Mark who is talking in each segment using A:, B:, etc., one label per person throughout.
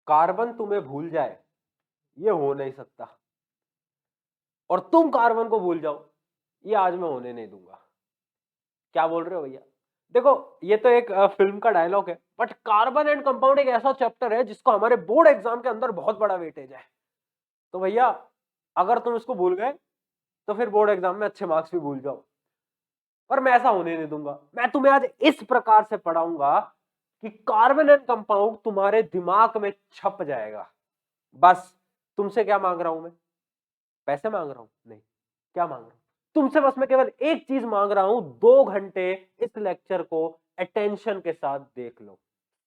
A: Carbon तुम्हें भूल जाए ये हो नहीं सकता, और तुम कार्बन को भूल जाओ ये आज मैं होने नहीं दूंगा। क्या बोल रहे हो भैया? देखो, ये तो एक फिल्म का डायलॉग है, बट कार्बन एंड कंपाउंड एक ऐसा चैप्टर है जिसको हमारे बोर्ड एग्जाम के अंदर बहुत बड़ा वेटेज है। तो भैया अगर तुम इसको भूल गए तो फिर बोर्ड एग्जाम में अच्छे मार्क्स भी भूल जाओ, पर मैं ऐसा होने नहीं दूंगा। मैं तुम्हें आज इस प्रकार से पढ़ाऊंगा कि कार्बन एंड कंपाउंड तुम्हारे दिमाग में छप जाएगा। बस तुमसे क्या मांग रहा हूं मैं? पैसे मांग रहा हूं? नहीं। क्या मांग रहा हूं? तुमसे बस मैं केवल एक चीज मांग रहा हूं, 2 घंटे इस लेक्चर को अटेंशन के साथ देख लो,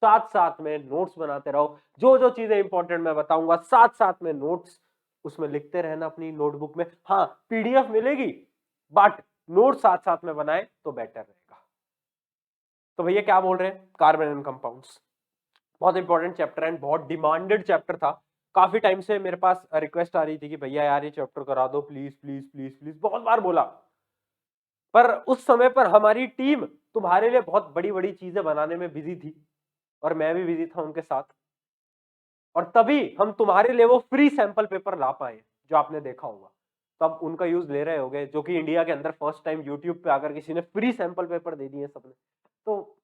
A: साथ साथ में नोट्स बनाते रहो। जो जो चीजें इंपॉर्टेंट मैं बताऊंगा साथ साथ में नोट्स उसमें लिखते रहना अपनी नोटबुक में। हाँ, पीडीएफ मिलेगी, बट नोट साथ साथ में बनाए तो बेटर रहेगा। तो भैया क्या बोल रहे हैं? कार्बन एंड कंपाउंड्स बहुत इंपॉर्टेंट चैप्टर है, बहुत डिमांडेड चैप्टर था। काफी टाइम से मेरे पास रिक्वेस्ट आ रही थी कि भैया यार ये चैप्टर करा दो प्लीज प्लीज प्लीज प्लीज, बहुत बार बोला। पर उस समय पर हमारी टीम तुम्हारे लिए बहुत बड़ी बड़ी चीजें बनाने में बिजी थी, और मैं भी बिजी था उनके साथ, और तभी हम तुम्हारे लिए वो फ्री सैंपल पेपर ला पाए जो आपने देखा होगा। तो अब उनका यूज ले रहे होगे, जो कि इंडिया के अंदर फर्स्ट टाइम यूट्यूब पे आकर किसी ने फ्री सैंपल पेपर दे दिए सबने। तो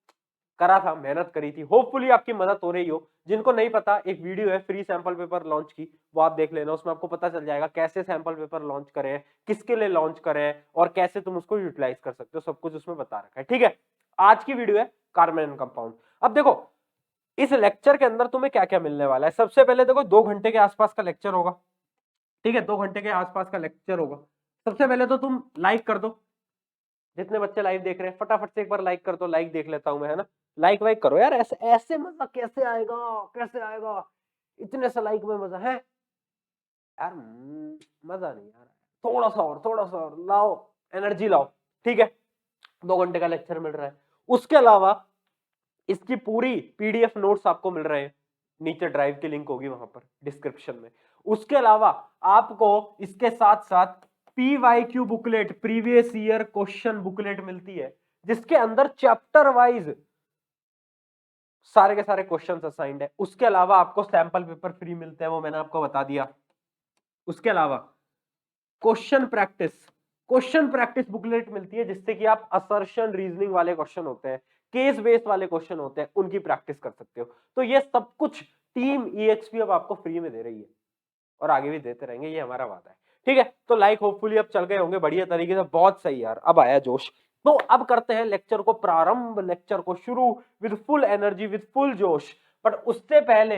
A: करा था, मेहनत करी थी, होपफुली आपकी मदद हो रही हो। जिनको नहीं पता, एक वीडियो है फ्री सैंपल पेपर लॉन्च की, वो आप देख लेना। उसमें आपको पता चल जाएगा कैसे सैंपल पेपर लॉन्च करें, किसके लिए लॉन्च करें, और कैसे तुम उसको यूटिलाइज कर सकते हो, सब कुछ उसमें बता रखा है। ठीक है, आज की वीडियो है कार्बन एंड कंपाउंड। अब देखो इस लेक्चर के अंदर तुम्हें क्या क्या मिलने वाला है। सबसे पहले देखो 2 घंटे के आसपास का लेक्चर होगा। ठीक है, 2 घंटे के आसपास का लेक्चर होगा। सबसे पहले तो तुम लाइक कर दो, जितने बच्चे लाइव देख रहे हैं फटाफट से एक बार लाइक कर दो। लाइक देख लेता हूं मैं, है ना? लाइक वाइक करो यार, ऐसे ऐसे मजा कैसे आएगा? कैसे आएगा इतने से लाइक में मजा है यार? मजा नहीं आ रहा है, थोड़ा सा और लाओ, एनर्जी लाओ। ठीक है, 2 घंटे का लेक्चर मिल रहा है। उसके अलावा इसकी पूरी पीडीएफ नोट्स आपको मिल रहे हैं, नीचे ड्राइव की लिंक होगी वहां पर डिस्क्रिप्शन में। उसके अलावा आपको इसके साथ साथ PYQ booklet, previous year question booklet मिलती है, जिसके अंदर चैप्टर वाइज सारे के सारे क्वेश्चंस असाइंड है। उसके अलावा आपको सैंपल पेपर फ्री मिलते हैं, वो मैंने आपको बता दिया। उसके अलावा क्वेश्चन प्रैक्टिस बुकलेट मिलती है, जिससे कि आप असर्शन रीजनिंग वाले क्वेश्चन होते हैं, केस बेस्ड वाले क्वेश्चन होते हैं, उनकी प्रैक्टिस कर सकते हो। तो ये सब कुछ टीम ईएक्सपी अब आपको फ्री में दे रही है, और आगे भी देते रहेंगे, ये हमारा वादा है। ठीक है, तो लाइक होपफुली अब चल गए होंगे बढ़िया तरीके से। बहुत सही यार, अब आया जोश। तो अब करते हैं लेक्चर को प्रारंभ, लेक्चर को शुरू with full energy, with full जोश। बट उससे पहले,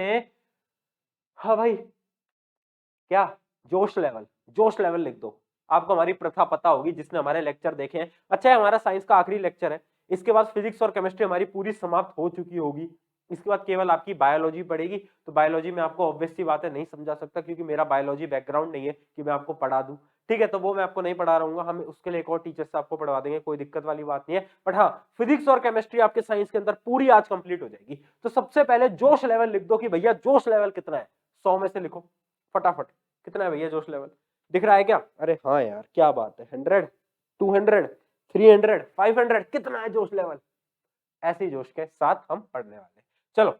A: हाँ भाई, क्या जोश लेवल लिख दो। आपको हमारी प्रथा पता होगी जिसने हमारे लेक्चर देखे हैं। अच्छा है, हमारा साइंस का आखिरी लेक्चर है, इसके बाद फिजिक्स और केमिस्ट्री हमारी पूरी समाप्त हो चुकी होगी। इसके बाद केवल आपकी बायोलॉजी पड़ेगी। तो बायोलॉजी में आपको ऑब्वियस सी बात है नहीं समझा सकता, क्योंकि मेरा बायोलॉजी बैकग्राउंड नहीं है कि मैं आपको पढ़ा दूं। ठीक है, तो वो मैं आपको नहीं पढ़ा रहूंगा, हम उसके लिए एक और टीचर से आपको पढ़वा देंगे, कोई दिक्कत वाली बात नहीं है। बट हाँ, फिजिक्स और केमिस्ट्री आपके साइंस के अंदर पूरी आज कंप्लीट हो जाएगी। तो सबसे पहले जोश लेवल लिख दो कि भैया जोश लेवल कितना है, 100 में से लिखो फटाफट। कितना है भैया जोश लेवल? दिख रहा है क्या? अरे हाँ यार, क्या बात है, 100, 200, 300, 500, कितना है जोश लेवल? ऐसे ही जोश के साथ हम पढ़ने वाले। चलो,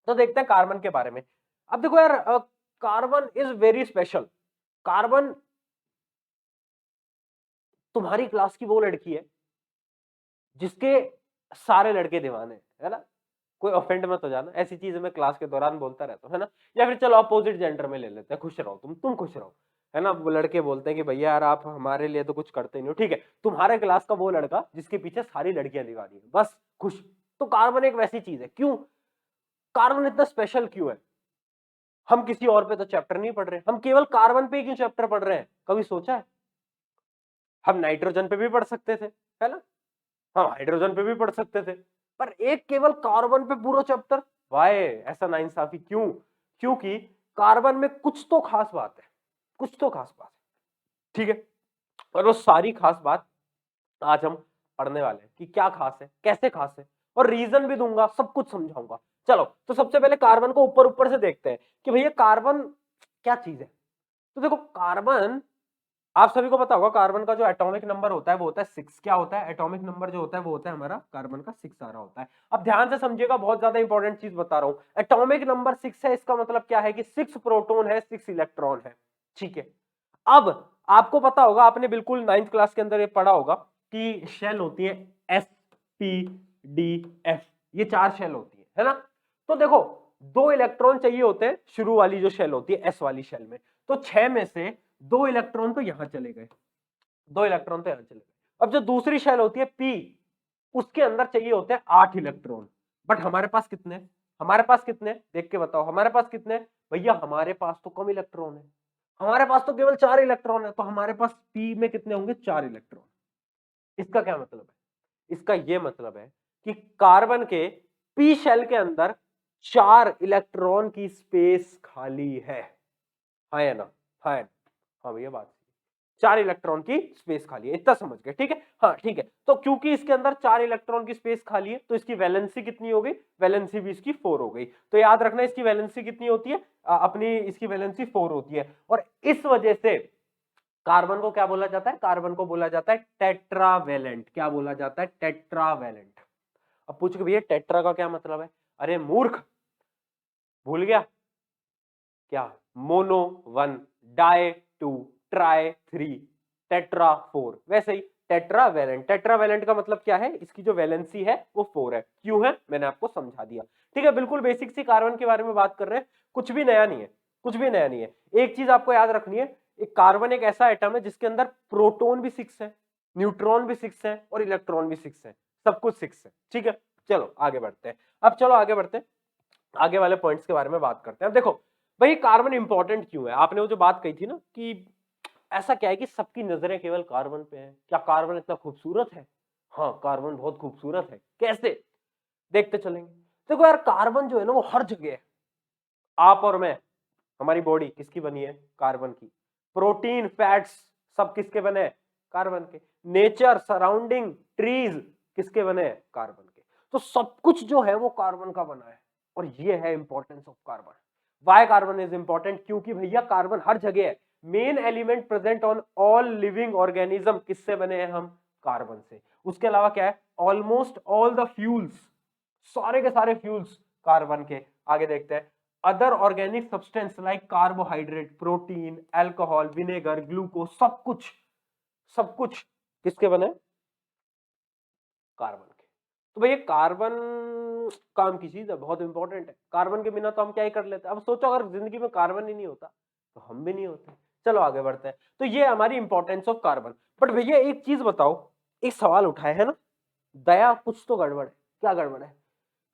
A: तो देखते हैं कार्बन के बारे में। अब देखो यार, carbon is very special. Carbon तुम्हारी क्लास की वो लड़की है जिसके सारे लड़के दीवाने हैं, है ना? कोई ऑफेंड मत हो जाना, ऐसी चीजें मैं क्लास के दौरान बोलता रहता हूँ, है ना? या फिर चलो अपोजिट जेंडर में ले लेते हैं, खुश रहो तुम खुश रहो, है ना? वो लड़के बोलते हैं कि भैया यार आप हमारे लिए तो कुछ करते नहीं हो। ठीक है, तुम्हारे क्लास का वो लड़का जिसके पीछे सारी लड़कियां दीवानी है, बस खुश। तो कार्बन एक वैसी चीज है। क्यों कार्बन इतना स्पेशल क्यों है? हम किसी और पे तो चैप्टर नहीं पढ़ रहे, हम केवल कार्बन पे क्यों चैप्टर पढ़ रहे हैं? कभी सोचा है? हम नाइट्रोजन पे भी पढ़ सकते थे, है ना? हम हाइड्रोजन पे भी पढ़ सकते थे, पर एक केवल कार्बन पे पूरा चैप्टर। वाई ऐसा नाइंसाफी क्यों? क्योंकि कार्बन में कुछ तो खास बात है, कुछ तो खास बात है। ठीक है, और वो सारी खास बात आज हम पढ़ने वाले हैं कि क्या खास है, कैसे खास है, और रीजन भी दूंगा, सब कुछ समझाऊंगा। चलो, तो सबसे पहले कार्बन को ऊपर ऊपर से देखते हैं कि भैया कार्बन क्या चीज है। तो देखो, कार्बन आप सभी को पता होगा कार्बन का जो एटॉमिक नंबर होता है वो होता है 6। क्या होता है एटॉमिक नंबर जो होता है वो होता है हमारा कार्बन का 6 आ रहा होता है। अब ध्यान से समझिएगा, बहुत ज्यादा इंपॉर्टेंट चीज बता रहा हूं। एटॉमिक नंबर 6 है, इसका मतलब क्या है कि 6 प्रोटॉन है, 6 इलेक्ट्रॉन है। ठीक है, अब आपको पता होगा, आपने बिल्कुल 9th क्लास के अंदर ये पढ़ा होगा कि शेल होती है एस पी डी एफ, ये 4 शेल होती है ना। तो देखो 2 इलेक्ट्रॉन चाहिए होते हैं शुरू वाली जो शेल होती है एस वाली शेल में, तो 6 में से 2 इलेक्ट्रॉन तो यहां चले गए, 2 इलेक्ट्रॉन तो यहां चले गए। अब जो दूसरी शेल होती है पी, उसके अंदर चाहिए होते हैं 8 इलेक्ट्रॉन। बट हमारे पास कितने, हमारे पास कितने देख के बताओ, हमारे पास कितने भैया, हमारे पास तो कम इलेक्ट्रॉन है, हमारे पास तो केवल 4 इलेक्ट्रॉन है। तो हमारे पास पी में कितने होंगे, 4 इलेक्ट्रॉन। इसका क्या मतलब है, इसका यह मतलब है कि कार्बन के पी शेल के अंदर 4 इलेक्ट्रॉन की स्पेस खाली है। हाँ या ना, हाँ या ना? हाँ भैया बात, 4 इलेक्ट्रॉन की स्पेस खाली है, इतना समझ गए, ठीक है। हाँ ठीक है, तो क्योंकि इसके अंदर 4 इलेक्ट्रॉन की स्पेस खाली है तो इसकी वैलेंसी कितनी हो गई, वैलेंसी भी इसकी 4 हो गई। तो याद रखना इसकी वैलेंसी कितनी होती है, अपनी इसकी वैलेंसी 4 होती है। और इस वजह से कार्बन को क्या बोला जाता है, कार्बन को बोला जाता है टेट्रावेलेंट। क्या बोला जाता है, टेट्रावेलेंट। अब पूछो भैया टेट्रा का क्या मतलब है, अरे मूर्ख, भूल गया क्या, मोनो 1, डाई 2, ट्राई 3, टेट्रा 4। वैसे ही टेट्रावेलेंट, टेट्रावेलेंट का मतलब क्या है, इसकी जो वैलेंसी है वो 4 है। क्यों है मैंने आपको समझा दिया, ठीक है। बिल्कुल बेसिक सी कार्बन के बारे में बात कर रहे हैं, कुछ भी नया नहीं है, कुछ भी नया नहीं है। एक चीज आपको याद रखनी है, एक कार्बन एक ऐसा एटम है जिसके अंदर प्रोटॉन भी 6 है, न्यूट्रॉन भी 6 है और इलेक्ट्रॉन भी 6 है, सब कुछ 6 है, ठीक है। चलो आगे बढ़ते हैं, अब चलो आगे बढ़ते हैं, आगे वाले पॉइंट्स के बारे में बात करते हैं। अब देखो भाई कार्बन इंपॉर्टेंट क्यों है, आपने वो जो बात कही थी ना कि ऐसा क्या है कि सबकी नजरें केवल कार्बन पे हैं, क्या कार्बन इतना खूबसूरत है, हाँ कार्बन बहुत खूबसूरत है, कैसे देखते चलेंगे। देखो यार कार्बन जो है ना वो हर जगह है, आप और मैं, हमारी बॉडी किसकी बनी है, कार्बन की। प्रोटीन फैट्स सब किसके बने हैं, कार्बन के। नेचर सराउंडिंग ट्रीज किसके बने हैं, कार्बन के। तो सब कुछ जो है वो कार्बन का बना है, और ये है importance of carbon. Why carbon is important, क्योंकि भैया कार्बन हर जगह है। Main element present on all living organism किससे बने हैं हम, कार्बन से। उसके अलावा क्या है, ऑलमोस्ट ऑल द फ्यूल्स, सारे के सारे फ्यूल्स कार्बन के। आगे देखते हैं, other organic substance like carbohydrate, protein, alcohol, vinegar, glucose, सब कुछ किसके बने, कार्बन के। तो भैया कार्बन काम की चीज है, बहुत इंपॉर्टेंट है। कार्बन के बिना तो हम क्या ही कर लेते हैं। अब सोचो अगर जिंदगी में कार्बन ही नहीं होता तो हम भी नहीं होते। चलो आगे बढ़ते हैं, तो ये हमारी इंपॉर्टेंस ऑफ कार्बन। बट भैया एक चीज बताओ, एक सवाल उठाए है ना, दया कुछ तो गड़बड़ है, क्या गड़बड़ है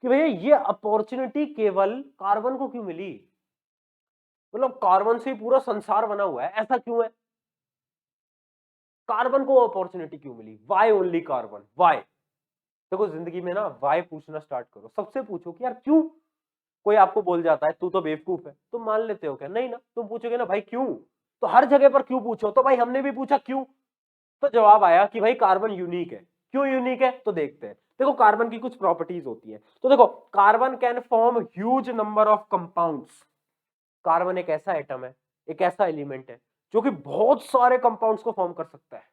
A: कि भैया ये अपॉर्चुनिटी केवल कार्बन को क्यों मिली, मतलब कार्बन से ही पूरा संसार बना हुआ है, ऐसा क्यों है, कार्बन को अपॉर्चुनिटी क्यों मिली, वाई ओनली कार्बन, वाई। देखो जिंदगी में ना वाई पूछना स्टार्ट करो, सबसे पूछो कि यार क्यों। कोई आपको बोल जाता है तू तो बेवकूफ है, तुम मान लेते हो क्या, नहीं ना, तुम पूछोगे ना भाई क्यों, तो हर जगह पर क्यों पूछो, तो भाई हमने भी पूछा क्यों, तो जवाब आया कि भाई कार्बन यूनिक है। क्यों यूनिक है, तो देखते हैं। देखो कार्बन की कुछ प्रॉपर्टीज होती है, तो देखो carbon can form huge number of compounds. Carbon एक ऐसा एटम है, एक ऐसा एलिमेंट है जो कि बहुत सारे कंपाउंड्स को फॉर्म कर सकता है,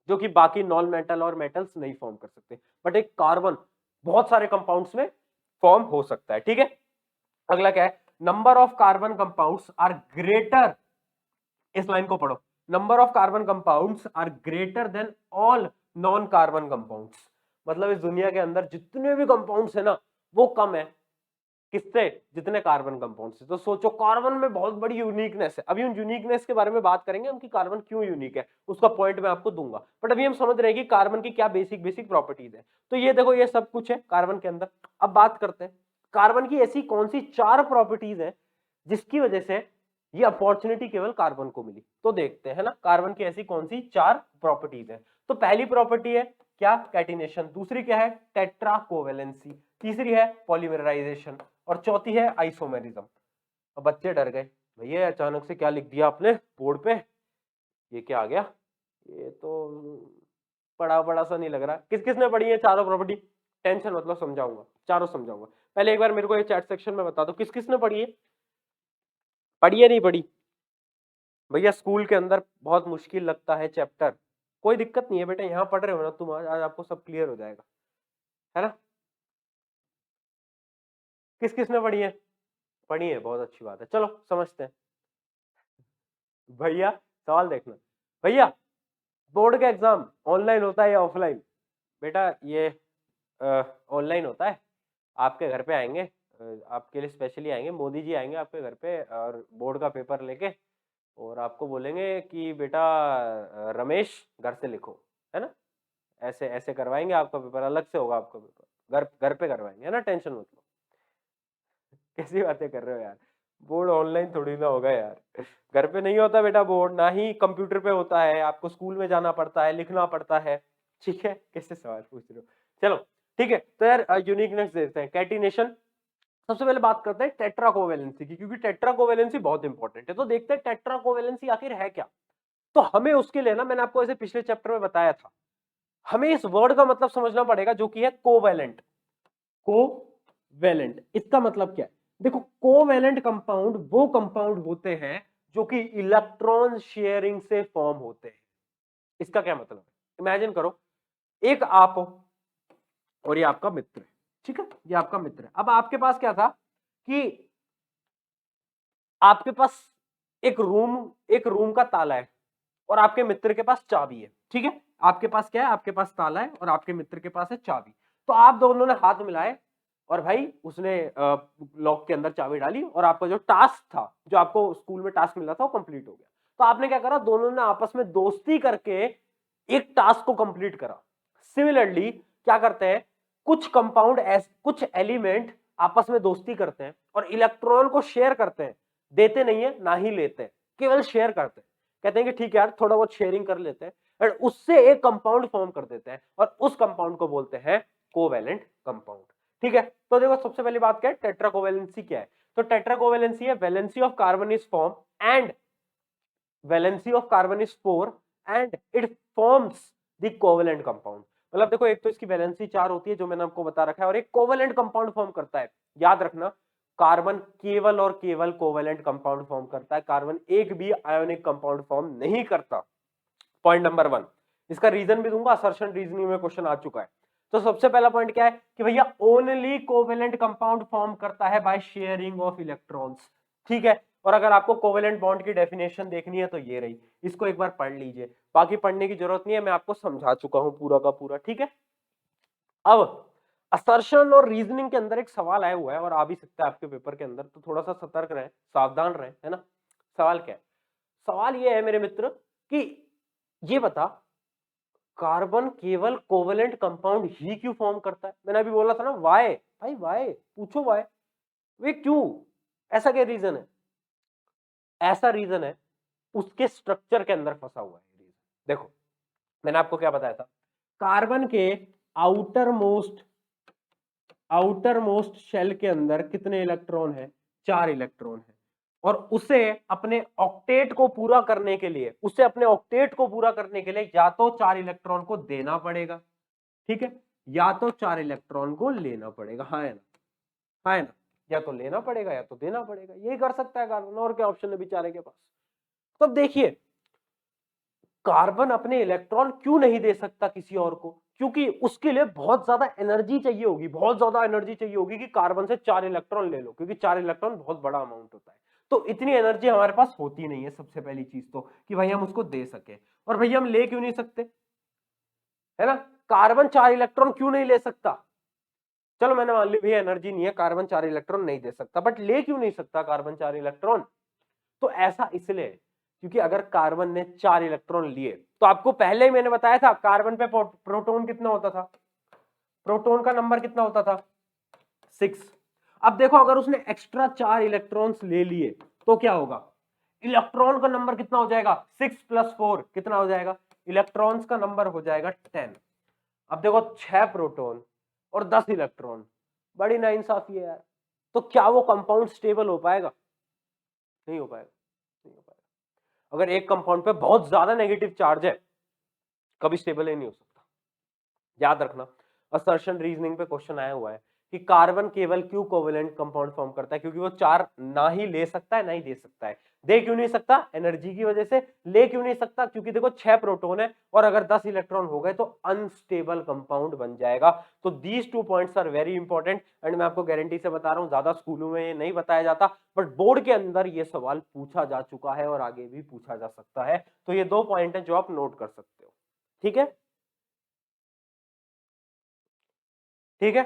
A: जो कि बाकी नॉन मेटल और मेटल्स नहीं फॉर्म कर सकते, बट एक कार्बन बहुत सारे कंपाउंड्स में फॉर्म हो सकता है, ठीक है। अगला क्या है, number of carbon compounds are greater, इस लाइन को पढ़ो, number of carbon compounds are greater than all non carbon compounds. मतलब इस दुनिया के अंदर जितने भी कंपाउंड्स है ना वो कम है किससे, जितने कार्बन कंपाउंड से। तो सोचो कार्बन में बहुत बड़ी यूनिकनेस है, अभी उन यूनिकनेस के बारे में बात करेंगे, उनकी कार्बन क्यों यूनिक है उसका पॉइंट मैं आपको दूंगा। बट अभी हम समझ रहे हैं कि कार्बन की क्या बेसिक बेसिक प्रॉपर्टीज है। तो ये देखो ये सब कुछ है कार्बन के अंदर। अब बात करते हैं कार्बन की ऐसी कौन सी 4 प्रॉपर्टीज है जिसकी वजह से ये अपॉर्चुनिटी केवल कार्बन को मिली। तो देखते हैं ना कार्बन की ऐसी कौन सी 4 प्रॉपर्टीज है। तो पहली प्रॉपर्टी है क्या, कैटिनेशन। दूसरी क्या है, टेट्रा कोवेलेंसी। तीसरी है पॉलीमराइजेशन, और चौथी है आइसोमेरिज्म। अब बच्चे डर गए, भैया अचानक से क्या लिख दिया आपने बोर्ड पे, ये क्या आ गया, ये तो पढ़ा पढ़ा सा नहीं लग रहा। किस किसने पढ़ी है चारों प्रॉपर्टी, टेंशन मतलब समझाऊंगा, चारों समझाऊंगा। पहले एक बार मेरे को ये चैट सेक्शन में बता दो किस किसने पढ़ी है, पढ़ी है नहीं पढ़ी, भैया स्कूल के अंदर बहुत मुश्किल लगता है चैप्टर, कोई दिक्कत नहीं है बेटा, यहाँ पढ़ रहे हो ना तुम, आज आपको सब क्लियर हो जाएगा, है ना। किस किसने पढ़ी है? पढ़ी है, बहुत अच्छी बात है, चलो समझते हैं। भैया सवाल देखना, भैया बोर्ड का एग्जाम ऑनलाइन होता है या ऑफलाइन? बेटा ये ऑनलाइन होता है, आपके घर पे आएंगे, आपके लिए स्पेशली आएंगे, मोदी जी आएंगे आपके घर पे और बोर्ड का पेपर लेके, और आपको बोलेंगे कि बेटा रमेश घर से लिखो, है ना, ऐसे ऐसे करवाएंगे, आपका पेपर अलग से होगा, आपका पेपर घर घर पे करवाएंगे, है ना, टेंशन मत लो। कैसी बातें कर रहे हो यार, बोर्ड ऑनलाइन थोड़ी ना होगा यार, घर पे नहीं होता बेटा बोर्ड, ना ही कंप्यूटर पे होता है, आपको स्कूल में जाना पड़ता है, लिखना पड़ता है, ठीक है, कैसे सवाल पूछ रहे हो। चलो ठीक है, तो यार यूनिकनेस देखते हैं, कैटिनेशन। सबसे पहले बात करते हैं टेट्रा कोवेलेंसी की, क्योंकि टेट्रा कोवेलेंसी बहुत इंपॉर्टेंट है, तो देखते हैं टेट्रा कोवेलेंसी आखिर है क्या। तो हमें उसके लिए ना, मैंने आपको ऐसे पिछले चैप्टर में बताया था, हमें इस वर्ड का मतलब समझना पड़ेगा जो कि है कोवेलेंट। कोवेलेंट इसका मतलब क्या है? देखो कोवेलेंट कंपाउंड वो कंपाउंड होते हैं जो कि इलेक्ट्रॉन शेयरिंग से फॉर्म होते हैं। इसका क्या मतलब है? इमेजिन करो, एक आप हो और ये आपका मित्र है, ठीक है, ये आपका मित्र है। अब आपके पास क्या था कि आपके पास एक रूम का ताला है और आपके मित्र के पास चाबी है, ठीक है, आपके पास क्या है, आपके पास ताला है और आपके मित्र के पास है चाबी। तो आप दोनों ने हाथ मिलाए और भाई उसने लॉक के अंदर चाबी डाली और आपका जो टास्क था, जो आपको स्कूल में टास्क मिला था, वो कंप्लीट हो गया। तो आपने क्या करा, दोनों ने आपस में दोस्ती करके एक टास्क को कंप्लीट करा। सिमिलरली क्या करते हैं, कुछ कंपाउंड, कुछ एलिमेंट आपस में दोस्ती करते हैं और इलेक्ट्रॉन को शेयर करते हैं, देते नहीं है ना ही लेते हैं, केवल शेयर करते हैं। कहते हैं कि ठीक है यार थोड़ा बहुत शेयरिंग कर लेते हैं और उससे एक कंपाउंड फॉर्म कर देते हैं और उस कंपाउंड को बोलते हैं कोवेलेंट कंपाउंड, ठीक है। तो देखो सबसे पहली बात क्या है, टेट्रा कोवेलेंसी क्या है? तो टेट्रा कोवेलेंसी है valency of carbon is form and valency of carbon is 4 and it forms the covalent compound. मतलब देखो, एक तो इसकी वैलेंसी 4 होती है जो मैंने आपको बता रखा है, और एक कोवेलेंट कंपाउंड फॉर्म करता है। याद रखना, कार्बन केवल और केवल कोवेलेंट कंपाउंड फॉर्म करता है, कार्बन एक भी आयोनिक कंपाउंड फॉर्म नहीं करता। पॉइंट नंबर 1, इसका रीजन भी दूंगा, असर्शन रीजनिंग में क्वेश्चन आ चुका है। तो सबसे पहला पॉइंट क्या है कि भैया ओनली कोवेलेंट कंपाउंड फॉर्म करता है बाय शेयरिंग ऑफ इलेक्ट्रॉन्स, ठीक है। और अगर आपको कोवेलेंट बॉन्ड की डेफिनेशन देखनी है तो ये रही, इसको एक बार पढ़ लीजिए, बाकी पढ़ने की जरूरत नहीं है, मैं आपको समझा चुका हूं पूरा का पूरा, ठीक है। अब असर्शन और रीजनिंग के अंदर एक सवाल आया हुआ है और आ भी सकता है आपके पेपर के अंदर, तो थोड़ा सा सतर्क रहें, सावधान रहें, है ना। सवाल क्या है? सवाल ये है मेरे मित्र कि ये बता, कार्बन केवल कोवेलेंट कंपाउंड ही क्यों फॉर्म करता है? मैंने अभी बोला था ना, वाई भाई, वाई पूछो, वाई, वे क्यों, ऐसा क्या रीजन है? ऐसा रीजन है उसके स्ट्रक्चर के अंदर फंसा हुआ है रीजन। देखो मैंने आपको क्या बताया था, कार्बन के आउटर मोस्ट शेल के अंदर कितने इलेक्ट्रॉन है? 4 इलेक्ट्रॉन है, और उसे अपने ऑक्टेट को पूरा करने के लिए, या तो 4 इलेक्ट्रॉन को देना पड़ेगा, ठीक है, या तो 4 इलेक्ट्रॉन को लेना पड़ेगा, हाँ है ना, हाँ है ना, या तो लेना पड़ेगा या तो देना पड़ेगा, यही कर सकता है कार्बन, और क्या ऑप्शन है बेचारे के पास। तो अब देखिए, कार्बन अपने इलेक्ट्रॉन क्यों नहीं दे सकता किसी और को? क्योंकि उसके लिए बहुत ज्यादा एनर्जी चाहिए होगी, कि कार्बन से 4 इलेक्ट्रॉन ले लो, क्योंकि 4 इलेक्ट्रॉन बहुत बड़ा अमाउंट होता है। तो इतनी एनर्जी हमारे पास होती नहीं है, सबसे पहली चीज तो, कि भाई हम उसको दे सके। और भैया हम ले क्यों नहीं सकते, है ना, कार्बन 4 इलेक्ट्रॉन क्यों नहीं ले सकता? चलो मैंने मान ली भैया एनर्जी नहीं है, कार्बन 4 इलेक्ट्रॉन नहीं दे सकता, बट ले क्यों नहीं सकता कार्बन 4 इलेक्ट्रॉन? तो ऐसा इसलिए क्योंकि अगर कार्बन ने 4 इलेक्ट्रॉन लिए, तो आपको पहले ही मैंने बताया था कार्बन पे प्रोटॉन कितना होता था, प्रोटॉन का नंबर कितना होता था? 6। अब देखो अगर उसने एक्स्ट्रा 4 इलेक्ट्रॉन्स ले लिए तो क्या होगा, इलेक्ट्रॉन का नंबर कितना हो जाएगा? 6 + 4 कितना हो जाएगा? इलेक्ट्रॉन्स का नंबर हो जाएगा 10। अब देखो 6 प्रोटॉन और 10 इलेक्ट्रॉन, बड़ी नाइंसाफी है यार। तो क्या वो कंपाउंड स्टेबल हो पाएगा? नहीं हो पाएगा, नहीं हो पाएगा। अगर एक कंपाउंड पे बहुत ज्यादा नेगेटिव चार्ज है, कभी स्टेबल ही नहीं हो सकता। याद रखना, असर्शन रीजनिंग पे क्वेश्चन आया हुआ है कि कार्बन केवल क्यों कोवेलेंट कंपाउंड फॉर्म करता है, क्योंकि वो 4 ना ही ले सकता है ना ही दे सकता है। दे क्यों नहीं सकता? एनर्जी की वजह से। ले क्यों नहीं सकता? क्योंकि देखो 6 प्रोटॉन है और अगर 10 इलेक्ट्रॉन हो गए तो अनस्टेबल कंपाउंड बन जाएगा। तो these 2 points are very important and मैं आपको गारंटी से बता रहा हूं ज्यादा स्कूलों में ये नहीं बताया जाता, बट बोर्ड के अंदर ये सवाल पूछा जा चुका है और आगे भी पूछा जा सकता है। तो ये 2 पॉइंट है जो आप नोट कर सकते हो। ठीक है, ठीक है,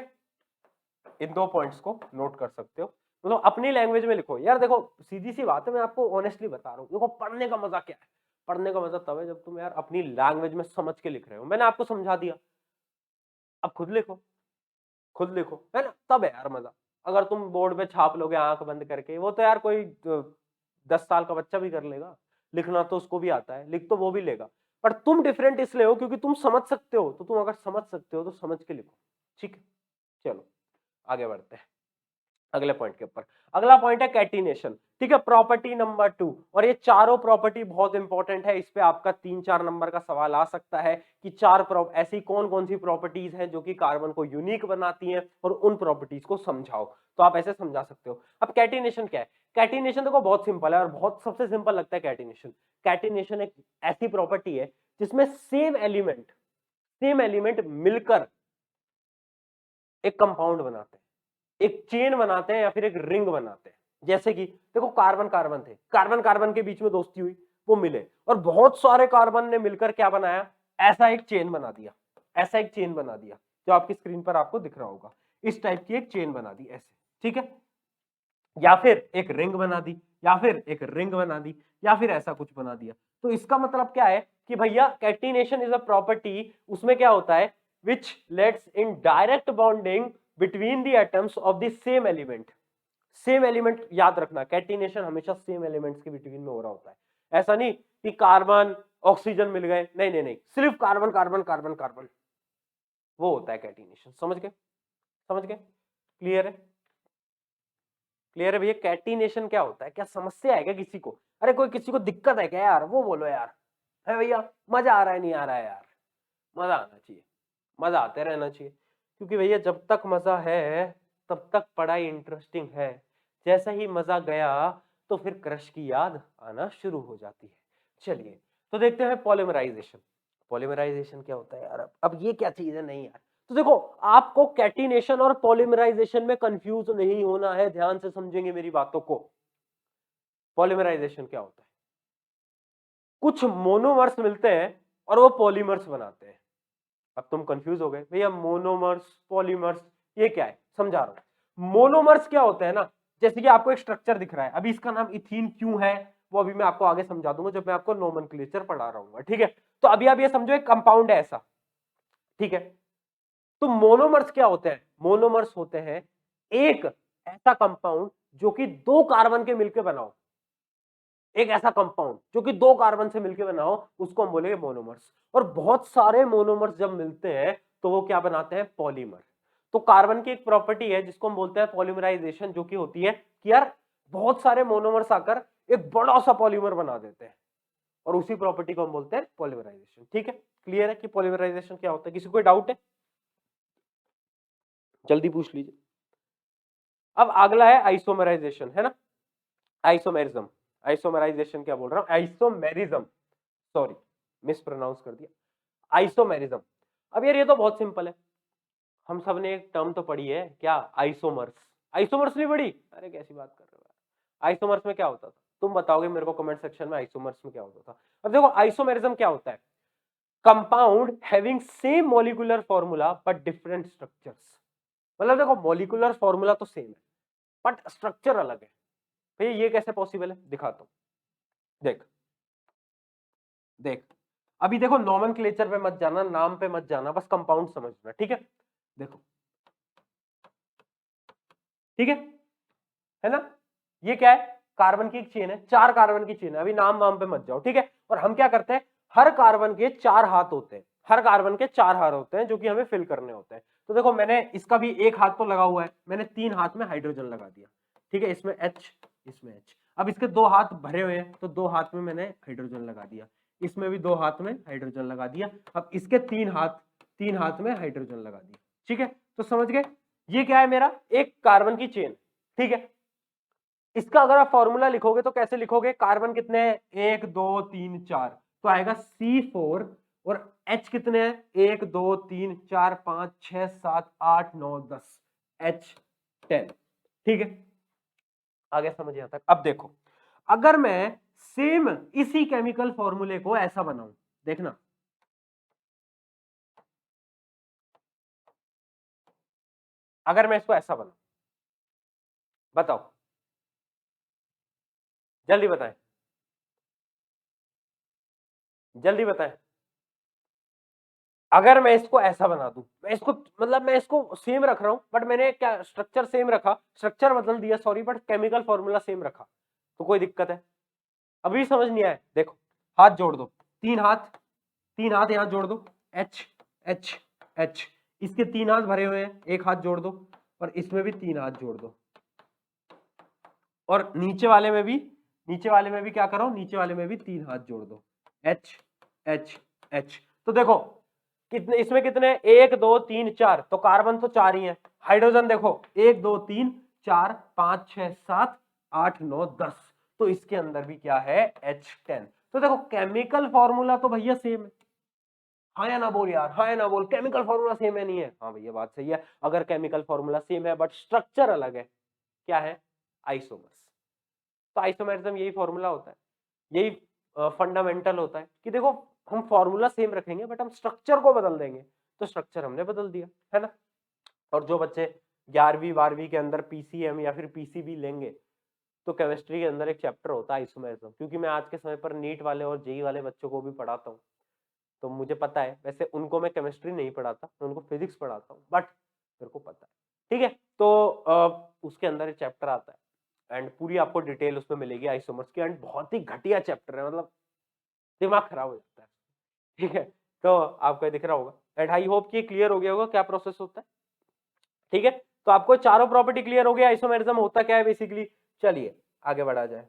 A: इन 2 पॉइंट्स को नोट कर सकते हो। मतलब अपनी लैंग्वेज में लिखो यार। देखो सीधी सी बात है, मैं आपको ऑनेस्टली बता रहा हूँ, देखो पढ़ने का मजा क्या है? पढ़ने का मजा तब है जब तुम यार अपनी लैंग्वेज में समझ के लिख रहे हो। मैंने आपको समझा दिया, अब खुद लिखो, खुद लिखो, है ना? तब है यार मजा। अगर तुम बोर्ड पे छाप लोगे आंख बंद करके, वो तो यार कोई 10 साल का बच्चा भी कर लेगा। लिखना तो उसको भी आता है, लिख तो वो भी लेगा। पर तुम डिफरेंट इसलिए हो क्योंकि तुम समझ सकते हो। तो तुम अगर समझ सकते हो तो समझ के लिखो। ठीक है, चलो आगे बढ़ते हैं अगले पॉइंट के ऊपर। अगला पॉइंट है कैटिनेशन। ठीक है, प्रॉपर्टी नंबर 2। और ये चारों प्रॉपर्टी बहुत इंपॉर्टेंट है, इस पे आपका 3-4 नंबर का सवाल आ सकता है कि ऐसी कौन कौन सी प्रॉपर्टीज हैं जो कि कार्बन को यूनिक बनाती हैं और उन प्रॉपर्टीज को समझाओ। तो आप ऐसे समझा सकते हो। अब कैटिनेशन क्या है? कैटिनेशन देखो बहुत सिंपल है और बहुत सबसे सिंपल लगता है कैटिनेशन। कैटिनेशन एक ऐसी प्रॉपर्टी है जिसमें सेम एलिमेंट मिलकर एक कंपाउंड बनाते हैं, एक चेन बनाते हैं या फिर एक रिंग बनाते हैं। जैसे कि देखो कार्बन कार्बन थे, कार्बन कार्बन के बीच में दोस्ती हुई, वो मिले और बहुत सारे कार्बन ने मिलकर क्या बनाया? ऐसा एक चेन बना दिया, ऐसा एक चेन बना दिया जो आपकी स्क्रीन पर आपको दिख रहा होगा। इस टाइप की एक चेन बना दी ऐसे, ठीक है? या फिर एक रिंग बना दी, या फिर एक रिंग बना दी, या फिर ऐसा कुछ बना दिया। तो इसका मतलब क्या है कि भैया कैटिनेशन इज अ प्रॉपर्टी, उसमें क्या होता है? Which lets in direct bonding between the atoms of the same element. Same element याद रखना, कैटिनेशन हमेशा सेम एलिमेंट्स के बिटवीन में हो रहा होता है। ऐसा नहीं कि कार्बन ऑक्सीजन मिल गए, नहीं नहीं नहीं, सिर्फ कार्बन कार्बन कार्बन कार्बन, वो होता है कैटिनेशन। समझ गए? समझ गए? क्लियर है? क्लियर है भैया? कैटिनेशन क्या होता है? क्या समस्या है क्या किसी को? अरे कोई किसी को दिक्कत है क्या यार? वो बोलो यार। है भैया? मजा आ रहा है नहीं आ रहा है यार? मजा आना चाहिए, मजा आते रहना चाहिए, क्योंकि भैया जब तक मजा है तब तक पढ़ाई इंटरेस्टिंग है। जैसा ही मजा गया तो फिर क्रश की याद आना शुरू हो जाती है। चलिए तो देखते हैं पॉलीमराइजेशन। पॉलीमराइजेशन क्या होता है यार? अब ये क्या चीज है? नहीं यार, तो देखो आपको कैटिनेशन और पॉलीमराइजेशन में कंफ्यूज नहीं होना है, ध्यान से समझेंगे मेरी बातों को। पॉलीमराइजेशन क्या होता है? कुछ मोनोमर्स मिलते हैं और वो पॉलीमर्स बनाते हैं। अब तुम कंफ्यूज हो गए भैया मोनोमर्स पॉलीमर्स ये क्या है? समझा रहा हूं। मोनोमर्स क्या होते हैं ना, जैसे कि आपको एक स्ट्रक्चर दिख रहा है, अभी इसका नाम इथीन क्यों है वो अभी मैं आपको आगे समझा दूंगा जब मैं आपको नोमेनक्लेचर पढ़ा रहा हूँ। ठीक है, तो अभी आप ये समझो एक कंपाउंड है ऐसा, ठीक है? तो मोनोमर्स क्या होते हैं? मोनोमर्स होते हैं एक ऐसा कंपाउंड जो कि 2 कार्बन के मिलकर बनाओ, एक ऐसा कंपाउंड जो कि 2 कार्बन से मिलकर बना हो उसको हम बोलेंगे मोनोमर्स। और बहुत सारे मोनोमर्स जब मिलते हैं तो वो क्या बनाते हैं? पॉलीमर। तो कार्बन की एक प्रॉपर्टी है जिसको हम बोलते हैं पॉलीमराइजेशन, जो कि होती है कि यार बहुत सारे मोनोमर्स आकर एक बड़ा सा पॉलीमर बना देते हैं और उसी प्रॉपर्टी को हम बोलते हैं पॉलीमराइजेशन। ठीक है, क्लियर है कि पॉलीमराइजेशन क्या होता है? किसी को कोई डाउट है? जल्दी पूछ लीजिए। अब अगला है आइसोमराइजेशन, है ना? आइसोमेरिज्म। आइसोमराइजेशन क्या बोल रहा हूं? आइसोमेरिज्म, सॉरी मिस प्रोनाउंस कर दिया। आइसोमेरिज्म। अब यार ये तो बहुत सिंपल है, हम सब ने एक टर्म तो पढ़ी है, क्या? आइसोमर्स। आइसोमर्स नहीं पढ़ी? अरे कैसी बात कर रहे हो यार? आइसोमर्स में क्या होता था? तुम बताओगे मेरे को कमेंट सेक्शन में आइसोमर्स में क्या होता था। अब देखो आइसोमेरिज्म क्या होता है? Compound having same molecular formula but different structures. मतलब देखो मॉलिक्यूलर फॉर्मूला तो सेम है बट स्ट्रक्चर अलग है। भैया ये कैसे पॉसिबल है? दिखाता हूं, देख देख। अभी देखो नोमेनक्लेचर पे मत जाना, नाम पे मत जाना, बस कंपाउंड समझना, ठीक है? देखो, ठीक है ना? ये क्या है? कार्बन की एक चेन है, 4 कार्बन की चेन है। अभी नाम वाम पे मत जाओ, ठीक है? और हम क्या करते हैं, हर कार्बन के 4 हाथ होते हैं, हर कार्बन के 4 हाथ होते हैं जो कि हमें फिल करने होते हैं। तो देखो मैंने इसका भी एक हाथ तो लगा हुआ है, मैंने 3 हाथ में हाइड्रोजन लगा दिया, ठीक है? इसमें H, इसमें H। अब इसके 2 हाथ भरे हुए हैं तो 2 हाथ में मैंने हाइड्रोजन लगा दिया, इसमें भी 2 हाथ में हाइड्रोजन लगा दिया। अब इसके 3 हाथ में हाइड्रोजन लगा दिया, ठीक है? तो समझ गए? ये क्या है? मेरा एक कार्बन की चेन, ठीक है? इसका अगर आप फॉर्मूला लिखोगे तो कैसे लिखोगे, कार्बन कितने हैं 1 2 3 4, तो आएगा C4, और H कितने हैं 1 2 3 4 5 6 7 8 9 10, H10। ठीक है, आगे समझ यहाँ तक। अब देखो, अगर मैं सेम इसी केमिकल फॉर्मूले को ऐसा बनाऊं, देखना, अगर मैं इसको ऐसा बनाऊं, बताओ, जल्दी बताएं, जल्दी बताएं। अगर मैं इसको ऐसा बना दूं, मैं इसको मतलब मैं इसको सेम रख रहा हूं, बट मैंने क्या स्ट्रक्चर सेम रखा, स्ट्रक्चर बदल दिया sorry, but chemical formula same रखा, तो कोई दिक्कत है? अभी समझ नहीं आया, देखो, हाथ जोड़ दो, तीन हाथ, तीन हाथ यहां जोड़ दो, एच एच एच, इसके तीन हाथ भरे हुए हैं, एक हाथ जोड़ दो, और इसमें भी तीन हाथ जोड़ दो, और नीचे वाले में भी, नीचे वाले में भी क्या करो, नीचे वाले में भी तीन हाथ जोड़ दो, एच एच एच। तो देखो कितने, इसमें कितने, 1 2 3 4, तो कार्बन तो 4 ही है। हाइड्रोजन देखो 1 2 3 4 5 6 7 8 9 10, तो इसके अंदर भी क्या है H10। तो देखो केमिकल फॉर्मूला तो भैया सेम है, हाँ या ना बोल यार, हाँ या ना बोल, केमिकल फॉर्मूला सेम है नहीं है? हाँ भैया बात सही है, अगर केमिकल फॉर्मूला सेम है बट स्ट्रक्चर अलग है, क्या है, आइसोमर्स। तो आइसोमेरिज्म यही फॉर्मूला होता है, यही फंडामेंटल होता है कि देखो हम फॉर्मूला सेम रखेंगे बट हम स्ट्रक्चर को बदल देंगे, तो स्ट्रक्चर हमने बदल दिया, है ना। और जो बच्चे 11वीं 12वीं के अंदर पीसीएम या फिर पीसीबी लेंगे, तो केमिस्ट्री के अंदर एक चैप्टर होता है आइसोमेरिज्म, क्योंकि मैं आज के समय पर नीट वाले और जेई वाले बच्चों को भी पढ़ाता हूँ, तो मुझे पता है, वैसे उनको मैं केमिस्ट्री नहीं पढ़ाता, मैं उनको फिजिक्स पढ़ाता हूँ, बट मेरे को पता है, ठीक है। तो उसके अंदर एक चैप्टर आता है एंड पूरी आपको डिटेल उसमें मिलेगी आइसोमर्स की, एंड बहुत ही घटिया चैप्टर है, मतलब दिमाग खराब हो जाता है, ठीक है। तो आपको दिख रहा होगा, एंड आई होप कि क्लियर हो गया होगा क्या प्रोसेस होता है, ठीक है। तो आपको चारों प्रॉपर्टी क्लियर हो गया, आइसोमेरिज्म होता क्या है बेसिकली। चलिए आगे बढ़ा जाए,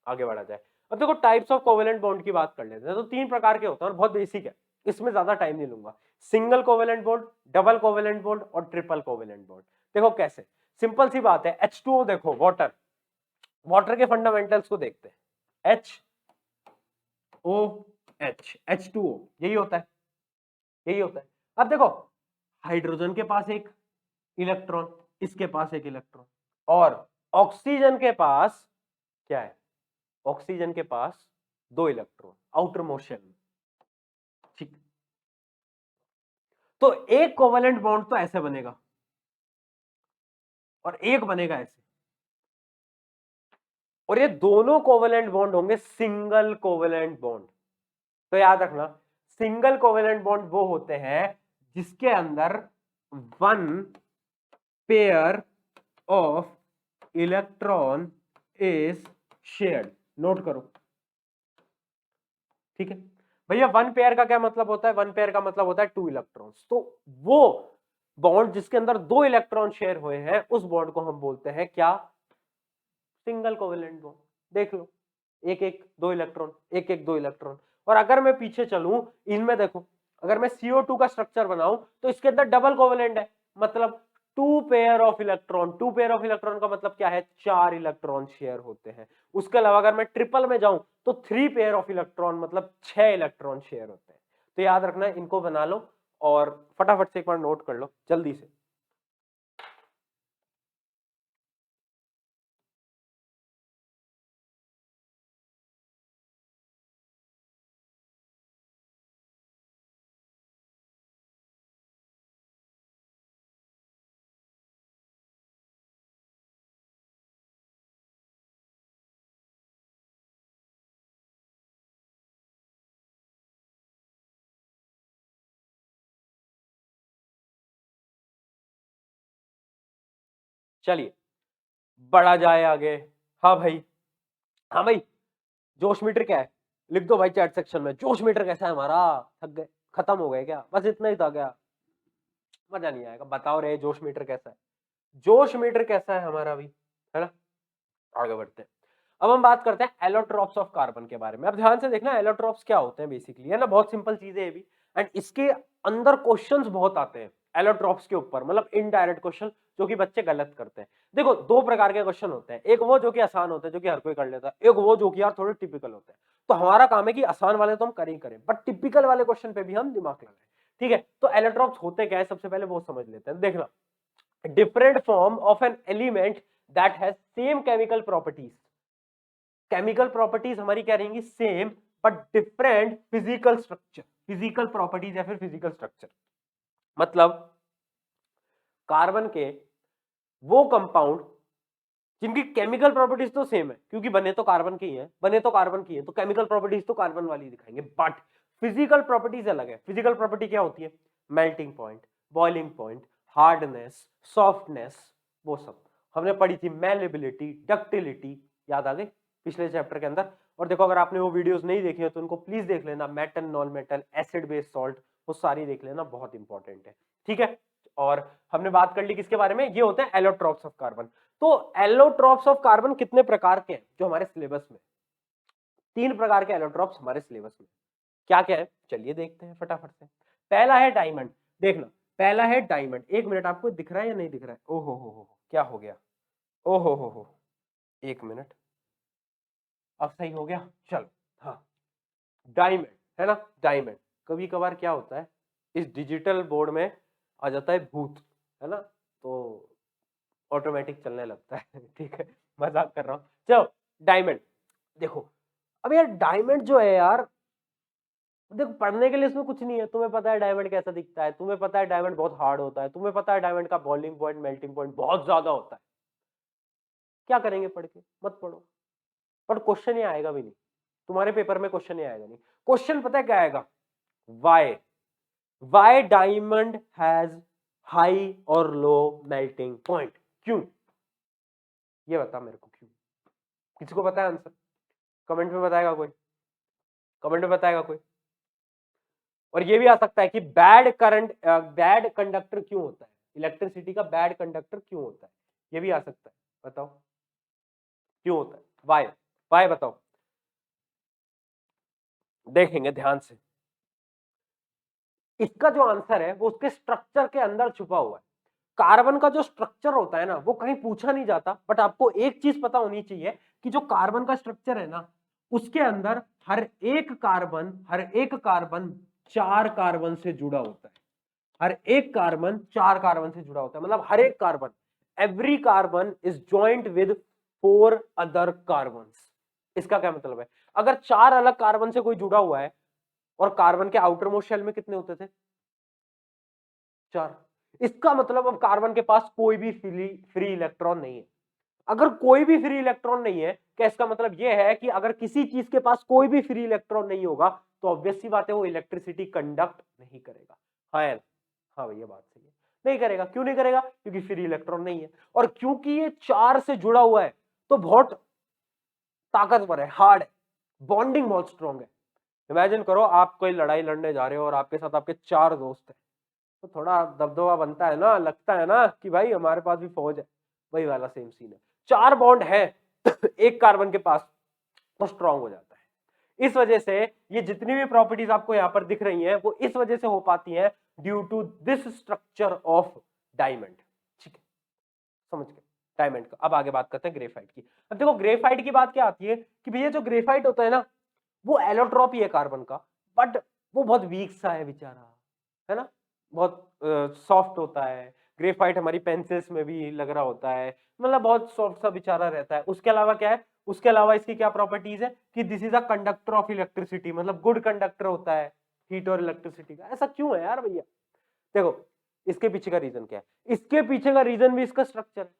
A: आगे बढ़ा जाए। अब देखो टाइप्स ऑफ कोवेलेंट बॉन्ड की बात कर लेते हैं, तो तीन प्रकार के होते हैं और बहुत बेसिक है, इसमें ज्यादा टाइम नहीं लूंगा। Single covalent bond, double covalent bond और ट्रिपल कोवेलेंट बॉन्ड। देखो कैसे, सिंपल सी बात है, H2O देखो, वाटर, वाटर के फंडामेंटल्स को देखते हैं, HOH, H2O यही होता है, यही होता है। अब देखो हाइड्रोजन के पास एक इलेक्ट्रॉन, इसके पास एक इलेक्ट्रॉन, और ऑक्सीजन के पास क्या है, ऑक्सीजन के पास दो इलेक्ट्रॉन आउटर मोशन में, ठीक। तो एक कोवेलेंट बॉन्ड तो ऐसे बनेगा और एक बनेगा ऐसे, और ये दोनों कोवेलेंट बॉन्ड होंगे सिंगल कोवेलेंट बॉन्ड। तो याद रखना, सिंगल कोवेलेंट बॉन्ड वो होते हैं जिसके अंदर one pair of electron is shared. Note करो, ठीक है भैया। वन पेयर का क्या मतलब होता है, वन पेयर का मतलब होता है टू इलेक्ट्रॉन्स। तो वो बॉन्ड जिसके अंदर दो इलेक्ट्रॉन शेयर हुए हैं, उस बॉन्ड को हम बोलते हैं क्या, सिंगल कोवेलेंट बॉन्ड। देख लो, एक एक दो इलेक्ट्रॉन, एक एक दो इलेक्ट्रॉन। और अगर मैं पीछे चलूं, इनमें देखो, अगर मैं CO2 का स्ट्रक्चर बनाऊं तो इसके अंदर डबल कोवेलेंट है, मतलब two pair of electron. Two pair of electron का मतलब क्या है, चार इलेक्ट्रॉन शेयर होते हैं। उसके अलावा अगर मैं ट्रिपल में जाऊं तो थ्री पेयर ऑफ इलेक्ट्रॉन, मतलब छह इलेक्ट्रॉन शेयर होते हैं। तो याद रखना, इनको बना लो और फटाफट से एक बार नोट कर लो जल्दी से। चलिए बढ़ा जाए आगे। हाँ भाई, हाँ भाई, जोश मीटर क्या है, लिख दो भाई चैट सेक्शन में, जोश मीटर कैसा है हमारा। थक गए, खत्म हो गए क्या, बस इतना ही था क्या, मजा नहीं आएगा, बताओ रे जोश मीटर कैसा है, जोश मीटर कैसा है हमारा भी, है ना। आगे बढ़ते हैं, अब हम बात करते हैं एलोट्रॉप्स ऑफ कार्बन के बारे में। अब ध्यान से देखना एलोट्रॉप्स क्या होते हैं बेसिकली, है ना, बहुत सिंपल चीज है ये भी, एंड इसके अंदर क्वेश्चंस बहुत आते हैं एलोट्रॉप्स के ऊपर, मतलब इनडायरेक्ट क्वेश्चन जो कि बच्चे गलत करते हैं। देखो दो प्रकार के क्वेश्चन होते हैं, एक वो जो कि आसान होते हैं जो कि हर कोई कर लेता है, एक वो जो कि यार थोड़े टिपिकल होते हैं। तो हमारा काम है कि आसान वाले तो हम कर ही करें, बट टिपिकल वाले क्वेश्चन पे भी हम दिमाग लगाएं। ठीक है, तो एलोट्रॉप्स होते क्या है सबसे पहले वो समझ लेते हैं। देखना, different form of an element that has same chemical properties. Chemical properties हमारी क्या रहेंगी, same, but different physical structure, physical properties या फिर फिजिकल स्ट्रक्चर। मतलब कार्बन के वो कंपाउंड जिनकी केमिकल प्रॉपर्टीज तो सेम है, क्योंकि बने तो कार्बन के ही हैं, बने तो कार्बन की है, तो केमिकल प्रॉपर्टीज तो कार्बन वाली दिखाएंगे, बट फिजिकल प्रॉपर्टीज अलग है। फिजिकल प्रॉपर्टी क्या होती है, melting point, boiling point, hardness, softness, वो सब हमने पढ़ी थी। मेलेबिलिटी, डक्टिलिटी, याद आ गई पिछले चैप्टर के अंदर। और देखो अगर आपने वो वीडियोस नहीं देखी है तो उनको प्लीज देख लेना, metal, non metal, acid base salt, वो सारी देख लेना, बहुत इंपॉर्टेंट है। ठीक है, और हमने बात कर ली किसके बारे में, ये होते हैं एलोट्रॉप्स ऑफ कार्बन। तो एलोट्रॉप्स ऑफ कार्बन कितने प्रकार के हैं जो हमारे सिलेबस में, 3 प्रकार के एलोट्रॉप्स हमारे सिलेबस में। क्या क्या है चलिए देखते हैं फटाफट से। पहला है डायमंड। देखना, पहला है डायमंड। एक मिनट, आपको दिख रहा है या नहीं दिख रहा है? ओहो हो, क्या हो गया? ओहो हो, एक मिनट, अब सही हो गया, चलो। हाँ, डायमंड है ना, डायमंड। कभी कभार क्या होता है, इस डिजिटल बोर्ड में आ जाता है भूत, है ना, तो ऑटोमेटिक चलने लगता है ठीक है, मजाक कर रहा हूं। चलो डायमंड देखो, अब यार डायमंड जो है यार, देखो पढ़ने के लिए इसमें कुछ नहीं है। तुम्हें पता है डायमंड कैसा दिखता है, तुम्हें पता है डायमंड बहुत हार्ड होता है, तुम्हें पता है डायमंड का बॉइलिंग पॉइंट, मेल्टिंग पॉइंट बहुत ज्यादा होता है। क्या करेंगे पढ़ के? मत पढ़ो, पर क्वेश्चन ही आएगा भी नहीं तुम्हारे पेपर में, क्वेश्चन ही आएगा नहीं। क्वेश्चन पता है क्या आएगा, why, why diamond has high और लो मेल्टिंग पॉइंट, क्यों? ये बता मेरे को, क्यों? किसी को पता है आंसर? कमेंट में बताएगा कोई, कमेंट में बताएगा कोई? और ये भी आ सकता है कि बैड करंट, बैड कंडक्टर क्यों होता है, इलेक्ट्रिसिटी का बैड कंडक्टर क्यों होता है, ये भी आ सकता है। बताओ क्यों होता है, वाई, वाई बताओ, देखेंगे ध्यान से। इसका जो आंसर है वो उसके स्ट्रक्चर के अंदर छुपा हुआ है। कार्बन का जो स्ट्रक्चर होता है ना वो कहीं पूछा नहीं जाता, बट आपको एक चीज पता होनी चाहिए कि जो कार्बन का स्ट्रक्चर है ना उसके अंदर हर एक कार्बन 4 कार्बन से जुड़ा होता है। हर एक कार्बन 4 कार्बन से जुड़ा होता है, मतलब हर एक carbon, every carbon is joint with 4 other carbon. इसका क्या मतलब है, अगर 4 अलग कार्बन से कोई जुड़ा हुआ है, और कार्बन के आउटर मोस्ट शेल में कितने होते थे, 4, इसका मतलब अब कार्बन के पास कोई भी फ्री इलेक्ट्रॉन नहीं है। अगर कोई भी फ्री इलेक्ट्रॉन नहीं है, क्या इसका मतलब यह है कि अगर किसी चीज के पास कोई भी फ्री इलेक्ट्रॉन नहीं होगा तो ऑब्वियस सी बात है वो इलेक्ट्रिसिटी कंडक्ट नहीं करेगा। हाँ, हाँ भैया बात सही है, नहीं करेगा। क्यों नहीं करेगा, क्योंकि फ्री इलेक्ट्रॉन नहीं है, और क्योंकि ये 4 से जुड़ा हुआ है तो बहुत ताकतवर है, हार्ड है, बॉन्डिंग बहुत स्ट्रॉन्ग है। इमेजिन करो आप कोई लड़ाई लड़ने जा रहे हो और आपके साथ आपके 4 दोस्त हैं, तो थोड़ा दबदबा बनता है ना, लगता है ना कि भाई हमारे पास भी फौज है। वही वाला सेम सीन है, 4 बॉन्ड है एक कार्बन के पास, तो स्ट्रांग हो जाता है। इस वजह से ये जितनी भी प्रॉपर्टीज आपको यहां पर दिख रही हैं वो इस वजह से हो पाती हैं, due to this structure of diamond. ठीक है, समझ गए डायमंड का। अब आगे बात करते हैं ग्रेफाइट की। अब देखो ग्रेफाइट की बात क्या आती है कि भैया जो ग्रेफाइट होता है ना वो एलोट्रॉप ही है कार्बन का, बट वो बहुत वीक सा है बेचारा, है ना, बहुत सॉफ्ट होता है। ग्रेफाइट हमारी पेंसिल्स में भी लग रहा होता है, मतलब बहुत सॉफ्ट सा बेचारा रहता है। उसके अलावा क्या है, उसके अलावा इसकी क्या प्रॉपर्टीज है कि this is a conductor of electricity, मतलब गुड कंडक्टर होता है हीट और इलेक्ट्रिसिटी का। ऐसा क्यों है यार भैया? देखो इसके पीछे का रीजन क्या है, इसके पीछे का रीजन भी इसका स्ट्रक्चर है।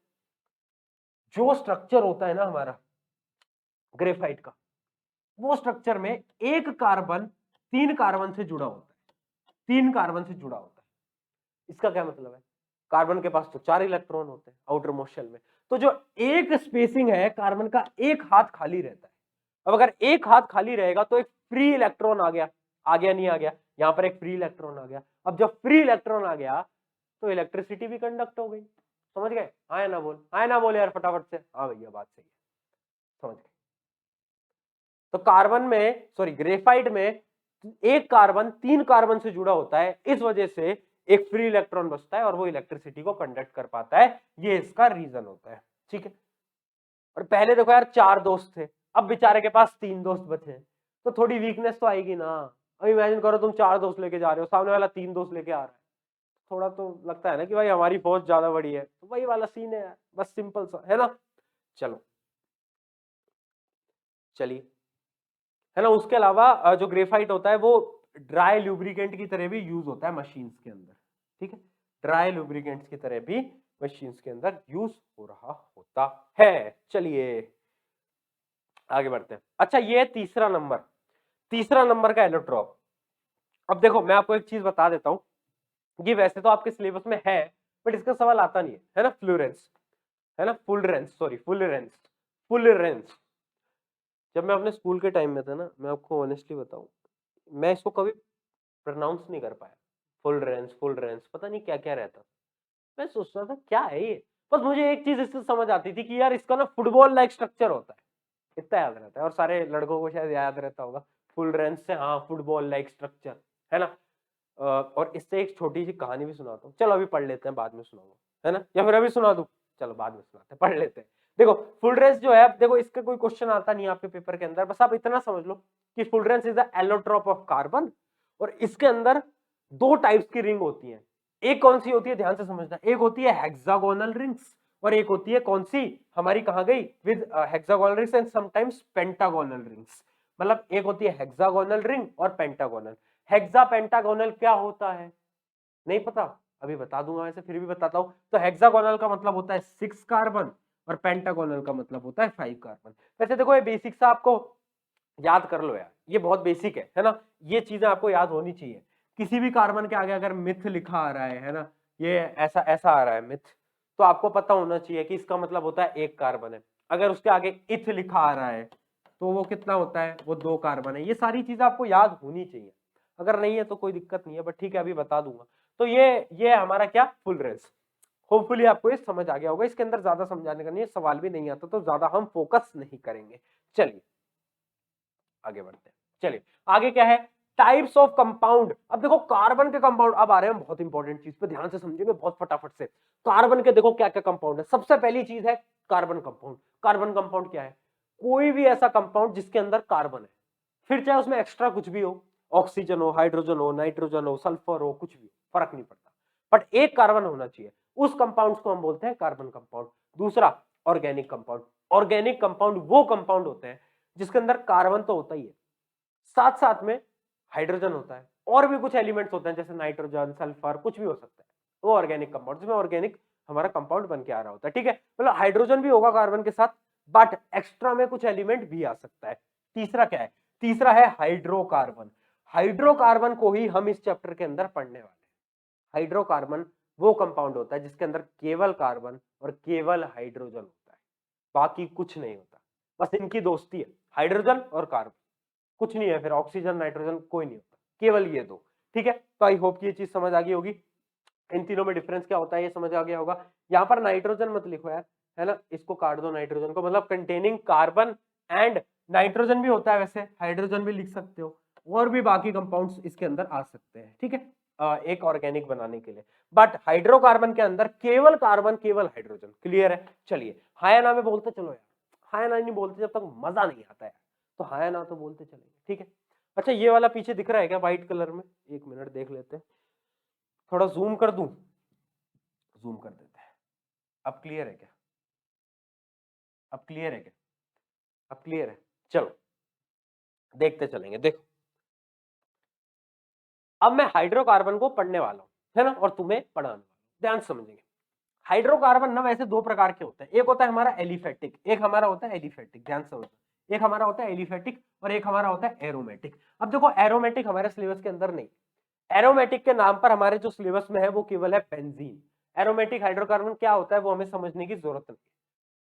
A: जो स्ट्रक्चर होता है ना हमारा ग्रेफाइट का, वो स्ट्रक्चर में एक कार्बन 3 कार्बन से जुड़ा होता है, 3 कार्बन से जुड़ा होता है। इसका क्या मतलब है, कार्बन के पास तो 4 इलेक्ट्रॉन होते हैं आउटर मोस्ट शेल में, तो जो एक स्पेसिंग है कार्बन का, एक हाथ खाली रहता है। अब अगर एक हाथ खाली रहेगा तो एक फ्री इलेक्ट्रॉन आ गया नहीं आ गया, यहां पर एक फ्री इलेक्ट्रॉन आ गया। अब जब फ्री इलेक्ट्रॉन आ गया तो इलेक्ट्रिसिटी भी कंडक्ट हो गई। समझ गए? हाँ ना बोल, हाँ ना बोल यार फटाफट से। हाँ भैया बात सही है, समझ गए। तो कार्बन में, सॉरी ग्रेफाइट में एक कार्बन 3 कार्बन से जुड़ा होता है, इस वजह से एक फ्री इलेक्ट्रॉन बचता है और वो इलेक्ट्रिसिटी को कंडक्ट कर पाता है, ये इसका रीजन होता है, ठीक है। और पहले देखो यार 4 दोस्त थे, अब बेचारे के पास 3 दोस्त बचे हैं, तो थोड़ी वीकनेस तो आएगी ना। अब इमेजिन करो तुम 4 दोस्त लेके जा रहे हो, सामने वाला 3 दोस्त लेके आ रहा है, थोड़ा तो लगता है ना कि भाई हमारी फौज ज्यादा बड़ी है, तो वही वाला सीन है यार, बस सिंपल सा है ना। चलो चलिए, है ना। उसके अलावा जो ग्रेफाइट होता है वो ड्राई लुब्रिकेंट की तरह भी यूज होता है मशीन्स के अंदर, ठीक है। ड्राई लुब्रिकेंट्स की तरह भी मशीन्स के अंदर यूज हो रहा होता है। चलिए आगे बढ़ते हैं। अच्छा ये है तीसरा नंबर, तीसरा नंबर का एलोट्रॉप। अब देखो मैं आपको एक चीज बता देता हूं, ये वैसे तो आपके सिलेबस में है बट इसका सवाल आता नहीं है ना। फ्लोरेंस, है ना, फुलरेंस, सॉरी फुलरेंस, फुलरेंस। जब मैं अपने स्कूल के टाइम में था ना, मैं आपको ऑनेस्टली बताऊं, मैं इसको कभी प्रोनाउंस नहीं कर पाया। फुलरेंस पता नहीं क्या क्या रहता। मैं सोचता था क्या है ये, बस मुझे एक चीज इससे समझ आती थी कि यार इसका ना फुटबॉल लाइक स्ट्रक्चर होता है, इतना याद रहता है। और सारे लड़कों को शायद याद रहता होगा फुलरेंस से, हाँ फुटबॉल लाइक स्ट्रक्चर, है ना। और इससे एक छोटी सी कहानी भी सुनाता हूँ, चलो अभी पढ़ लेते हैं, बाद में सुनाऊंगा, है ना, या फिर अभी सुना दूं, चलो बाद में सुनाते हैं, पढ़ लेते हैं। देखो फुलरेंस जो है, देखो इसका कोई क्वेश्चन आता नहीं आपके पेपर के अंदर, बस आप इतना समझ लो कि fullerenes is the allotrope of carbon, और इसके अंदर 2 टाइप्स की रिंग होती है। एक कौन सी होती है, ध्यान से समझना, एक होती है हेक्सागोनल रिंग्स, और एक होती है कौन सी, हमारी कहां गई, with hexagonal rings and sometimes pentagonal rings. मतलब एक होती है हेक्सागोनल रिंग और पेंटागोनल। हेक्सा पेंटागोनल क्या होता है नहीं पता, अभी बता दूंगा, वैसे फिर भी बताता हूं। तो हेक्सागोनल का मतलब होता है 6 कार्बन, और पेंटागोनल का मतलब होता है 5 कार्बन। वैसे देखो ये बेसिक सा आपको याद कर लो यार, ये बहुत बेसिक है ना, ये चीजें आपको याद होनी चाहिए। किसी भी कार्बन के आगे अगर मिथ लिखा आ रहा है ना, ये ऐसा ऐसा आ रहा है मिथ, तो आपको पता होना चाहिए कि इसका मतलब होता है 1 कार्बन है। अगर उसके आगे इथ लिखा आ रहा है तो वो कितना होता है, वो 2 कार्बन है। ये सारी चीजें आपको याद होनी चाहिए, अगर नहीं है तो कोई दिक्कत नहीं है, बट ठीक है अभी बता दूंगा। तो ये हमारा क्या फुलरेंस, होपफुली आपको ये समझ आ गया होगा। इसके अंदर ज्यादा समझाने का नहीं है, सवाल भी नहीं आता तो ज्यादा हम फोकस नहीं करेंगे। चलिए आगे बढ़ते हैं। चलिए आगे क्या है, टाइप्स ऑफ कंपाउंड। अब देखो कार्बन के कंपाउंड अब आ रहे हैं, बहुत इंपॉर्टेंट चीज पे ध्यान से समझेंगे बहुत फटाफट से। कार्बन के देखो क्या क्या कंपाउंड है। सबसे पहली चीज है कार्बन कंपाउंड। कार्बन कंपाउंड क्या है, कोई भी ऐसा कंपाउंड जिसके अंदर कार्बन है, फिर चाहे उसमें एक्स्ट्रा कुछ भी हो, ऑक्सीजन हो, हाइड्रोजन हो, नाइट्रोजन हो, सल्फर हो, कुछ भी फर्क नहीं पड़ता, बट एक कार्बन होना चाहिए, उस कंपाउंड को हम बोलते हैं कार्बन कंपाउंड। दूसरा ऑर्गेनिक कंपाउंड। ऑर्गेनिक कंपाउंड वो कंपाउंड होते हैं जिसके अंदर कार्बन तो होता ही है, साथ साथ में हाइड्रोजन होता है, और भी कुछ एलिमेंट्स होते हैं जैसे नाइट्रोजन, सल्फर, कुछ भी हो सकता है, वो ऑर्गेनिक कंपाउंड, जिसमें ऑर्गेनिक हमारा कंपाउंड बन के आ रहा होता है, ठीक है। मतलब हाइड्रोजन भी होगा कार्बन के साथ, बट एक्स्ट्रा में कुछ एलिमेंट भी आ सकता है। तीसरा क्या है, तीसरा है हाइड्रोकार्बन। हाइड्रोकार्बन को ही हम इस चैप्टर के अंदर पढ़ने वाले हैं। हाइड्रोकार्बन वो कंपाउंड होता है जिसके अंदर केवल कार्बन और केवल हाइड्रोजन होता है, बाकी कुछ नहीं होता, बस इनकी दोस्ती है, हाइड्रोजन और कार्बन, कुछ नहीं है, फिर ऑक्सीजन नाइट्रोजन कोई नहीं होता, केवल ये दो, ठीक है। तो आई होप कि ये चीज समझ आ गई होगी, इन तीनों में डिफरेंस क्या होता है ये समझ आ गया होगा। यहाँ पर नाइट्रोजन मत लिखो यार, है ना, इसको काट दो नाइट्रोजन को, मतलब कंटेनिंग कार्बन एंड नाइट्रोजन भी होता है, वैसे हाइड्रोजन भी लिख सकते हो, और भी बाकी कंपाउंड्स इसके अंदर आ सकते हैं, ठीक है, एक ऑर्गेनिक बनाने के लिए। बट हाइड्रोकार्बन के अंदर केवल कार्बन केवल हाइड्रोजन, क्लियर है। चलिए हाया में बोलते चलो यार, हाया नहीं बोलते जब तक मजा नहीं आता है, तो हाया ना तो बोलते चलेंगे, ठीक है। अच्छा ये वाला पीछे दिख रहा है क्या व्हाइट कलर में, एक मिनट देख लेते हैं, थोड़ा जूम कर दूं, जूम कर देते हैं। अब क्लियर है क्या, अब क्लियर है क्या, अब क्लियर है। चलो देखते चलेंगे, देखो अब मैं हाइड्रोकार्बन को पढ़ने वाला हूं, है ना, और तुम्हें पढ़ाने वाला हूं, ध्यान से समझेंगे। हाइड्रोकार्बन ना वैसे 2 प्रकार के होते हैं, एक होता है हमारा एलिफेटिक, एक हमारा होता है एलिफेटिक, ध्यान से समझना, एक हमारा होता है एलिफेटिक और एक हमारा होता है एरोमेटिक। अब देखो एरोमेटिक हमारे सिलेबस के अंदर नहीं, एरोमेटिक के नाम पर हमारे जो सिलेबस में है वो केवल है बेंजीन। एरोमेटिक हाइड्रोकार्बन क्या होता है वो हमें समझने की जरूरत नहीं,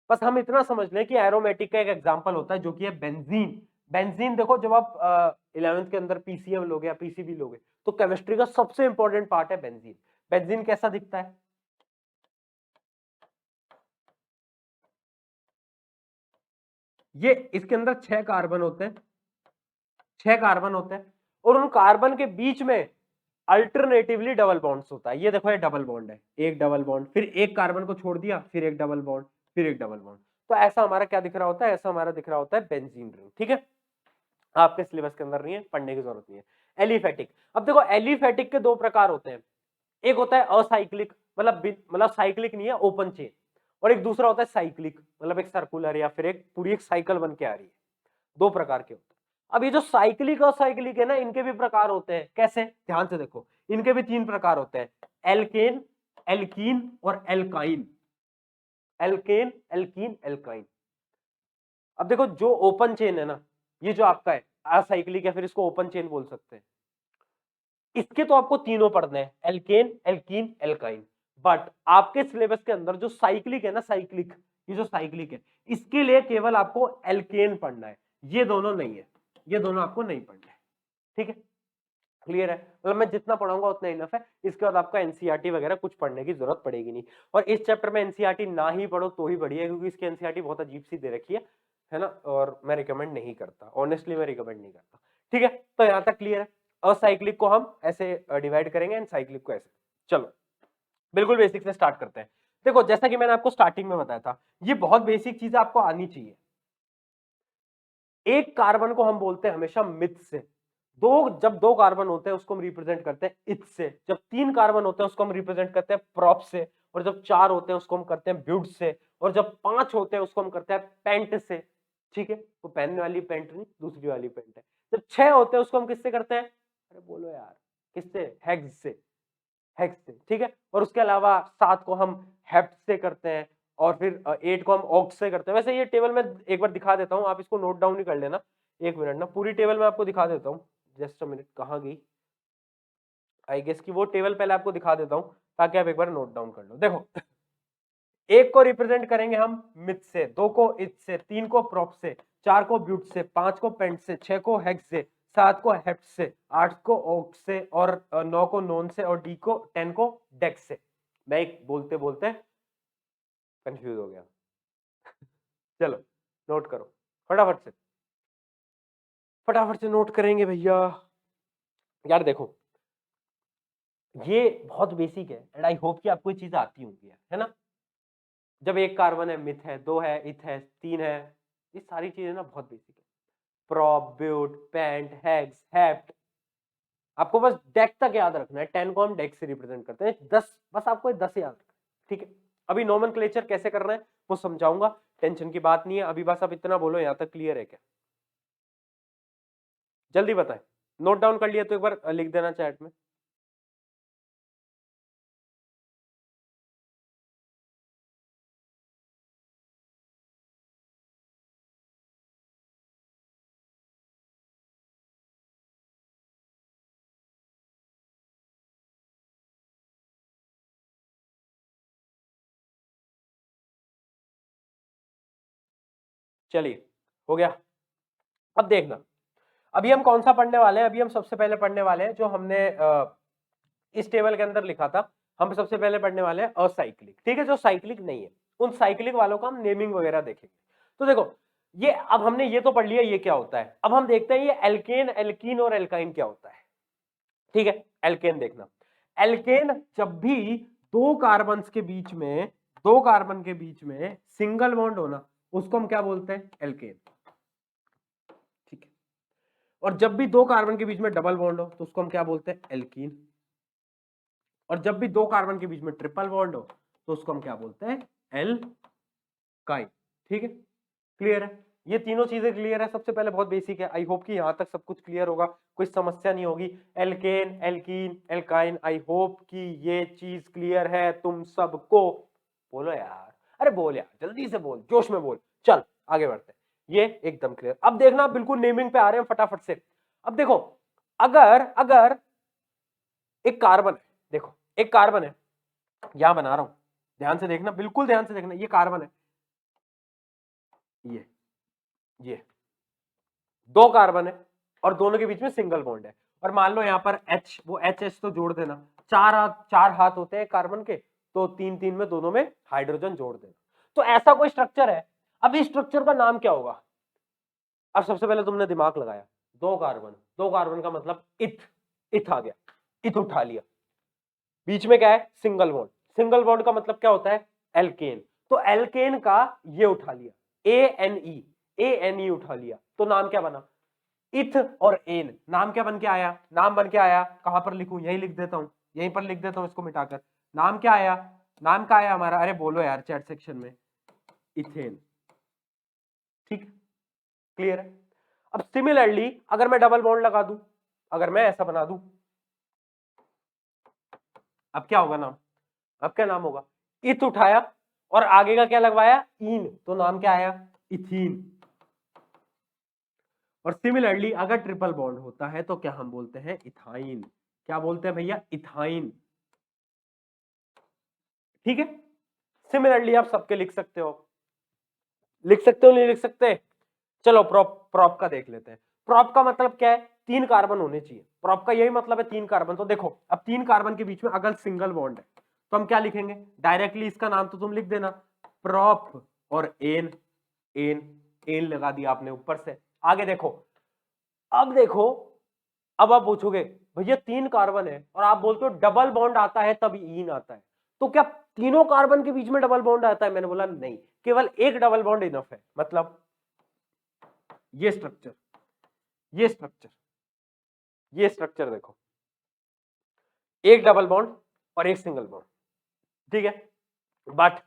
A: बस हम इतना समझ लें कि एरोमेटिक का एक एग्जांपल होता है जो कि है बेंजीन। बेंजीन देखो जब आप 11th के अंदर पीसीएम लोगे या पीसीबी लोगे तो केमिस्ट्री का सबसे इंपॉर्टेंट पार्ट है बेंजीन। बेंजीन कैसा दिखता है, ये इसके अंदर 6 कार्बन होते हैं, 6 कार्बन होते हैं, और उन कार्बन के बीच में अल्टरनेटिवली डबल बॉन्ड्स होता है। ये देखो ये डबल बॉन्ड है, एक डबल बॉन्ड, फिर एक कार्बन को छोड़ दिया, फिर एक डबल बॉन्ड, फिर एक डबल बॉन्ड। तो ऐसा हमारा क्या दिख रहा होता है, ऐसा हमारा दिख रहा होता है बेंजीन रिंग। ठीक है, आपके सिलेबस के अंदर नहीं है, पढ़ने की जरूरत नहीं है। एलिफेटिक, अब देखो एलिफेटिक के दो प्रकार होते हैं, एक होता है असाइक्लिक, मतलब साइक्लिक नहीं है, ओपन चेन, और एक दूसरा होता है साइक्लिक, मतलब एक सर्कुलर या फिर एक पूरी एक साइकिल बन के आ रही है। दो प्रकार के होते हैं। अब ये जो साइक्लिक और साइक्लिक है ना, इनके भी प्रकार होते हैं। कैसे, ध्यान से देखो, इनके भी तीन प्रकार होते हैं, एल्केन, एल्कीन और एल्काइन। Alkane, alkene, alkyne. अब देखो जो ओपन चेन है ना, ये जो आपका है असाइक्लिक, या फिर इसको ओपन चेन बोल सकते हैं, इसके तो आपको तीनों पढ़ने हैं, एल्केन, एल्कीन, एल्काइन। बट आपके सिलेबस के अंदर जो साइक्लिक है ना, साइक्लिक, ये जो साइक्लिक है, इसके लिए केवल आपको एल्केन पढ़ना है, ये दोनों नहीं है, ये दोनों आपको नहीं पढ़ना है। ठीक है, क्लियर है, मतलब मैं जितना पढ़ाऊंगा उतना इनफ है। इसके बाद आपका एनसीईआरटी वगैरह कुछ पढ़ने की जरूरत पड़ेगी नहीं। और इस चैप्टर में एनसीईआरटी ना ही पढ़ो तो ही बढ़िया, क्योंकि इसकी एनसीईआरटी बहुत अजीब सी दे रखी है ना, और मैं रिकमेंड नहीं करता, ऑनेस्टली मैं रिकमेंड नहीं करता। ठीक है, तो यहां तक क्लियर है। असाइक्लिक को हम ऐसे डिवाइड करेंगे एंड साइक्लिक को ऐसे। चलो बिल्कुल बेसिक से स्टार्ट करते हैं। देखो जैसा कि मैंने आपको स्टार्टिंग में बताया था, ये बहुत बेसिक चीज आपको आनी चाहिए। एक कार्बन को हम बोलते हैं हमेशा मिथ से, जब दो कार्बन होते हैं उसको हम रिप्रेजेंट करते हैं इथ से, जब तीन कार्बन होते हैं उसको हम रिप्रेजेंट करते हैं प्रॉप से, और जब चार होते हैं उसको हम करते हैं ब्यूट से, और जब पांच होते हैं उसको हम करते हैं पेंट से। ठीक है, तो पहनने वाली पेंट नहीं, दूसरी वाली पेंट है। जब छह होते हैं उसको हम किससे करते हैं, अरे बोलो यार, किससे, हेक्स से, हेक्स से। ठीक है, और उसके अलावा सात को हम हेप्ट से करते हैं, और फिर 8 को हम ऑक्ट से करते हैं। वैसे ये टेबल मैं एक बार दिखा देता हूं, आप इसको नोट डाउन ही कर लेना। एक मिनट ना, पूरी टेबल मैं आपको दिखा देता हूं, जस्ट अ मिनट, कहां गई, आई गेस कि वो टेबल पहले आपको दिखा देता हूं, ताकि आप एक बार नोट डाउन कर लो। देखो, एक को रिप्रेजेंट करेंगे हम मिथ से, दो को इथ से, तीन को प्रॉप से, चार को ब्यूट से, पांच को पेंट से, छह को हेक्स से, सात को हेप्ट से, आठ को ऑक्ट से, और नौ को नॉन से, और डी को 10 को डेक्स से। मैं एक बोलते बोलते कंफ्यूज हो गया। चलो नोट करो फटाफट से, फटाफट से नोट करेंगे भैया। यार देखो, ये बहुत बेसिक है एंड आई होप कि आपको ये चीज आती होंगी, है ना। जब एक कार्बन है, मिथ है, दो है, इथ है, तीन है, ये सारी चीजें ना बहुत बेसिक है। Prop, but, pent, hex, hept, आपको बस डेक तक याद रखना है। 10 को हम डेक से रिप्रेजेंट करते हैं, 10 बस आपको 10 याद रखना है। ठीक है, अभी नोमेनक्लेचर कैसे करना है वो समझाऊंगा, टेंशन की बात नहीं है। अभी बस आप इतना बोलो, यहां तक क्लियर है क्या, जल्दी बताएं। नोट डाउन कर लिया तो एक बार लिख देना चैट में। चलिए, हो गया। अब देखना, अभी हम कौन सा पढ़ने वाले हैं। अभी हम सबसे पहले पढ़ने वाले हैं जो हमने इस टेबल के अंदर लिखा था। हम सबसे पहले पढ़ने वाले हैं असाइक्लिक। ठीक है, जो साइक्लिक नहीं है उन साइक्लिक वालों का हम नेमिंग वगैरह देखेंगे। तो देखो, ये अब हमने ये तो पढ़ लिया ये क्या होता है। अब हम देखते हैं ये एल्केन, एल्कीन और एल्काइन क्या होता है। ठीक है, एल्केन देखना, एल्केन जब भी दो कार्बन के बीच में, दो कार्बन के बीच में सिंगल बॉन्ड होना, उसको हम क्या बोलते हैं, एल्केन। ठीक है, और जब भी दो कार्बन के बीच में डबल बॉन्ड हो तो उसको हम क्या बोलते हैं, एल्कीन। और जब भी दो कार्बन के बीच में ट्रिपल बॉन्ड हो तो उसको हम क्या बोलते हैं, एल्काइन। ठीक है, क्लियर है, ये तीनों चीजें क्लियर है। सबसे पहले बहुत बेसिक है, आई होप कि यहां तक सब कुछ क्लियर होगा, कोई समस्या नहीं होगी। Alkane, alkene, alkyne, I hope कि ये चीज क्लियर है तुम सबको। बोलो यार, अरे बोल यार, जल्दी से बोल, जोश में बोल। चल आगे बढ़ते हैं, ये एकदम क्लियर। अब देखना, बिल्कुल नेमिंग पे आ रहे हैं फटाफट से। अब देखो, अगर अगर एक कार्बन है, देखो एक कार्बन है, यहां बना रहा हूं, ध्यान से देखना, बिल्कुल ध्यान से देखना, ये कार्बन है, ये दो कार्बन है, और दोनों के बीच में सिंगल बॉन्ड है। और मान लो यहां पर H, वो H तो जोड़ देना, चार हाथ होते हैं कार्बन के, तो तीन तीन में दोनों में हाइड्रोजन जोड़ देना। तो ऐसा कोई स्ट्रक्चर है। अब इस स्ट्रक्चर का नाम क्या होगा। अब सबसे पहले तुमने दिमाग लगाया, दो कार्बन, दो कार्बन का मतलब इथ, इथ आ गया। इत उठा लिया, बीच में क्या है, सिंगल बॉन्ड। सिंगल बॉन्ड का मतलब क्या होता है, एल्केन। तो एल्केन का ये उठा लिया, ANE उठा लिया, तो नाम क्या बना, इथ और एन। नाम क्या बन के आया, नाम बन के आया, कहां पर लिखूं, यही लिख देता हूं, यहीं पर लिख देता हूं इसको मिटाकर। नाम क्या आया, नाम क्या आया हमारा, अरे बोलो यार चैट सेक्शन में, इथेन। ठीक, क्लियर है। अब सिमिलरली अगर मैं डबल बॉन्ड लगा दूं, अगर मैं ऐसा बना दूं, अब क्या होगा नाम, अब क्या नाम होगा, इथ उठाया और आगे का क्या लगवाया, इन, तो नाम क्या आया, इथीन। और सिमिलरली अगर ट्रिपल बॉन्ड होता है तो क्या हम बोलते हैं, इथाइन। क्या बोलते हैं भैया, इथाइन। ठीक है, सिमिलरली आप सबके लिख सकते हो, लिख सकते हो नहीं लिख सकते। चलो प्रॉप, प्रॉप का देख लेते हैं। प्रॉप का मतलब क्या है, 3 कार्बन होने चाहिए, प्रॉप का यही मतलब है 3 कार्बन। तो देखो अब 3 कार्बन के बीच में अगर सिंगल बॉन्ड है तो हम क्या लिखेंगे, डायरेक्टली इसका नाम तो तुम लिख देना, प्रॉप और एन, एन, एन लगा दिया आपने ऊपर से। आगे देखो, अब देखो, अब आप पूछोगे भैया 3 कार्बन है और आप बोलते हो डबल बॉन्ड आता है तब ईन आता है, तो क्या तीनों कार्बन के बीच में डबल बॉन्ड आता है, मैंने बोला नहीं, केवल एक डबल बॉन्ड इनफ है। मतलब ये स्ट्रक्चर, ये स्ट्रक्चर, ये स्ट्रक्चर देखो, एक डबल बॉन्ड और एक सिंगल बॉन्ड, ठीक है। बट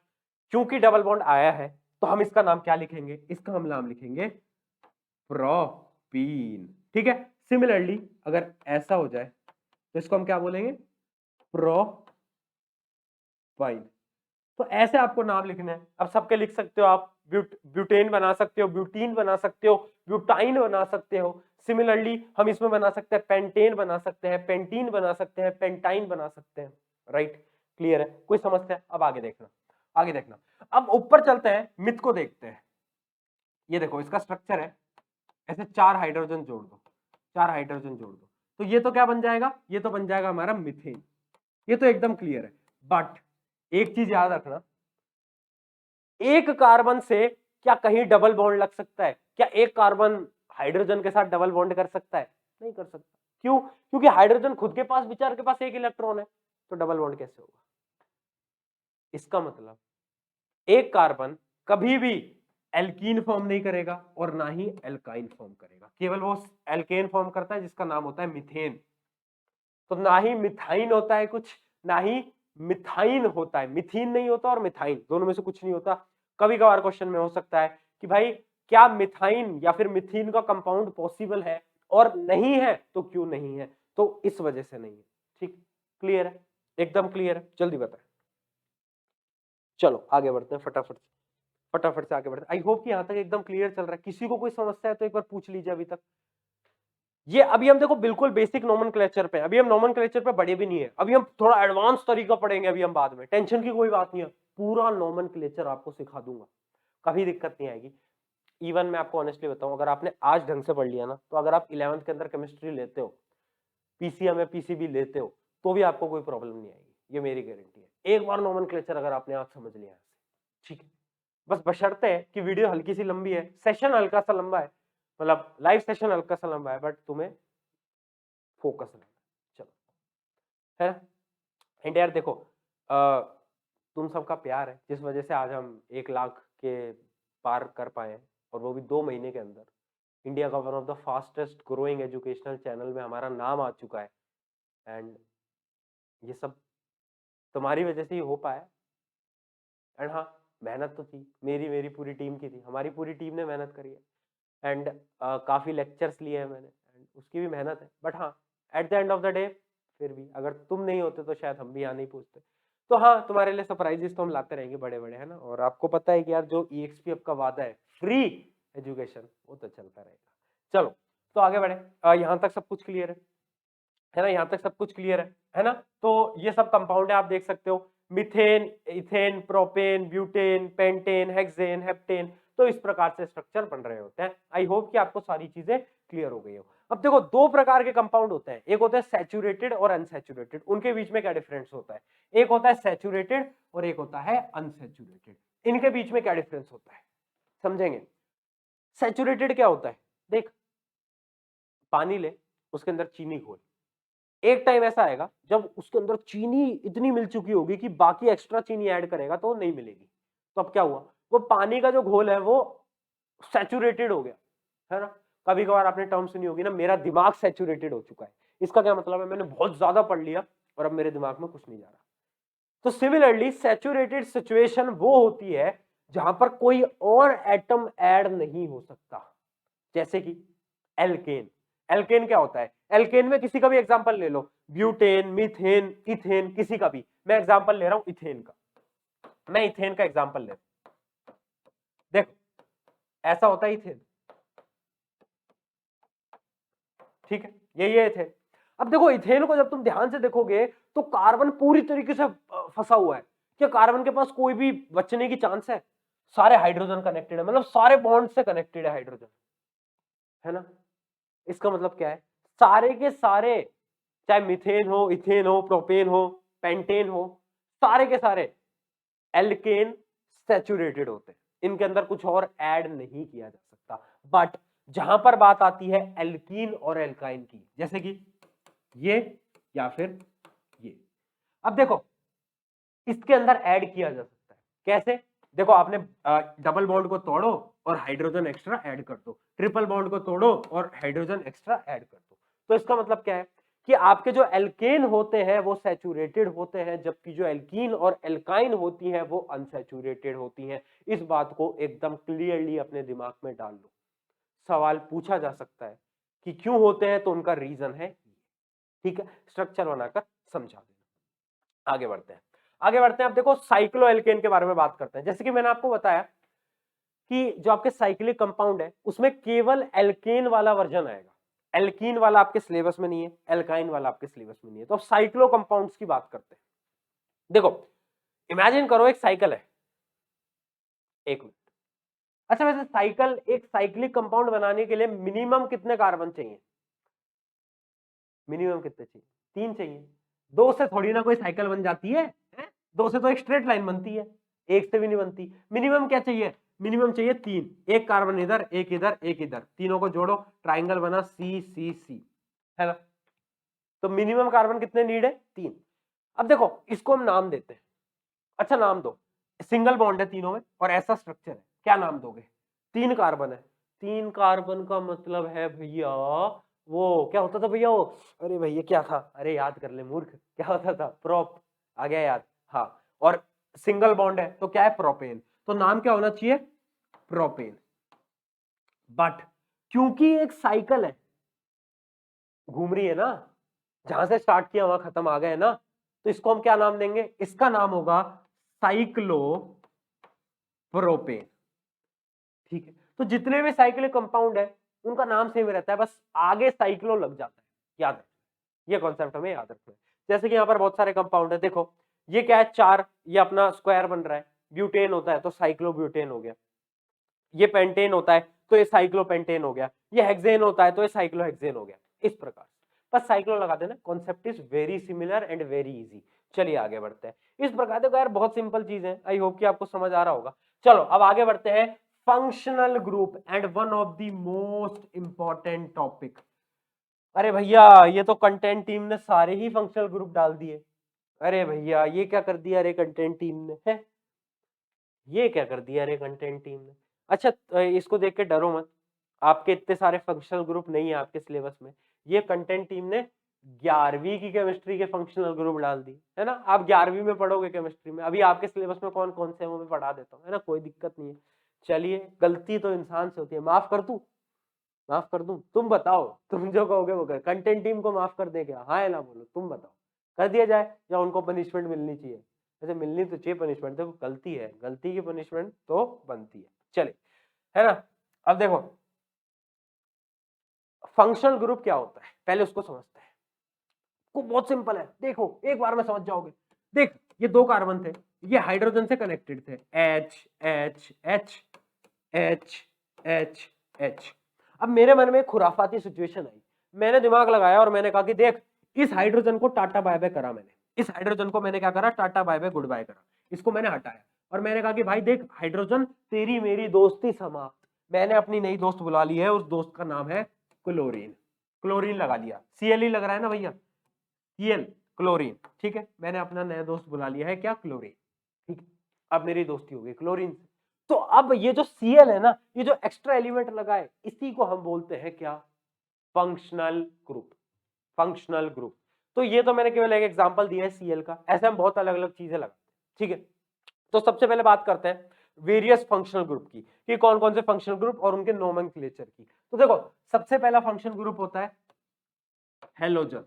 A: क्योंकि डबल बॉन्ड आया है तो हम इसका नाम क्या लिखेंगे, इसका हम नाम लिखेंगे प्रोपीन। ठीक है, सिमिलरली अगर ऐसा हो जाए तो इसको हम क्या बोलेंगे, प्रोपाइन। तो ऐसे आपको नाम लिखना है। अब सबके लिख सकते हो आप, ब्यूटेन बना सकते हो, ब्यूटीन बना सकते हो, ब्यूटाइन बना सकते हो। सिमिलरली हम इसमें बना सकते हैं पेंटेन बना सकते हैं, पेंटीन बना सकते हैं, पेंटाइन बना सकते हैं। राइट, क्लियर है, कोई समस्या, अब आगे देखना, आगे देखना। अब ऊपर चलते हैं, मिथ को देखते हैं। ये देखो इसका स्ट्रक्चर है, ऐसे 4 हाइड्रोजन जोड़ दो, 4 हाइड्रोजन जोड़ दो, तो ये तो क्या बन जाएगा, ये तो बन जाएगा हमारा मिथेन। ये तो एकदम क्लियर है। बट एक चीज याद रखना, एक कार्बन से क्या कहीं डबल बॉन्ड लग सकता है, क्या एक कार्बन हाइड्रोजन के साथ डबल बॉन्ड कर सकता है, नहीं कर सकता। क्यों, क्योंकि हाइड्रोजन खुद के पास, बेचारे के पास एक इलेक्ट्रॉन है, तो डबल बॉन्ड कैसे होगा। इसका मतलब एक कार्बन कभी भी एल्कीन फॉर्म नहीं करेगा और ना ही एल्काइन फॉर्म करेगा, केवल वो एल्केन फॉर्म करता है जिसका नाम होता है मीथेन। तो ना ही मिथाइन होता है कुछ, ना ही मिथाइन होता है, मिथीन नहीं होता और मिथाइन, दोनों में से कुछ नहीं होता। कभी कभार क्वेश्चन में हो सकता है कि भाई क्या मिथाइन या फिर मिथीन का कंपाउंड पॉसिबल है, और नहीं है तो क्यों नहीं है, तो इस वजह से नहीं है। ठीक, क्लियर है, एकदम क्लियर है, जल्दी बताएं। चलो आगे बढ़ते हैं, फटाफट फटाफट से आगे बढ़ते हैं। आई होप कि यहां तक एकदम क्लियर चल रहा है। किसी को कोई समस्या है तो एक बार पूछ लीजिए अभी तक। ये अभी हम देखो बिल्कुल बेसिक नोमेनक्लेचर पे, अभी हम नोमेनक्लेचर पे बड़े भी नहीं है, अभी हम थोड़ा एडवांस तरीका पढ़ेंगे अभी हम बाद में, टेंशन की कोई बात नहीं है। पूरा नोमेनक्लेचर आपको सिखा दूंगा, कभी दिक्कत नहीं आएगी। इवन मैं आपको ऑनेस्टली बताऊं, अगर आपने आज ढंग से पढ़ लिया ना, तो अगर आप 11th के अंदर केमिस्ट्री लेते हो, पीसीएम या पीसीबी लेते हो, तो भी आपको कोई प्रॉब्लम नहीं आएगी, ये मेरी गारंटी है। एक बार नोमेनक्लेचर अगर आपने आज समझ लिया है, ठीक है। बस बशर्ते है कि वीडियो हल्की सी लंबी है, सेशन हल्का सा लंबा है, मतलब लाइव सेशन हल्का सा लंबा है, बट तुम्हें फोकस रहना, चलो, है ना। एंड यार देखो, तुम सबका प्यार है जिस वजह से आज हम 1 लाख के पार कर पाए हैं, और वो भी 2 महीने के अंदर। इंडिया का one of the fastest growing educational channel में हमारा नाम आ चुका है। एंड ये सब तुम्हारी वजह से ही हो पाया। एंड हाँ, मेहनत तो थी, मेरी मेरी पूरी टीम की थी, हमारी पूरी टीम ने मेहनत करी है। एंड काफ़ी लेक्चर्स लिए हैं मैंने, एंड उसकी भी मेहनत है। बट हाँ, at the end of the day फिर भी अगर तुम नहीं होते तो शायद हम भी यहाँ नहीं पूछते। तो हाँ, तुम्हारे लिए सरप्राइजेस तो हम लाते रहेंगे बड़े बड़े, है ना। और आपको पता है कि यार जो EXP का वादा है, फ्री एजुकेशन, वो तो चलता रहेगा। चलो तो आगे बढ़े, यहाँ तक सब कुछ क्लियर है ना, यहाँ तक सब कुछ क्लियर है ना। तो ये सब कंपाउंड है, आप देख सकते हो, methane, ethane, propane, butane, pentane, hexane, heptane. तो इस प्रकार से स्ट्रक्चर बन रहे होते हैं। आई होप कि आपको सारी चीजें क्लियर हो गई हो। अब देखो, 2 प्रकार के कंपाउंड होते हैं, एक होता है सैचुरेटेड और अनसैचुरेटेड। उनके बीच में क्या डिफरेंस होता है, एक होता है सैचुरेटेड और एक होता है अनसैचुरेटेड। इनके बीच में क्या डिफरेंस होता है, समझेंगे। सैचुरेटेड क्या होता है, देख, पानी ले, उसके अंदर चीनी घोल, एक टाइम ऐसा आएगा जब उसके अंदर चीनी इतनी मिल चुकी होगी कि बाकी एक्स्ट्रा चीनी ऐड करेगा तो नहीं मिलेगी। तो अब क्या हुआ, वो पानी का जो घोल है वो सैचुरेटेड हो गया, है ना। कभी कभार आपने टर्म सुनी होगी ना, मेरा दिमाग सैचुरेटेड हो चुका है। इसका क्या मतलब है, मैंने बहुत ज्यादा पढ़ लिया और अब मेरे दिमाग में कुछ नहीं जा रहा। तो सिमिलरली सैचुरेटेड सिचुएशन वो होती है जहां पर कोई और एटम ऐड नहीं हो सकता, जैसे कि एल्केन। एल्केन क्या होता है, एल्केन में किसी का भी एग्जांपल ले लो, ब्यूटेन, मीथेन, इथेन, किसी का भी। मैं एग्जांपल ले रहा हूं इथेन का, मैं इथेन का एग्जांपल ले रहा हूं। देखो ऐसा होता है इथेन, ठीक है, यही है इथेन। अब देखो इथेन को जब तुम ध्यान से देखोगे तो कार्बन पूरी तरीके से फंसा हुआ है। क्या कार्बन के पास कोई भी बचने की चांस है? सारे हाइड्रोजन कनेक्टेड है, मतलब सारे बॉन्ड से कनेक्टेड है हाइड्रोजन, है ना। इसका मतलब क्या है, सारे के सारे, चाहे मीथेन हो, इथेन हो, प्रोपेन हो, पेंटेन हो, सारे के सारे एल्केन सैचुरेटेड होते हैं, इनके अंदर कुछ और ऐड नहीं किया जा सकता। बट जहां पर बात आती है एल्कीन और एल्काइन की, जैसे कि ये या फिर ये, अब देखो इसके अंदर ऐड किया जा सकता है। कैसे? देखो आपने डबल बॉन्ड को तोड़ो और हाइड्रोजन एक्स्ट्रा ऐड कर दो, ट्रिपल बॉन्ड को तोड़ो और हाइड्रोजन एक्स्ट्रा ऐड कर दो। तो इसका मतलब क्या है कि आपके जो एल्केन होते हैं वो सैचुरेटेड होते हैं, जबकि जो एल्कीन और एल्काइन होती हैं वो अनसैचुरेटेड होती हैं। इस बात को एकदम क्लियरली अपने दिमाग में डाल लो। सवाल पूछा जा सकता है कि क्यों होते हैं, तो उनका रीजन है, ठीक है, स्ट्रक्चर बनाकर समझा देना। आगे बढ़ते हैं, आगे बढ़ते हैं। अब देखो साइक्लो एल्केन के बारे में बात करते हैं। जैसे कि मैंने आपको बताया कि जो आपके साइक्लिक कंपाउंड है उसमें केवल एल्केन वाला वर्जन आएगा, एल्कीन वाला आपके सिलेबस में नहीं है, एल्काइन वाला आपके सिलेबस में नहीं है। तो अब साइक्लो कंपाउंड्स की बात करते हैं। देखो इमेजिन करो एक साइकिल है, एक मिनट, अच्छा वैसे साइकिल, एक साइक्लिक कंपाउंड बनाने के लिए मिनिमम कितने कार्बन चाहिए? मिनिमम कितने चाहिए? 3 चाहिए। 2 से थोड़ी ना कोई साइकिल बन जाती है, 2 से तो एक स्ट्रेट लाइन बनती है, 1 से भी नहीं बनती। मिनिमम क्या चाहिए? मिनिमम चाहिए 3, एक कार्बन इधर, एक इधर, एक इधर, तीनों को जोड़ो, ट्राइंगल बना सी सी सी, है ना। तो मिनिमम कार्बन कितने नीड है? 3। अब देखो इसको हम नाम देते हैं, अच्छा नाम दो, सिंगल बॉन्ड है तीनों में और ऐसा स्ट्रक्चर है, क्या नाम दोगे? 3 कार्बन है, 3 कार्बन का मतलब है भैया, वो क्या होता था भैया, वो अरे भैया क्या था, अरे याद कर ले मूर्ख, क्या होता था? प्रोप, आ गया याद, हाँ। और सिंगल बॉन्ड है तो क्या है? प्रोपेन। तो नाम क्या होना चाहिए? प्रोपेन। बट क्योंकि एक साइकिल है, घूम रही है ना, जहां से स्टार्ट किया वहां खत्म आ गए ना, तो इसको हम क्या नाम देंगे? इसका नाम होगा साइक्लो प्रोपेन, ठीक है। तो जितने भी साइक्लिक कंपाउंड है उनका नाम सेम रहता है, बस आगे साइक्लो लग जाता है, याद रखना, ये कॉन्सेप्ट हमें याद रखना है। जैसे कि यहाँ पर बहुत सारे कंपाउंड है, देखो ये क्या है, 4, ये अपना स्क्वायर बन रहा है, ब्यूटेन होता है तो साइक्लो ब्यूटेन हो गया, ये पेंटेन होता है तो ये साइक्लो पेंटेन हो गया, ये हेक्सेन होता है तो ये साइक्लो हेक्सेन हो गया, इस प्रकार बस साइक्लो लगा देना। Concept is very similar and very easy. चलिए आगे बढ़ते हैं। इस प्रकार देखो यार बहुत सिंपल चीज है, आई होप कि आपको समझ आ रहा होगा। चलो अब आगे बढ़ते हैं, functional group and one of the most important topic. अरे भैया ये तो कंटेंट टीम ने सारे ही फंक्शनल ग्रुप डाल दिए। अरे भैया ये क्या कर दिया रे कंटेंट टीम ने, है ये क्या कर दिया रे कंटेंट टीम ने। अच्छा इसको देख के डरो मत, आपके इतने सारे फंक्शनल ग्रुप नहीं है आपके सिलेबस में, ये कंटेंट टीम ने 11वीं की केमिस्ट्री के फंक्शनल ग्रुप डाल दी, है ना। आप 11वीं में पढ़ोगे केमिस्ट्री में, अभी आपके सिलेबस में कौन कौन से है वो मैं पढ़ा देता हूँ, है ना, कोई दिक्कत नहीं है। चलिए गलती तो इंसान से होती है, माफ कर दूं, माफ कर दूं, तुम बताओ, तुम जो कहोगे वो कर, कंटेंट टीम को माफ कर दे क्या, हाँ है ना, बोलो तुम बताओ, कर दिया जाए या उनको पनिशमेंट मिलनी चाहिए? ऐसे मिलनी तो चाहिए पनिशमेंट, देखो गलती है, गलती की पनिशमेंट तो बनती है। चले, है ना। अब देखो फंक्शनल ग्रुप क्या होता है पहले उसको समझते हैं। को बहुत सिंपल है, देखो एक बार में समझ जाओगे। देख ये 2 कार्बन थे, ये हाइड्रोजन से कनेक्टेड थे, H H H H H H। अब मेरे मन में एक खुराफाती सिचुएशन आई, मैंने दिमाग लगाया और मैंने कहा कि देख इस हाइड्रोजन को टाटा बाय बाय करा मैंने, इस हाइड्रोजन को मैंने क्या करा, tata bye bye goodbye करा, इसको मैंने हटाया और मैंने कहा कि भाई देख हाइड्रोजन तेरी मेरी दोस्ती समाप्त। मैंने अपनी नई दोस्त बुला ली है, उस दोस्त का नाम है क्लोरीन, क्लोरीन लगा दिया, Cl लग रहा है ना भैया, Cl क्लोरीन, ठीक है, मैंने अपना नया दोस्त बुला लिया है क्या, क्लोरीन, ठीक है, अब मेरी दोस्ती हो गई क्लोरीन से। तो अब ये जो Cl है ना, ये जो एक्स्ट्रा एलिमेंट लगा है, इसी को हम बोलते हैं क्या, फंक्शनल ग्रुप, फंक्शनल ग्रुप। तो ये तो मैंने केवल एक एग्जांपल दिया है Cl का, ऐसे हम बहुत अलग अलग चीजें लगाते हैं, ठीक है। तो सबसे पहले बात करते हैं वेरियस फंक्शनल ग्रुप की, कि कौन कौन से फंक्शनल ग्रुप और उनके नोमेनक्लेचर की। तो देखो सबसे पहला फंक्शनल ग्रुप होता है हेलोजन।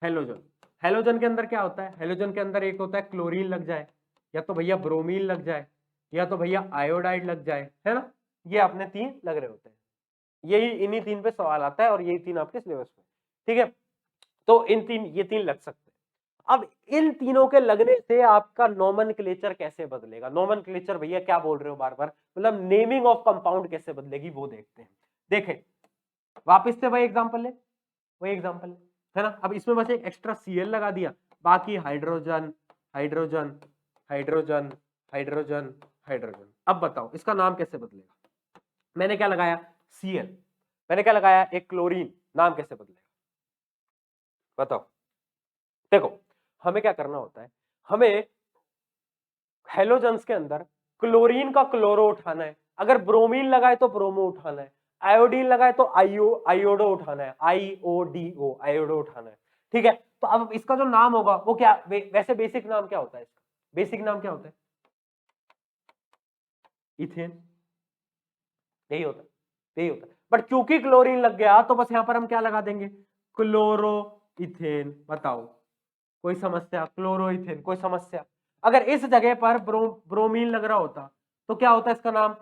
A: हेलोजन, हेलोजन के अंदर क्या होता है, हेलोजन के अंदर एक होता है क्लोरीन लग जाए, या तो भैया ब्रोमीन लग जाए, या तो भैया आयोडाइड लग जाए, है ना, ये अपने तीन लग रहे होते हैं। यही इन्हीं तीन पे सवाल आता है और यही तीन आपके सिलेबस में, ठीक है। तो इन तीन, ये तीन लग सकते हैं। अब इन तीनों के लगने से आपका नोमेनक्लेचर कैसे बदलेगा, नोमेनक्लेचर भैया क्या बोल रहे हो बार बार, मतलब नेमिंग ऑफ कंपाउंड कैसे बदलेगी वो देखते हैं। देखें वापस से वही एग्जांपल ले, वही एग्जांपल है ना। अब इसमें बस एक एक्स्ट्रा Cl लगा दिया, बाकी hydrogen hydrogen hydrogen hydrogen hydrogen. अब बताओ इसका नाम कैसे बदलेगा, मैंने क्या लगाया Cl, मैंने क्या लगाया एक क्लोरीन, नाम कैसे बदलेगा बताओ। देखो हमें क्या करना होता है, हमें हेलोजन्स के अंदर क्लोरीन का क्लोरो उठाना है, अगर ब्रोमीन लगाए तो ब्रोमो उठाना है, आयोडीन लगाए तो आयोडो उठाना है, IODO आयोडो उठाना है, ठीक है। तो अब इसका जो नाम होगा वो क्या, वैसे बेसिक नाम क्या होता है इसका, बेसिक नाम क्या होता है, इथेन, यही होता है, यही होता है। बट क्योंकि क्लोरीन लग गया तो बस यहां पर हम क्या लगा देंगे, क्लोरो इथेन। बताओ कोई समस्या, क्लोरो इथेन कोई समस्या। अगर इस जगह पर ब्रोमीन लग रहा होता तो क्या होता है इसका नाम,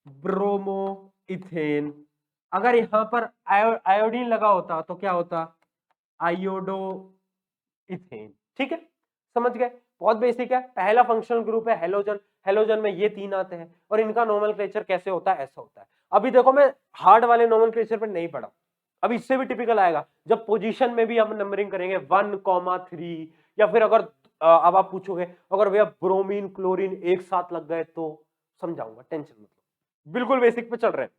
A: ब्रोमो इथेन। अगर यहां पर आयोडीन लगा होता तो क्या होता, आयोडो इथेन, ठीक है, समझ गए, बहुत बेसिक है। पहला फंक्शनल ग्रुप है हेलोजन, हेलोजन में ये तीन आते हैं और इनका नोमेनक्लेचर कैसे होता है, ऐसा होता है। अभी देखो मैं हार्ड वाले नोमेनक्लेचर पे नहीं पढ़ा, अब इससे भी टिपिकल आएगा जब पोजीशन में भी हम नंबरिंग करेंगे 1,3, या फिर अगर अब आप पूछोगे अगर भैया ब्रोमीन क्लोरीन एक साथ लग गए तो समझाऊंगा, टेंशन मत लो, बिल्कुल बेसिक पे चल रहे हैं।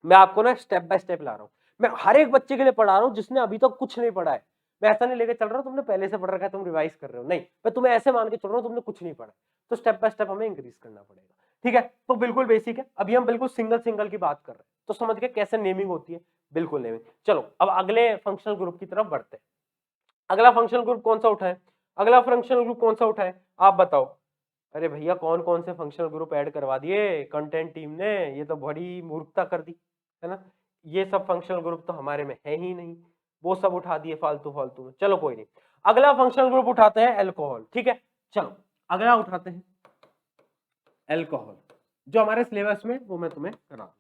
A: मैं आपको ना स्टेप बाय स्टेप ला रहा हूं, मैं हर एक बच्चे के लिए पढ़ा रहा हूं जिसने अभी तक कुछ नहीं पढ़ा है। मैं ऐसा नहीं लेके चल रहा हूं तुमने पहले से पढ़ रखा है तुम रिवाइज कर रहे हो, नहीं, मैं तुम्हें ऐसे मान के चल रहा हूं तुमने कुछ नहीं पढ़ा, तो स्टेप बाय स्टेप हमें इंक्रीज करना पड़ेगा, ठीक है। तो बिल्कुल बेसिक है, अभी हम बिल्कुल सिंगल सिंगल की बात कर रहे हैं, तो समझ गए कैसे नेमिंग होती है, बिल्कुल नेमिंग। चलो अब अगले फंक्शनल ग्रुप की तरफ बढ़ते हैं। अगला फंक्शनल ग्रुप कौन सा उठाए, अगला फंक्शनल ग्रुप कौन सा उठाए आप बताओ। अरे भैया कौन कौन से फंक्शनल ग्रुप ऐड करवा दिए कंटेंट टीम ने, ये तो बड़ी मूर्खता कर दी है ना। ये सब फंक्शनल ग्रुप तो हमारे में है ही नहीं, वो सब उठा दिए फालतू फालतू में। चलो कोई नहीं, अगला फंक्शनल ग्रुप उठाते हैं अल्कोहल, ठीक है। चलो अगला उठाते हैं अल्कोहल, जो हमारे सिलेबस में वो मैं तुम्हें करा दूंगा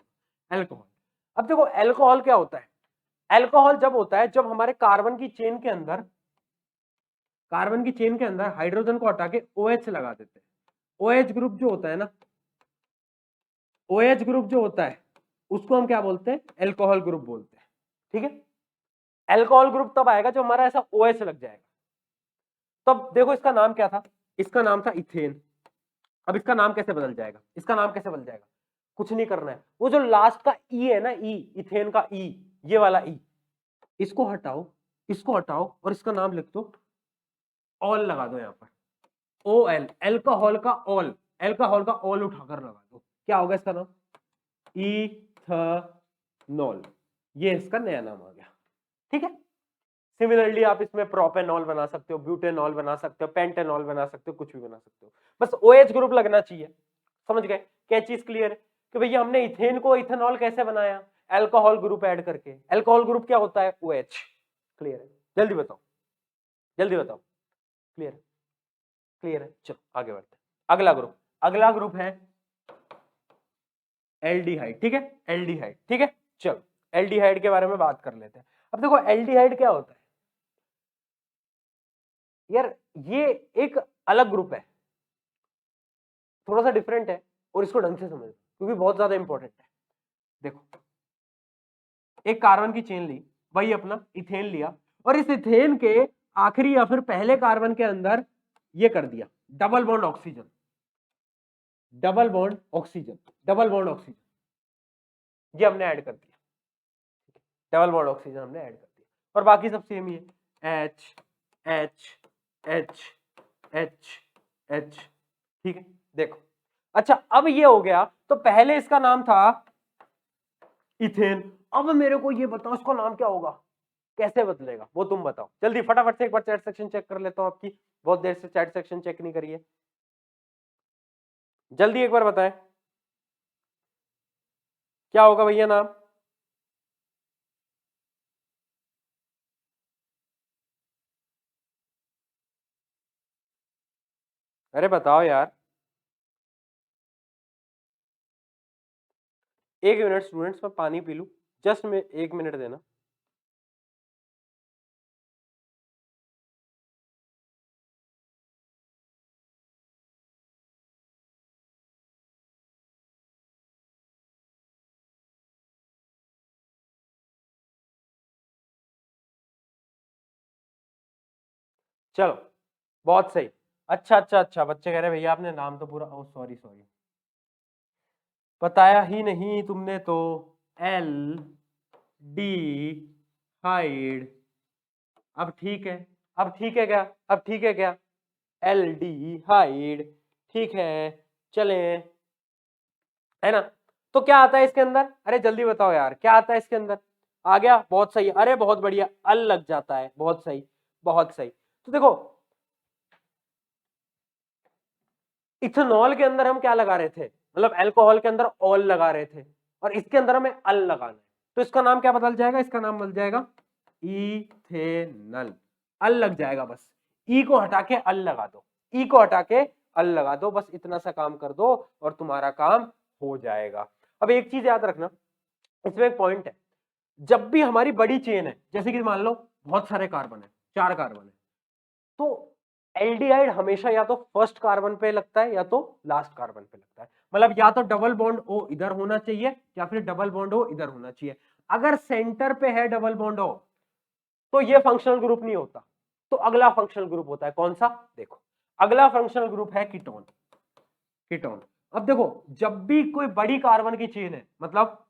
A: अल्कोहल। अब देखो अल्कोहल क्या होता है, अल्कोहल जब होता है जब हमारे कार्बन की चेन के अंदर, कार्बन की चेन के अंदर हाइड्रोजन को हटा के OH लगा देते हैं। OH ग्रुप जो होता है ना, OH ग्रुप जो होता है उसको हम क्या बोलते हैं, अल्कोहल ग्रुप बोलते हैं, ठीक है। अल्कोहल ग्रुप तब आएगा जब हमारा ऐसा OH लग जाएगा। तब देखो इसका नाम क्या था, इसका नाम था इथेन। अब इसका नाम कैसे बदल जाएगा, इसका नाम कैसे बदल जाएगा, कुछ नहीं करना है, वो जो लास्ट का ई है ना, ई इथेन का ई, ये वाला ई, इसको हटाओ, इसको हटाओ और इसका नाम लिख दो, ऑल लगा दो यहां पर, OL, अल्कोहल का ऑल, अल्कोहल का ऑल उठाकर लगा दो, क्या होगा इसका नाम, इथेनॉल। ये इसका नया नाम आ गया, ठीक है। सिमिलरली आप इसमें प्रोपेनॉल बना सकते हो, ब्यूटेनॉल बना सकते हो, पेंटेनॉल बना सकते हो, कुछ भी बना सकते हो, बस OH ग्रुप लगना चाहिए। समझ गए, क्या चीज क्लियर है कि भैया हमने इथेन को इथेनॉल कैसे बनाया, अल्कोहल ग्रुप ऐड करके। अल्कोहल ग्रुप क्या होता है, OH। क्लियर है, जल्दी बताओ, जल्दी बताओ, क्लियर है, क्लियर है। चलो आगे बढ़ते हैं, अगला ग्रुप, अगला ग्रुप है एल्डिहाइड, ठीक है, एल्डिहाइड, ठीक है। चलो एल्डिहाइड के बारे में बात कर लेते हैं। अब देखो एल्डिहाइड क्या होता है यार, ये एक अलग ग्रुप है, थोड़ा सा डिफरेंट है, और इसको ढंग से समझो क्योंकि बहुत ज्यादा इंपॉर्टेंट है। देखो एक कार्बन की चेन ली, वही अपना इथेन लिया, और इस इथेन के आखिरी या फिर पहले कार्बन के अंदर ये कर दिया double bond oxygen, double bond oxygen, double bond oxygen, ये हमने ऐड कर दिया, डबल बॉन्ड ऑक्सीजन हमने ऐड कर दिया, और बाकी सब सेम ही है, H H H H H, ठीक है। देखो अच्छा, अब ये हो गया, तो पहले इसका नाम था इथेन, अब मेरे को ये बताओ इसका नाम क्या होगा, कैसे बदलेगा वो तुम बताओ जल्दी फटाफट से। एक बार चैट सेक्शन चेक कर लेता हूं आपकी, बहुत देर से चैट सेक्शन चेक नहीं करिए, जल्दी एक बार बताएं क्या होगा भैया नाम। अरे बताओ यार, एक मिनट स्टूडेंट्स, मैं पानी पी लूं, जस्ट में 1 मिनट देना। चलो बहुत सही। अच्छा अच्छा अच्छा, बच्चे कह रहे भैया आपने नाम तो पूरा, ओ सॉरी सॉरी, बताया ही नहीं तुमने तो। एल डी हाइड, अब ठीक है, अब ठीक है क्या, अब ठीक है क्या, एल डी हाइड, ठीक है, चले, है ना। तो क्या आता है इसके अंदर, अरे जल्दी बताओ यार क्या आता है इसके अंदर। आ गया, बहुत सही, अरे बहुत बढ़िया, अल लग जाता है, बहुत सही बहुत सही। तो देखो इथेनॉल के अंदर हम क्या लगा रहे थे, मतलब अल्कोहल के अंदर ऑल लगा रहे थे, और इसके अंदर हमें अल लगाना है, तो इसका नाम क्या बदल जाएगा, इसका नाम बदल जाएगा इथेनल, अल लग जाएगा बस, ई को हटा के अल लगा दो, ई को हटा के अल लगा दो, बस इतना सा काम कर दो और तुम्हारा काम हो जाएगा। अब एक चीज याद रखना, इसमें एक पॉइंट है, जब भी हमारी बड़ी चेन है, जैसे कि मान लो बहुत सारे कार्बन है, 4 कार्बन है, तो एल्डिहाइड हमेशा या तो फर्स्ट कार्बन पे लगता है या तो लास्ट कार्बन पे लगता है, मतलब या तो डबल बॉन्ड ओ इधर होना चाहिए या फिर डबल बॉन्ड ओ इधर होना चाहिए। अगर सेंटर पे है डबल बॉन्ड ओ तो ये फंक्शनल ग्रुप नहीं होता, तो अगला फंक्शनल ग्रुप होता है कौन सा, देखो अगला फंक्शनल ग्रुप है कीटोन। कीटोन, अब देखो जब भी कोई बड़ी कार्बन की चेन है, मतलब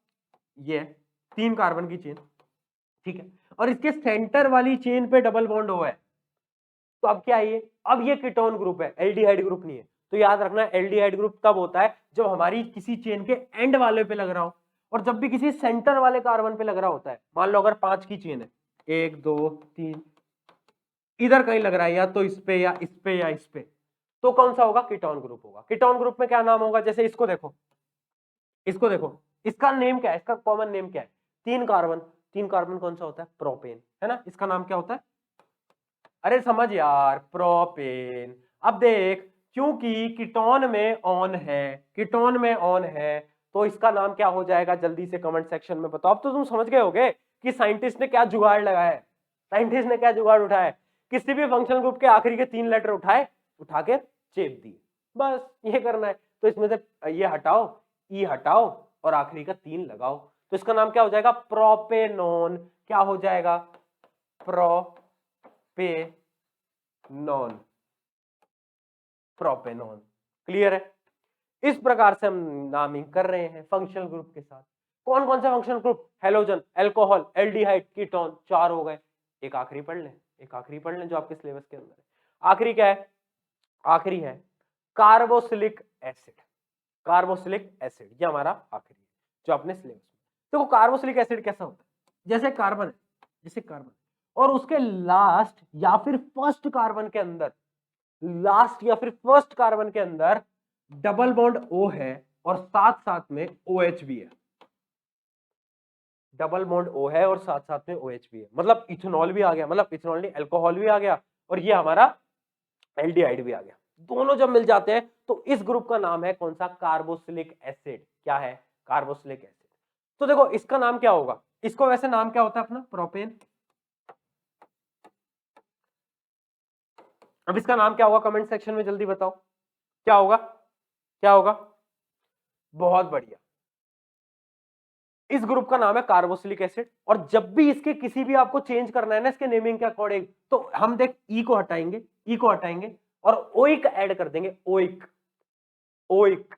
A: ये 3 कार्बन की चेन, ठीक है, और इसके सेंटर वाली चेन पे डबल बॉन्ड ओ है, तो अब क्या है ये, अब ये कीटोन ग्रुप है, एल्डिहाइड ग्रुप नहीं है। तो याद रखना एल्डिहाइड ग्रुप तब होता है जब हमारी किसी चेन के एंड वाले पे लग रहा हो, और जब भी किसी सेंटर वाले कार्बन पे लग रहा होता है, मान लो अगर 5 की चेन है, 1 2 3, इधर कहीं लग रहा है या तो इस पे या इस पे या इस पे, तो कौन सा होगा, कीटोन ग्रुप होगा। कीटोन ग्रुप में क्या नाम होगा, जैसे इसको देखो, इसको देखो, इसका नेम क्या है, इसका कॉमन नेम क्या है, 3 कार्बन, 3 कार्बन कौन सा होता है, प्रोपेन, है ना, इसका नाम क्या होता है, अरे समझ यार, प्रोपेन। अब देख, क्योंकि कीटोन में ऑन है, कीटोन में ऑन है, तो इसका नाम क्या हो जाएगा, जल्दी से कमेंट सेक्शन में बताओ। अब तो तुम समझ गए होगे कि साइंटिस्ट ने क्या जुगाड़ लगाया है, साइंटिस्ट ने क्या जुगाड़ उठाया है, किसी भी फंक्शनल ग्रुप के आखिरी के 3 लेटर उठाए, उठा के चेप दिए, बस ये करना है। तो इसमें से ये हटाओ, ई हटाओ और आखिरी का 3 लगाओ, तो इसका नाम क्या हो जाएगा, प्रोपेनोन। क्या हो जाएगा, प्रोपेनॉन, प्रोपेनॉन, क्लियर है। इस प्रकार से हम नामिंग कर रहे हैं फंक्शनल ग्रुप के साथ। कौन कौन सा functional group, halogen, alcohol, aldehyde, ketone, 4 हो गए। एक आखिरी पढ़ लें, एक आखिरी पढ़ लें जो आपके सिलेबस के अंदर है। आखिरी क्या है, आखिरी है कार्बोक्सिलिक एसिड। कार्बोक्सिलिक एसिड ये हमारा आखिरी है जो अपने सिलेबस में। देखो कार्बोक्सिलिक एसिड कैसा होता है, जैसे कार्बन है, जैसे कार्बन और उसके लास्ट या फिर फर्स्ट कार्बन के अंदर, लास्ट या फिर फर्स्ट कार्बन के अंदर डबल बॉन्ड O है और साथ साथ में OH भी है, डबल बॉन्ड O है और साथ साथ में OH भी है, मतलब इथेनॉल भी आ गया, मतलब इथेनॉल नहीं अल्कोहल भी आ गया और ये हमारा एल्डिहाइड भी आ गया। दोनों जब मिल जाते हैं तो इस ग्रुप का नाम है कौन सा, कार्बोक्सिलिक एसिड। क्या है, कार्बोक्सिलिक एसिड। तो देखो इसका नाम क्या होगा, इसको वैसे नाम क्या होता है अपना, प्रोपेन। अब इसका नाम क्या होगा, कमेंट सेक्शन में जल्दी बताओ क्या होगा, क्या होगा, बहुत बढ़िया। इस ग्रुप का नाम है कार्बोक्सिलिक एसिड, और जब भी इसके किसी भी आपको चेंज करना है ना इसके नेमिंग के अकॉर्डिंग, तो हम देख ई को हटाएंगे, ई को हटाएंगे और ओइक ऐड कर देंगे, ओइक, ओइक,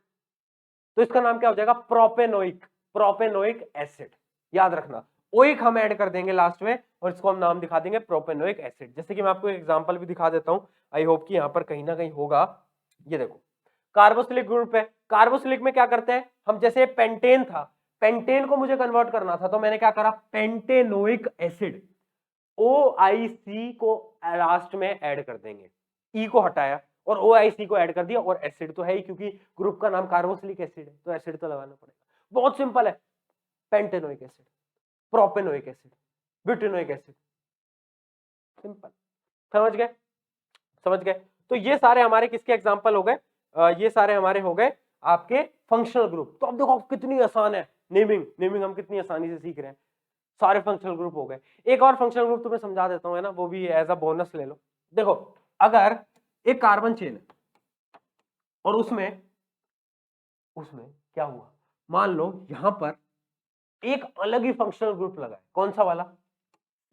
A: तो इसका नाम क्या हो जाएगा, प्रोपेनोइक, प्रोपेनोइक एसिड। याद रखना ओइक हम ऐड कर देंगे लास्ट में और इसको हम नाम दिखा देंगे प्रोपेनोइक एसिड। जैसे कि मैं आपको एक एग्जांपल भी दिखा देता हूं, आई होप कि यहां पर कहीं ना कहीं होगा। ये देखो कार्बोक्सिलिक ग्रुप है, कार्बोक्सिलिक में क्या करते हैं हम, जैसे पेंटेन था, पेंटेन को मुझे कन्वर्ट करना था तो मैंने क्या करा, पेंटेनोइक एसिड OIC को लास्ट में ऐड कर देंगे, ई को हटाया और OIC को ऐड कर दिया, और एसिड तो है ही क्योंकि ग्रुप का नाम कार्बोक्सिलिक एसिड है तो एसिड तो लगाना पड़ेगा। बहुत सिंपल है, pentanoic acid, propanoic acid, butanoic acid, simple. समझ गए, समझ गए। तो ये सारे हमारे किसके एग्जांपल हो गए, ये सारे हमारे हो गए आपके फंक्शनल ग्रुप। तो अब देखो कितनी आसान है नेमिंग, नेमिंग हम कितनी आसानी से सीख रहे हैं, सारे फंक्शनल ग्रुप हो गए। एक और फंक्शनल ग्रुप तुम्हें समझा देता हूं, है ना, वो भी एज अ बोनस ले लो। देखो अगर एक कार्बन चेन है और उसमें उसमें क्या हुआ, मान लो यहां पर एक अलग ही फंक्शनल ग्रुप लगा है, कौन सा वाला,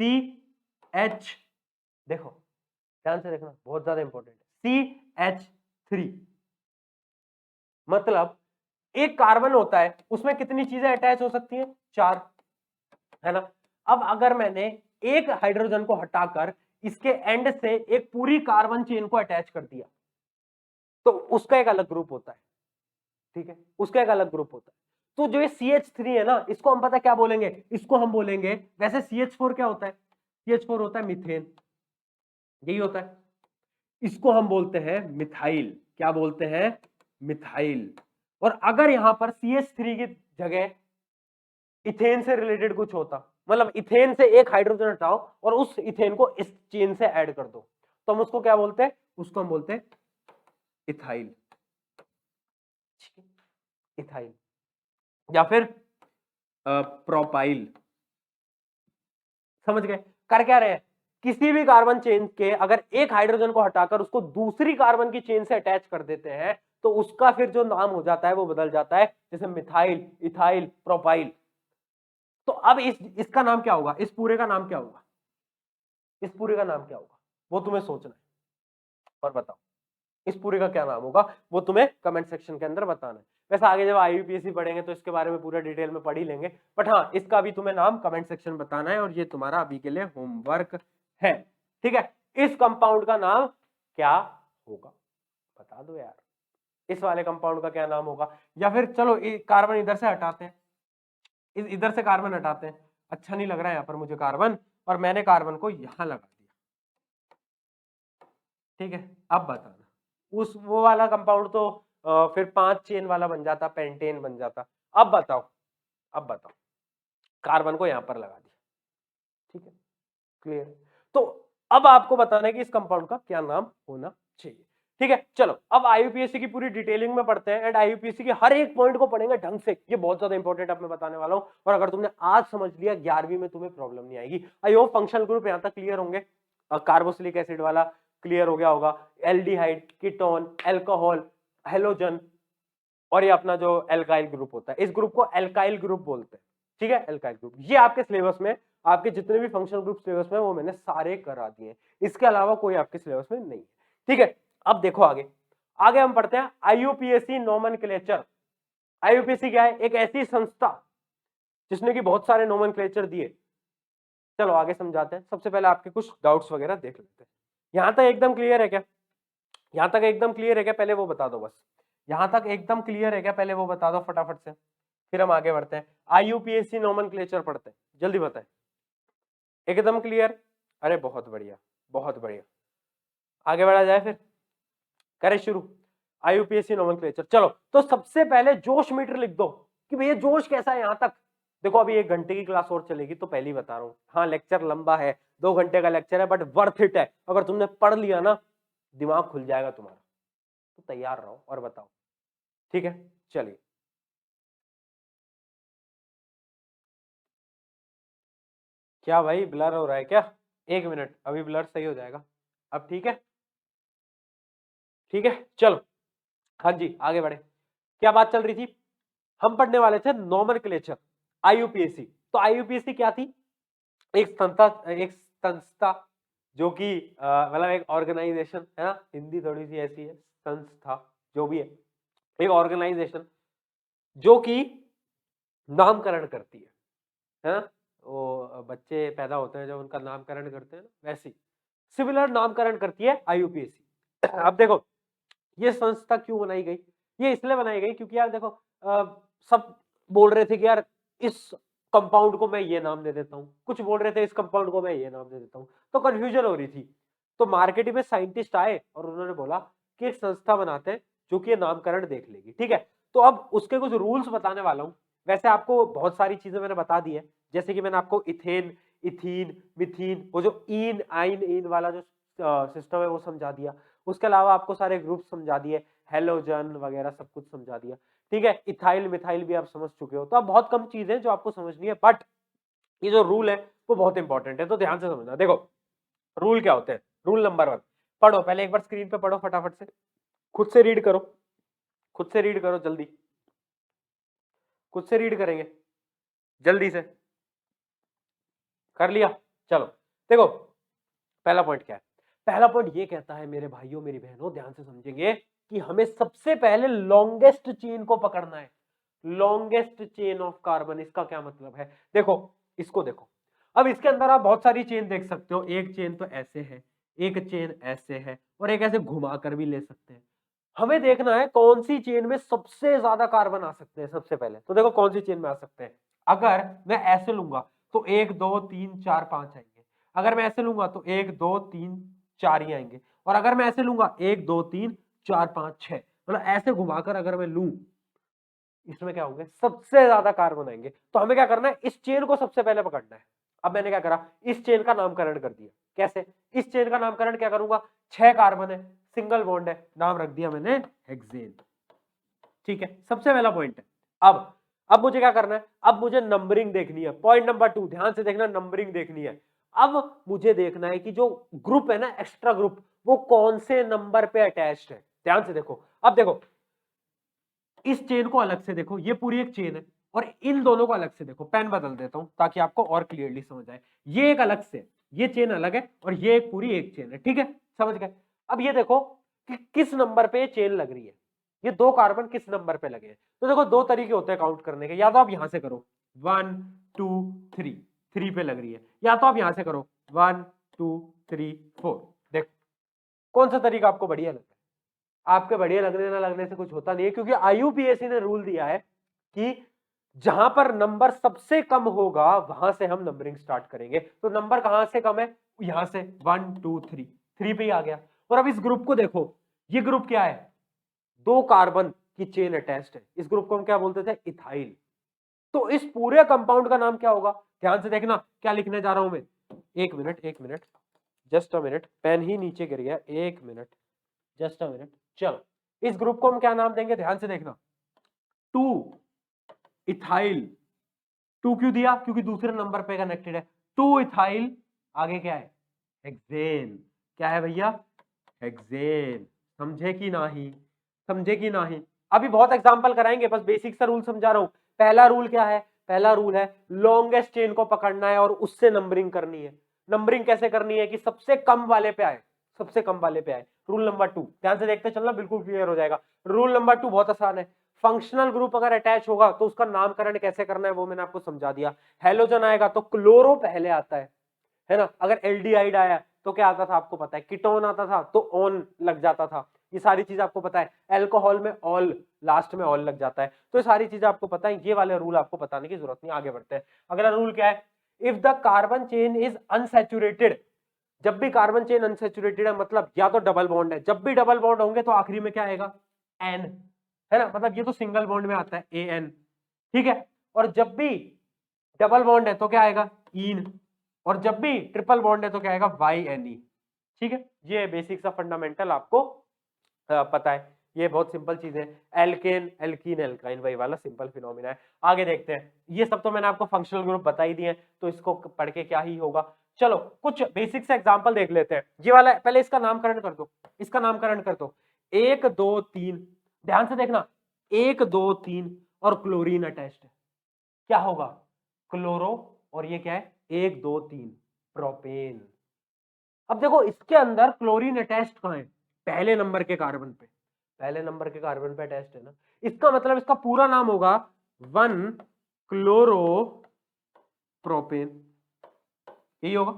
A: CH, देखो ध्यान से देखना बहुत ज्यादा इंपॉर्टेंट है, CH3। मतलब एक कार्बन होता है उसमें कितनी चीजें अटैच हो सकती हैं, 4, है ना। अब अगर मैंने एक हाइड्रोजन को हटाकर इसके एंड से एक पूरी कार्बन चेन को अटैच कर दिया तो उसका एक अलग ग्रुप होता है, ठीक है, उसका एक अलग ग्रुप होता है। तो जो ये CH3 है ना, इसको हम पता क्या बोलेंगे, इसको हम बोलेंगे, वैसे CH4 क्या होता है, CH4 होता है मीथेन, यही होता है, इसको हम बोलते हैं मिथाइल, क्या बोलते हैं, मिथाइल। और अगर यहां पर CH3 की जगह इथेन से रिलेटेड कुछ होता, मतलब इथेन से एक हाइड्रोजन हटाओ और उस इथेन को इस चेन से ऐड कर दो, तो हम उसको क्या बोलते हैं, उसको हम बोलते हैं इथाइल, इथाइल या फिर प्रोपाइल। समझ गए, कर क्या रहे हैं, किसी भी कार्बन चेन के अगर एक हाइड्रोजन को हटाकर उसको दूसरी कार्बन की चेन से अटैच कर देते हैं तो उसका फिर जो नाम हो जाता है वो बदल जाता है, जैसे मिथाइल, इथाइल, प्रोपाइल। तो अब इसका नाम क्या होगा, इस पूरे का नाम क्या होगा, इस पूरे का नाम क्या होगा वो तुम्हें सोचना है और बताओ इस पूरे का क्या नाम होगा, वो तुम्हें कमेंट सेक्शन के अंदर बताना है। वैसे आगे जब IUPAC पढ़ेंगे तो इसके बारे में पूरा डिटेल में पढ़ ही लेंगे, बट हाँ इसका भी तुम्हें नाम कमेंट सेक्शन बताना है और ये तुम्हारा अभी के लिए होमवर्क है, ठीक है। इस कंपाउंड का नाम क्या होगा, बता दो यार, इस वाले कंपाउंड का क्या नाम होगा। या फिर चलो कार्बन इधर से हटाते हैं, इधर से कार्बन हटाते हैं, अच्छा नहीं लग रहा है यहाँ पर मुझे कार्बन, और मैंने कार्बन को यहां लगा दिया, ठीक है। अब बताना उस वो वाला कंपाउंड तो फिर 5 चेन वाला बन जाता, पेंटेन बन जाता। अब बताओ, अब बताओ, कार्बन को यहां पर लगा दिया, ठीक है, क्लियर। तो अब आपको बताना है कि इस कंपाउंड का क्या नाम होना चाहिए, ठीक है। चलो अब IUPAC की पूरी डिटेलिंग में पढ़ते हैं एंड IUPAC के हर एक पॉइंट को पढ़ेंगे ढंग से, ये बहुत ज्यादा इंपॉर्टेंट अब मैं बताने वाला हूं। और अगर तुमने आज समझ लिया 11वीं में तुम्हें प्रॉब्लम नहीं आएगी। आई होप फंक्शनल ग्रुप यहां तक क्लियर होंगे, कार्बोक्सिलिक एसिड वाला क्लियर हो गया होगा, एल्डिहाइड, कीटोन, अल्कोहल, हेलोजन, और ये अपना जो एल्काइल ग्रुप होता है, इस ग्रुप को एल्काइल ग्रुप बोलते हैं, ठीक है, एल्काइल ग्रुप। ये आपके सिलेबस में, आपके जितने भी फंक्शनल ग्रुप सिलेबस में वो मैंने सारे करा दिए, इसके अलावा कोई आपके सिलेबस में नहीं है, ठीक है। अब देखो आगे, आगे हम पढ़ते हैं IUPAC नोमेनक्लेचर। IUPAC क्या है, एक ऐसी संस्था जिसने कि बहुत सारे नोमेनक्लेचर दिए। चलो आगे समझाते हैं, सबसे पहले आपके कुछ डाउट्स वगैरह देख लेते हैं। यहां तक एकदम क्लियर है क्या, यहां तक एकदम क्लियर है क्या, पहले वो बता दो बस, यहां तक एकदम क्लियर है क्या, पहले वो बता दो फटाफट से, फिर हम आगे बढ़ते हैं। IUPAC नोमेनक्लेचर पढ़ते हैं, जल्दी बताएं, एकदम क्लियर, अरे बहुत बढ़िया, बहुत बढ़िया, आगे बढ़ा जाए फिर, करें शुरू। IUPAC नोमेनक्लेचर, चलो तो सबसे पहले जोश मीटर लिख दो कि भैया जोश कैसा है यहां तक। देखो अभी 1 घंटे की क्लास और चलेगी तो पहले ही बता रहा हूं, हाँ लेक्चर लंबा है, 2 घंटे का लेक्चर है, बट वर्थ इट है। अगर तुमने पढ़ लिया ना दिमाग खुल जाएगा तुम्हारा, तो तैयार रहो और बताओ, ठीक है। चलिए क्या भाई ब्लर हो रहा है क्या, 1 मिनट, अभी ब्लर सही हो जाएगा, अब ठीक है, ठीक है चलो, हाँ जी आगे बढ़े। क्या बात चल रही थी, हम पढ़ने वाले थे नोमेनक्लेचर, IUPAC। तो IUPAC क्या थी, एक संस्था, एक संस्था जो कि मतलब एक ऑर्गेनाइजेशन है ना, हिंदी थोड़ी सी ऐसी है, संस्था जो भी है, एक ऑर्गेनाइजेशन जो कि नामकरण करती है ना, वो बच्चे पैदा होते हैं जब उनका नामकरण करते हैं ना, वैसे ही सिमिलर नामकरण करती है IUPAC। अब देखो ये संस्था क्यों बनाई गई, ये इसलिए बनाई गई क्योंकि यार देखो सब बोल रहे थे कि यार इस कंपाउंड को मैं ये नाम दे देता हूँ, कुछ बोल रहे थे इस कंपाउंड को मैं ये नाम दे देता हूँ, तो कंफ्यूजन हो रही थी। तो मार्केट में साइंटिस्ट आए और उन्होंने बोला कि एक संस्था बनाते हैं जो कि ये नामकरण देख लेगी, ठीक है। तो अब उसके कुछ रूल्स बताने वाला हूँ। वैसे आपको बहुत सारी चीजें मैंने बता दी है, जैसे कि मैंने आपको इथेन, इथीन, मिथीन, वो जो इन आइन इन वाला जो सिस्टम है वो समझा दिया। उसके अलावा आपको सारे ग्रुप समझा दिए, हेलोजन वगैरह सब कुछ समझा दिया, ठीक है। इथाइल मिथाइल भी आप समझ चुके हो। तो अब बहुत कम चीजें जो आपको समझनी है, बट ये जो रूल है वो बहुत इंपॉर्टेंट है, तो ध्यान से समझना। देखो रूल क्या होते हैं। रूल नंबर 1 पढ़ो, पहले एक बार स्क्रीन पे पढ़ो फटाफट से, खुद से रीड करो, खुद से रीड करो जल्दी, खुद से रीड करेंगे जल्दी से, कर लिया। चलो देखो पहला पॉइंट क्या है। पहला पॉइंट ये कहता है मेरे भाइयों मेरी बहनों, ध्यान से समझेंगे, कि हमें सबसे पहले लॉन्गेस्ट चेन को पकड़ना है। लॉन्गेस्ट चेन ऑफ कार्बन, इसका क्या मतलब है, देखो इसको देखो। अब इसके अंदर आप बहुत सारी चेन देख सकते हो, एक चेन तो ऐसे है, एक चेन ऐसे है, और एक ऐसे घुमा कर भी ले सकते हैं। हमें देखना है कौन सी चेन में सबसे ज्यादा कार्बन आ सकते हैं। सबसे पहले तो देखो कौन सी चेन में आ सकते हैं। अगर मैं ऐसे लूंगा तो 1 2 3 4 5 आएंगे, अगर मैं ऐसे लूंगा तो 1 2 3 4 ही आएंगे, और अगर मैं ऐसे लूंगा 1 2 3 4 5 6, मतलब ऐसे घुमाकर अगर मैं लूं, इसमें क्या होंगे, सबसे ज्यादा कार्बन आएंगे। तो हमें क्या करना है, इस चेन को सबसे पहले पकड़ना है। अब मैंने क्या करा, इस चेन का नामकरण कर दिया। कैसे, इस चेन का नामकरण क्या करूंगा, 6 कार्बन है, सिंगल बॉन्ड है, नाम रख दिया मैंने हेक्सेन, ठीक है। सबसे पहला पॉइंट है। अब मुझे क्या करना है, अब मुझे नंबरिंग देखनी है। पॉइंट नंबर 2 ध्यान से देखना, नंबरिंग देखनी है। अब मुझे देखना है कि जो ग्रुप है ना, एक्स्ट्रा ग्रुप, वो कौन से नंबर पे अटैच्ड है। ध्यान से देखो, अब देखो इस चेन को अलग से देखो, ये पूरी एक चेन है, और इन दोनों को अलग से देखो। पेन बदल देता हूं ताकि आपको और क्लियरली समझ आए। ये एक अलग से, ये चेन अलग है, और ये एक पूरी एक चेन है, ठीक है, समझ गए। अब ये देखो कि किस नंबर पे चेन लग रही है, ये 2 कार्बन किस नंबर पे लगे हैं। तो देखो 2 तरीके होते हैं काउंट करने के, या तो आप यहां से करो 1 2 3, 3 पे लग रही है, या तो आप यहां से करो 1 2 3 4। देखो कौन सा तरीका आपको बढ़िया लगता है। आपके बढ़िया लगने ना लगने से कुछ होता नहीं है, क्योंकि IUPAC ने रूल दिया है कि जहां पर नंबर सबसे कम होगा वहां से हम नंबरिंग स्टार्ट करेंगे। तो नंबर कहां से कम है, यहां से 1 2 3, 3 पे ही आ गया। और अब इस ग्रुप को देखो, ये ग्रुप क्या है, 2 कार्बन की चेन अटैच्ड है। इस ग्रुप को हम क्या बोलते थे, इथाइल। तो इस पूरे कंपाउंड का नाम क्या होगा, ध्यान से देखना क्या लिखने जा रहा हूं मैं। एक मिनट, जस्ट अ मिनट, पेन ही नीचे गिर गया, एक मिनट, जस्ट अ मिनट। चलो इस ग्रुप को हम क्या नाम देंगे, ध्यान से देखना, 2 इथाइल। 2 क्यों दिया, क्योंकि दूसरे नंबर पे कनेक्टेड है। 2 इथाइल, आगे क्या है, हेक्सेन। क्या है भैया, हेक्सेन। समझे कि नहीं, समझे कि नहीं। अभी बहुत एग्जांपल कराएंगे, बस बेसिक सा रूल समझा रहा हूं। पहला रूल क्या है, पहला रूल है लॉन्गेस्ट चेन को पकड़ना है और उससे नंबरिंग करनी है। नंबरिंग कैसे करनी है कि सबसे कम वाले पे आए, सबसे कम वाले पे आए। रूल नंबर 2 ध्यान से देखते चलना, बिल्कुल क्लियर हो जाएगा। रूल नंबर 2 बहुत आसान है, फंक्शनल ग्रुप अगर अटैच होगा तो उसका नामकरण कैसे करना है वो मैंने आपको समझा दिया। हेलोजन आएगा तो क्लोरो पहले आता है ना। अगर एल्डिहाइड आया तो क्या आता था आपको पता है, कीटोन आता था तो ऑन लग जाता था। ये सारी चीज आपको पता है। अल्कोहल में ऑल, लास्ट में ऑल लग जाता है। तो ये सारी चीजें आपको पता है, ये वाले रूल आपको बताने की जरूरत नहीं। आगे बढ़ते हैं। अगला रूल क्या है, if the carbon chain is unsaturated, जब भी कार्बन चेन अनसैचुरेटेड है मतलब या तो डबल बॉन्ड है, जब भी डबल बॉन्ड होंगे तो आखिरी में क्या आएगा, एन, है ना, मतलब ये तो सिंगल बॉन्ड में आता है AN, ठीक है। और जब भी डबल बॉन्ड है तो क्या आएगा, इन, और जब भी ट्रिपल बॉन्ड है तो क्या आएगा, YNE, ठीक है। ये बेसिक सा फंडामेंटल आपको पता है। ये बहुत सिंपल चीज है, एल्केन एल्कीन एल्काइन वही वाला सिंपल फिनोमिना है। आगे देखते हैं, ये सब तो मैंने आपको फंक्शनल ग्रुप बता ही दिए, तो इसको पढ़ के क्या ही होगा। चलो कुछ बेसिक से एग्जांपल देख लेते हैं। ये वाला पहले इसका नामकरण कर दो, इसका नामकरण कर दो। 1 2 3, ध्यान से देखना, 1 2 3 और क्लोरीन अटैच्ड है, क्या होगा, क्लोरो, और ये क्या है 1 2 3 प्रोपेन। अब देखो इसके अंदर क्लोरीन अटैच्ड कहां है, पहले नंबर के कार्बन पे, पहले नंबर के कार्बन पे अटैच्ड है ना। इसका मतलब इसका पूरा नाम होगा 1 क्लोरो प्रोपेन, यही होगा।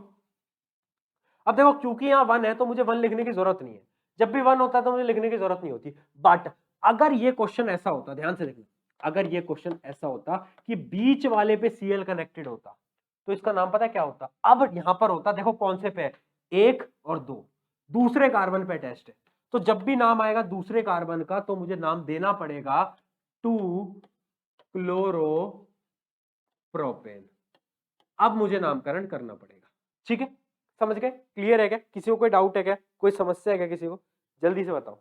A: अब देखो क्योंकि यहाँ 1 है तो मुझे 1 लिखने की जरूरत नहीं है, जब भी 1 होता है तो मुझे लिखने की जरूरत नहीं होती। बट अगर ये क्वेश्चन ऐसा होता, ध्यान से देखना, अगर ये क्वेश्चन ऐसा होता कि बीच वाले पे Cl कनेक्टेड होता तो इसका नाम पता है क्या होता? अब यहां पर होता, देखो कौन से पे, 1 और 2 दूसरे कार्बन पे अटैच्ड है, तो जब भी नाम आएगा दूसरे कार्बन का तो मुझे नाम देना पड़ेगा 2 क्लोरोप्रोपेन। अब मुझे नामकरण करना पड़ेगा, ठीक है, समझ गए? क्लियर है क्या? किसी को कोई डाउट है क्या, कोई समस्या है क्या किसी को? जल्दी से बताओ,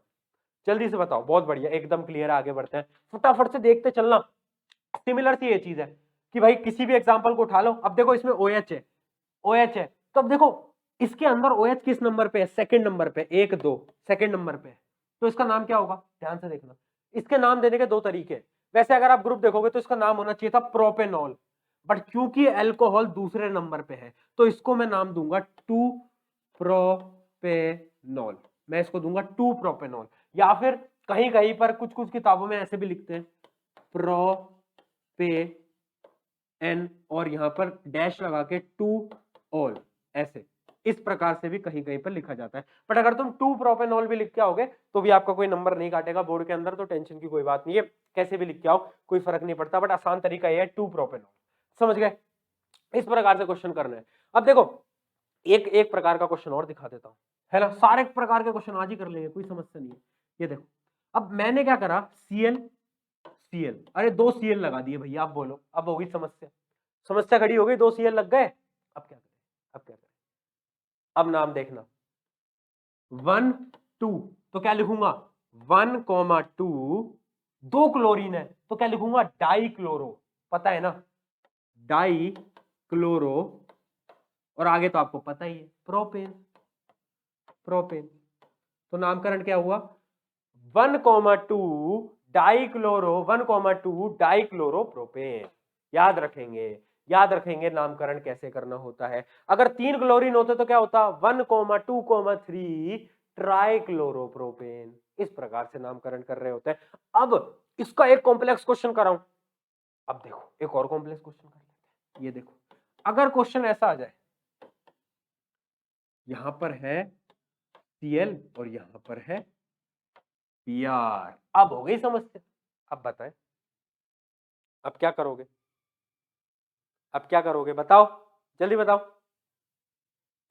A: जल्दी से बताओ। बहुत बढ़िया, एकदम क्लियर है, आगे बढ़ते हैं, फटाफट से देखते चलना। सिमिलर सी ये चीज है कि भाई किसी भी एग्जांपल को उठा लो। अब देखो इसमें OH है, OH है, तो अब देखो इसके अंदर OH किस नंबर पे है? सेकंड नंबर पे, 1 2 सेकंड नंबर पे है, तो इसका नाम क्या होगा? ध्यान से देखना, इसके नाम देने के दो तरीके। वैसे अगर आप ग्रुप देखोगे तो इसका नाम होना चाहिए था प्रोपेनॉल, बट क्योंकि अल्कोहल दूसरे नंबर पे है तो इसको मैं नाम दूंगा 2 प्रोपेनॉल, मैं इसको दूंगा 2 प्रोपेनॉल, या फिर कहीं कहीं पर कुछ कुछ किताबों में ऐसे भी लिखते हैं प्रोपेन और यहां पर डैश लगा के 2 ऑल, ऐसे इस प्रकार से भी कहीं कहीं पर लिखा जाता है। बट अगर तुम 2 प्रोपेनॉल भी लिख के आओगे तो भी आपका कोई नंबर नहीं काटेगा बोर्ड के अंदर, तो टेंशन की कोई बात नहीं है, कैसे भी लिख के आओ कोई फर्क नहीं पड़ता। बट आसान तरीका यह है 2 प्रोपेनॉल, समझ गए? इस प्रकार से क्वेश्चन करना है। अब देखो एक एक प्रकार का क्वेश्चन और दिखा देता हूं, है ना, सारे प्रकार के क्वेश्चन आज ही कर लेंगे, कोई समस्या नहीं है। ये देखो, अब मैंने क्या करा, Cl Cl, अरे 2 Cl लगा दिए भैया, आप बोलो अब होगी समस्या, समस्या खड़ी हो गई, 2 Cl लग गए, अब क्या करें, अब क्या करें? अब नाम देखना 1 2, तो क्या लिखूंगा 1,2, 2 क्लोरीन है तो क्या लिखूंगा डाई क्लोरो, पता है ना, डाई क्लोरो, और आगे तो आपको पता ही है प्रोपेन, प्रोपेन, तो नामकरण क्या हुआ 1,2 डाइक्लोरो, 1,2 डाइक्लोरोप्रोपेन। याद रखेंगे, याद रखेंगे नामकरण कैसे करना होता है। अगर 3 क्लोरीन होते तो क्या होता 1,2,3 ट्राइक्लोरोप्रोपेन, इस प्रकार से नामकरण कर रहे होते हैं। अब इसका एक कॉम्प्लेक्स क्वेश्चन कराऊं, अब देखो एक और कॉम्प्लेक्स क्वेश्चन कर लेते हैं। ये देखो अगर क्वेश्चन ऐसा आ जाए, यहां पर है Cl और यहां पर है Br, अब हो गई समस्या। अब बताएं अब क्या करोगे, अब क्या करोगे बताओ, जल्दी बताओ,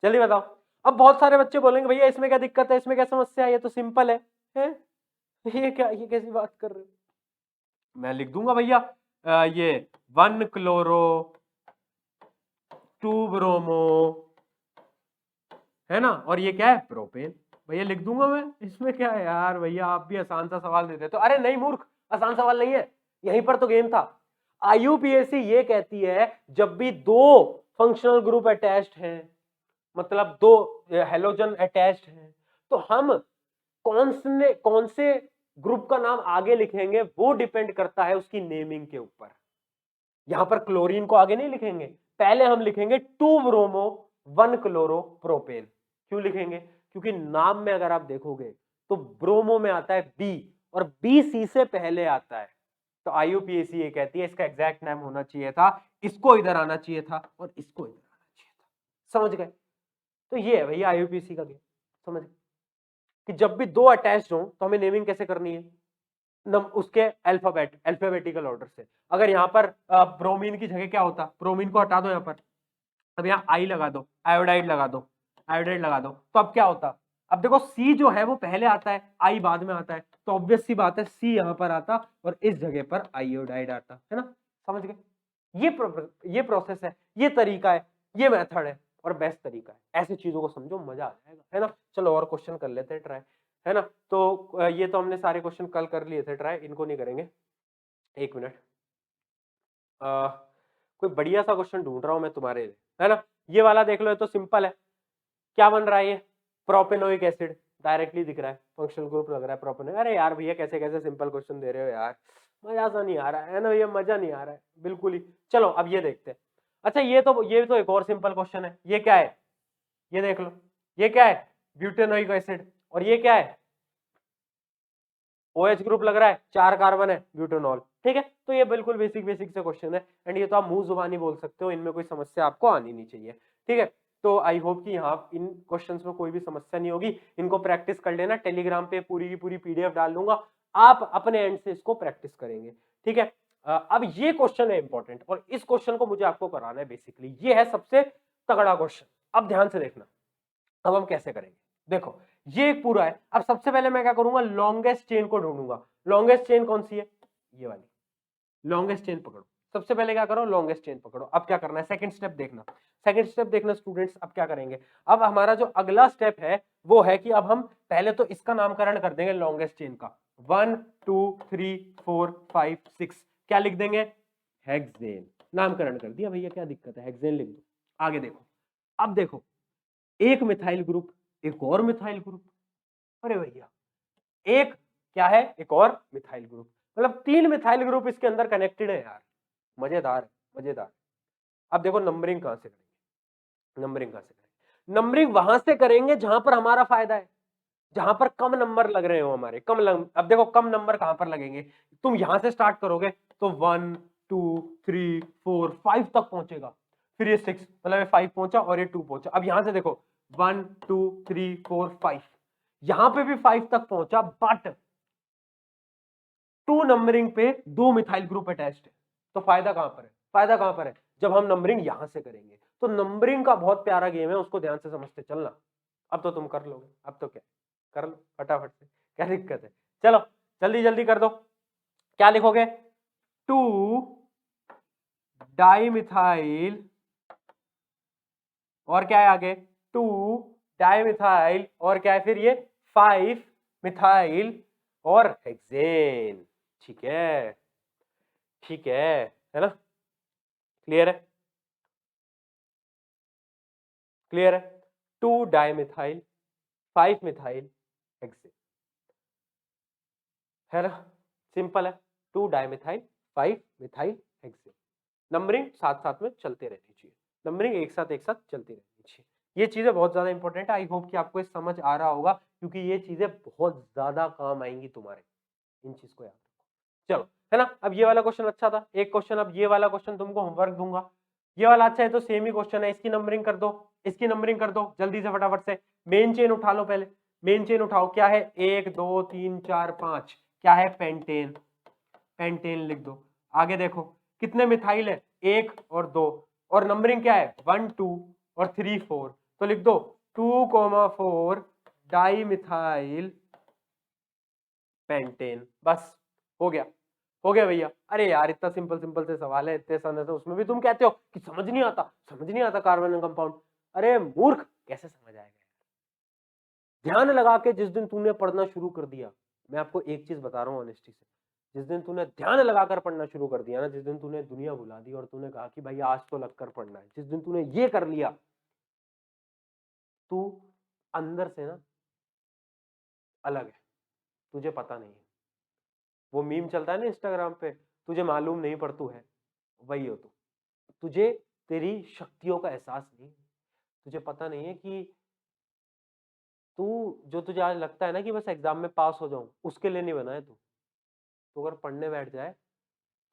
A: जल्दी बताओ। अब बहुत सारे बच्चे बोलेंगे भैया इसमें क्या दिक्कत है, इसमें क्या समस्या है, ये तो सिंपल है, हैं? ये क्या, ये कैसी बात कर रहे हो? मैं लिख दूंगा भैया ये 1 क्लोरो 2 ब्रोमो, है ना, और ये क्या है प्रोपेन, भैया लिख दूंगा मैं, इसमें क्या है यार, भैया आप भी आसान सा सवाल देते तो। अरे नहीं मूर्ख, आसान सवाल नहीं है, यहीं पर तो गेम था। IUPAC ये कहती है जब भी 2 फंक्शनल ग्रुप अटैच्ड हैं, मतलब 2 हेलोजन अटैच्ड हैं, तो हम कौन से ग्रुप का नाम आगे लिखेंगे वो डिपेंड करता है उसकी नेमिंग के ऊपर। यहां पर क्लोरीन को आगे नहीं लिखेंगे, पहले हम लिखेंगे 2 ब्रोमो 1 क्लोरो प्रोपेन। क्यों लिखेंगे? क्योंकि नाम में अगर आप देखोगे तो ब्रोमो में आता है बी और बी सी से पहले आता है, तो IUPAC ये कहती है इसका एग्जैक्ट नाम होना चाहिए था, इसको इधर आना चाहिए था और इसको इधर आना चाहिए था, समझ गए? तो ये है भैया IUPAC का गेम, समझ गए कि जब भी 2 अटैच्ड हो तो हमें नेमिंग कैसे करनी है, उसके अल्फाबेटिकल ऑर्डर से। अगर यहां पर ब्रोमीन की जगह क्या होता, ब्रोमीन को हटा दो यहां पर, अब यहाँ आई लगा दो, आयोडाइड लगा दो, आयोडाइड लगा दो, तो अब क्या होता, अब देखो सी जो है वो पहले आता है, आई बाद में आता है, तो ऑब्वियस सी बात है सी यहां पर आता और इस जगह पर आयोडाइड आता, है ना, समझ गए? ये प्रोसेस है, ये तरीका है, ये मेथड है और बेस्ट तरीका है। ऐसी चीजों को समझो, मजा आ जाएगा, है ना। चलो और क्वेश्चन कर लेते हैं ट्राई, है ना। तो ये तो हमने सारे क्वेश्चन कल कर लिए थे ट्राई, इनको नहीं करेंगे। एक मिनट, कोई बढ़िया सा क्वेश्चन ढूंढ रहा हूं मैं तुम्हारे लिए, है ना। ये वाला देख लो, ये तो सिंपल है। क्या बन रहा है ये, प्रोपेनोइक एसिड, डायरेक्टली दिख रहा है, फंक्शनल ग्रुप लग रहा है प्रोपेनोइक। अरे यार भैया कैसे कैसे सिंपल क्वेश्चन दे रहे हो यार, मजा सा नहीं आ रहा है ना भैया, मजा नहीं आ रहा है बिल्कुल ही। चलो अब ये देखते हैं। अच्छा ये तो एक और सिंपल क्वेश्चन है, ये क्या है, ये देख लो, ये क्या है, ब्यूटेनोइक एसिड, और ये क्या है, OH ग्रुप लग रहा है, 4 कार्बन है, ब्यूटेनॉल। ठीक है, तो ये बिल्कुल बेसिक बेसिक से क्वेश्चन है एंड ये तो आप मुंह जुबानी बोल सकते हो, इनमें कोई समस्या आपको आनी नहीं चाहिए। ठीक है, तो आई होप कि यहाँ इन क्वेश्चंस में कोई भी समस्या नहीं होगी, इनको प्रैक्टिस कर लेना। टेलीग्राम पे पूरी की पूरी पीडीएफ डाल दूंगा, आप अपने एंड से इसको प्रैक्टिस करेंगे। ठीक है, अब ये क्वेश्चन है इंपॉर्टेंट और इस क्वेश्चन को मुझे आपको कराना है। बेसिकली ये है सबसे तगड़ा क्वेश्चन। अब ध्यान से देखना, अब हम कैसे करेंगे। देखो ये एक पूरा है, अब सबसे पहले मैं क्या करूंगा, लॉन्गेस्ट चेन को ढूंढूंगा। लॉन्गेस्ट चेन कौन सी है, ये वाली लॉन्गेस्ट चेन पकड़ो। सबसे पहले क्या करो, लॉन्गेस्ट चेन पकड़ो। अब क्या करना है, सेकंड स्टेप देखना। सेकंड स्टेप देखना स्टूडेंट्स, अब क्या करेंगे, अब हमारा जो अगला स्टेप है वो है कि अब हम पहले तो इसका नामकरण कर देंगे लॉन्गेस्ट चेन का। 1 2 3 4 5 6 क्या लिख देंगे, हेक्सेन। नामकरण कर दिया भैया, क्या दिक्कत है, हेक्सेन लिख दो। आगे देखो, अब देखो एक मिथाइल ग्रुप, एक और मिथाइल ग्रुप, अरे भैया एक क्या है, एक और मिथाइल ग्रुप, मतलब 3 मिथाइल ग्रुप इसके अंदर कनेक्टेड है यार। मजेदार मजेदार। अब देखो नंबरिंग कहां से करेंगे, नंबरिंग कहां से करेंगे, नंबरिंग वहां से करेंगे जहां पर हमारा फायदा है, जहां पर कम नंबर लग रहे हो हमारे, अब देखो कम नंबर कहां पर लगेंगे, तुम यहां से स्टार्ट करोगे तो 1 2 3 4 5 तक पहुंचेगा, फिर ये 6 मतलब ये 5 पहुंचा और ये 2 पहुंचा। अब यहां से देखो 1 2 3 4 5, यहां पे भी 5 तक पहुंचा, बट 2 नंबरिंग पे 2 मिथाइल ग्रुप अटैच्ड है। तो फायदा कहां पर है, फायदा कहां पर है, जब हम नंबरिंग यहां से करेंगे। तो नंबरिंग का बहुत प्यारा गेम है, उसको ध्यान से समझते चलना। अब तो तुम कर लोगे, अब तो क्या, कर लो फटाफट से, क्या दिक्कत है। चलो जल्दी जल्दी कर दो, क्या लिखोगे, 2 डाइमिथाइल और क्या है आगे, 2 डाइमिथाइल और क्या है फिर ये 5 मिथाइल और हेक्सेन। ठीक है, ठीक है ना, क्लियर है, क्लियर है। 2 डाइमिथाइल 5 मिथाइल हेक्सेन, है ना, सिंपल है। 2 डाइमिथाइल 5 मिथाइल हेक्सेन, नंबरिंग साथ साथ में चलते रहनी चाहिए, नंबरिंग एक साथ चलती रहनी चाहिए। ये चीजें बहुत ज्यादा इंपॉर्टेंट है, आई होप कि आपको ये समझ आ रहा होगा, क्योंकि ये चीजें बहुत ज्यादा काम आएंगी तुम्हारे, इन चीज को याद रखो। चलो, है ना। अब ये वाला क्वेश्चन अच्छा था, एक क्वेश्चन, अब ये वाला क्वेश्चन तुमको होमवर्क दूंगा। ये वाला अच्छा है तो सेम ही क्वेश्चन है, इसकी नंबरिंग कर दो, इसकी नंबरिंग कर दो जल्दी से फटाफट से। मेन चेन उठा लो पहले, मेन चेन उठाओ, क्या है 1 2 3 4 5, क्या है पेंटेन, पेंटेन लिख दो। आगे देखो कितने मिथाइल है, 1 और 2, और नंबरिंग क्या है 1 2 और 3 4, तो लिख दो 2,4 डाई मिथाइल पेंटेन। बस हो गया, हो गया भैया। अरे यार इतना सिंपल सिंपल से सवाल है, इतने सारे से उसमें भी तुम कहते हो कि समझ नहीं आता, समझ नहीं आता कार्बन कंपाउंड। अरे मूर्ख, कैसे समझ आएगा, ध्यान लगा के जिस दिन तूने पढ़ना शुरू कर दिया, मैं आपको एक चीज बता रहा हूँ ऑनेस्टी से, जिस दिन तूने ध्यान लगाकर पढ़ना शुरू कर दिया ना, जिस दिन तूने दुनिया भुला दी और तूने कहा कि भाई आज तो लगकर पढ़ना है, जिस दिन तूने ये कर लिया, तू अंदर से ना अलग है, तुझे पता नहीं है। वो मीम चलता है ना इंस्टाग्राम पे, तुझे मालूम नहीं पर तू है, वही हो तू। तुझे तेरी शक्तियों का एहसास नहीं, तुझे पता नहीं है कि तू, जो तुझे आज लगता है ना कि बस एग्जाम में पास हो जाऊं, उसके लिए नहीं बना है तू। तो अगर पढ़ने बैठ जाए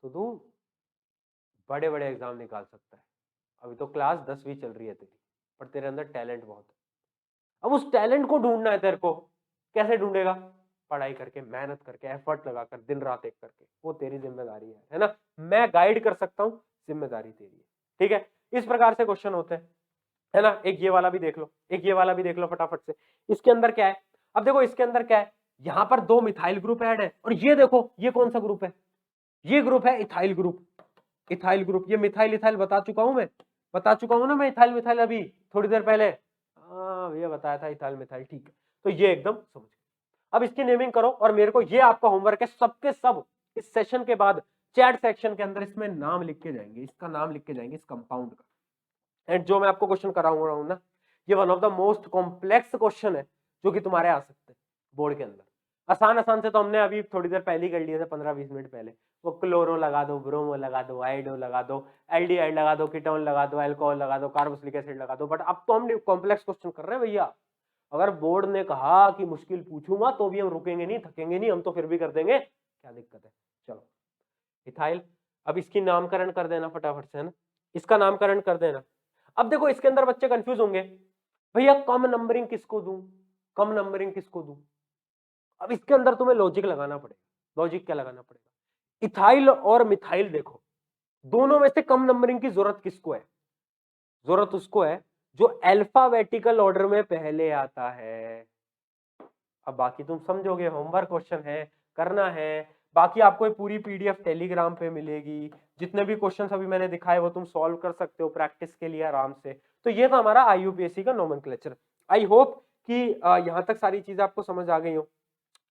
A: तो तू बड़े बड़े एग्जाम निकाल सकता है। अभी तो क्लास 10वीं चल रही है तेरी, पर तेरे अंदर टैलेंट बहुत है। अब उस टैलेंट को ढूंढना है तेरे को, कैसे ढूंढेगा, पढ़ाई करके, मेहनत करके, एफर्ट लगाकर, दिन रात एक करके, वो तेरी जिम्मेदारी है ना। मैं गाइड कर सकता हूँ, जिम्मेदारी तेरी है। ठीक है, इस प्रकार से क्वेश्चन होते हैं, है ना। एक ये वाला भी देख लो, एक ये वाला भी देख लो फटाफट से। इसके अंदर क्या है, अब देखो इसके अंदर क्या है, यहां पर 2 मिथाइल ग्रुप ऐड है, और ये देखो ये कौन सा ग्रुप है, ये ग्रुप है इथाइल ग्रुप। इथाइल ग्रुप, ये मिथाइल इथाइल बता चुका हूं मैं, बता चुका हूं ना मैं, इथाइल मिथाइल अभी थोड़ी देर पहले, हाँ भैया बताया था इथाइल मिथाइल, ठीक है। तो ये एकदम समझ गए। अब इसकी नेमिंग करो, और मेरे को, ये आपका होमवर्क है सबके सब, इस सेशन के बाद चैट सेक्शन के अंदर इसमें नाम लिख के जाएंगे, इसका नाम लिख के जाएंगे, इस कंपाउंड का। एंड जो मैं आपको क्वेश्चन कराऊंगा रहा हूं ना, ये one of the most complex question है जो कि तुम्हारे आ सकते हैं बोर्ड के अंदर। आसान आसान से तो हमने अभी थोड़ी देर पहले ही कर लिए थे, 15-20 मिनट पहले। वो क्लोरो लगा दो, ब्रोमो लगा दो, आइडो लगा दो, एल्डिहाइड लगा दो, कीटोन लगा दो, अल्कोहल लगा दो, कार्बोक्सिलिक एसिड लगा दो, बट अब तो हम कॉम्प्लेक्स क्वेश्चन कर रहे हैं भैया। अगर बोर्ड ने कहा कि मुश्किल पूछूंगा तो भी हम रुकेंगे नहीं, थकेंगे नहीं, हम तो फिर भी कर देंगे, क्या दिक्कत है। चलो इथाइल। अब इसकी नामकरण कर देना फटाफट से, है ना, इसका नामकरण कर देना। अब देखो इसके अंदर बच्चे कंफ्यूज होंगे, भैया कम नंबरिंग किसको दूं, कम नंबरिंग किसको दूं। अब इसके अंदर तुम्हें लॉजिक लगाना पड़ेगा। लॉजिक क्या लगाना पड़ेगा, इथाइल और मिथाइल देखो, दोनों में से कम नंबरिंग की जरूरत किसको है, जरूरत उसको है जो अल्फाबेटिकल ऑर्डर में पहले आता है। अब बाकी तुम समझोगे, होमवर्क क्वेश्चन है, करना है। बाकी आपको ये पूरी पीडीएफ टेलीग्राम पे मिलेगी, जितने भी क्वेश्चंस अभी मैंने दिखाए वो तुम सॉल्व कर सकते हो प्रैक्टिस के लिए आराम से। तो ये था हमारा आईयूपीएससी का नोमेनक्लेचर। आई होप कि यहाँ तक सारी चीजें आपको समझ आ गई हो,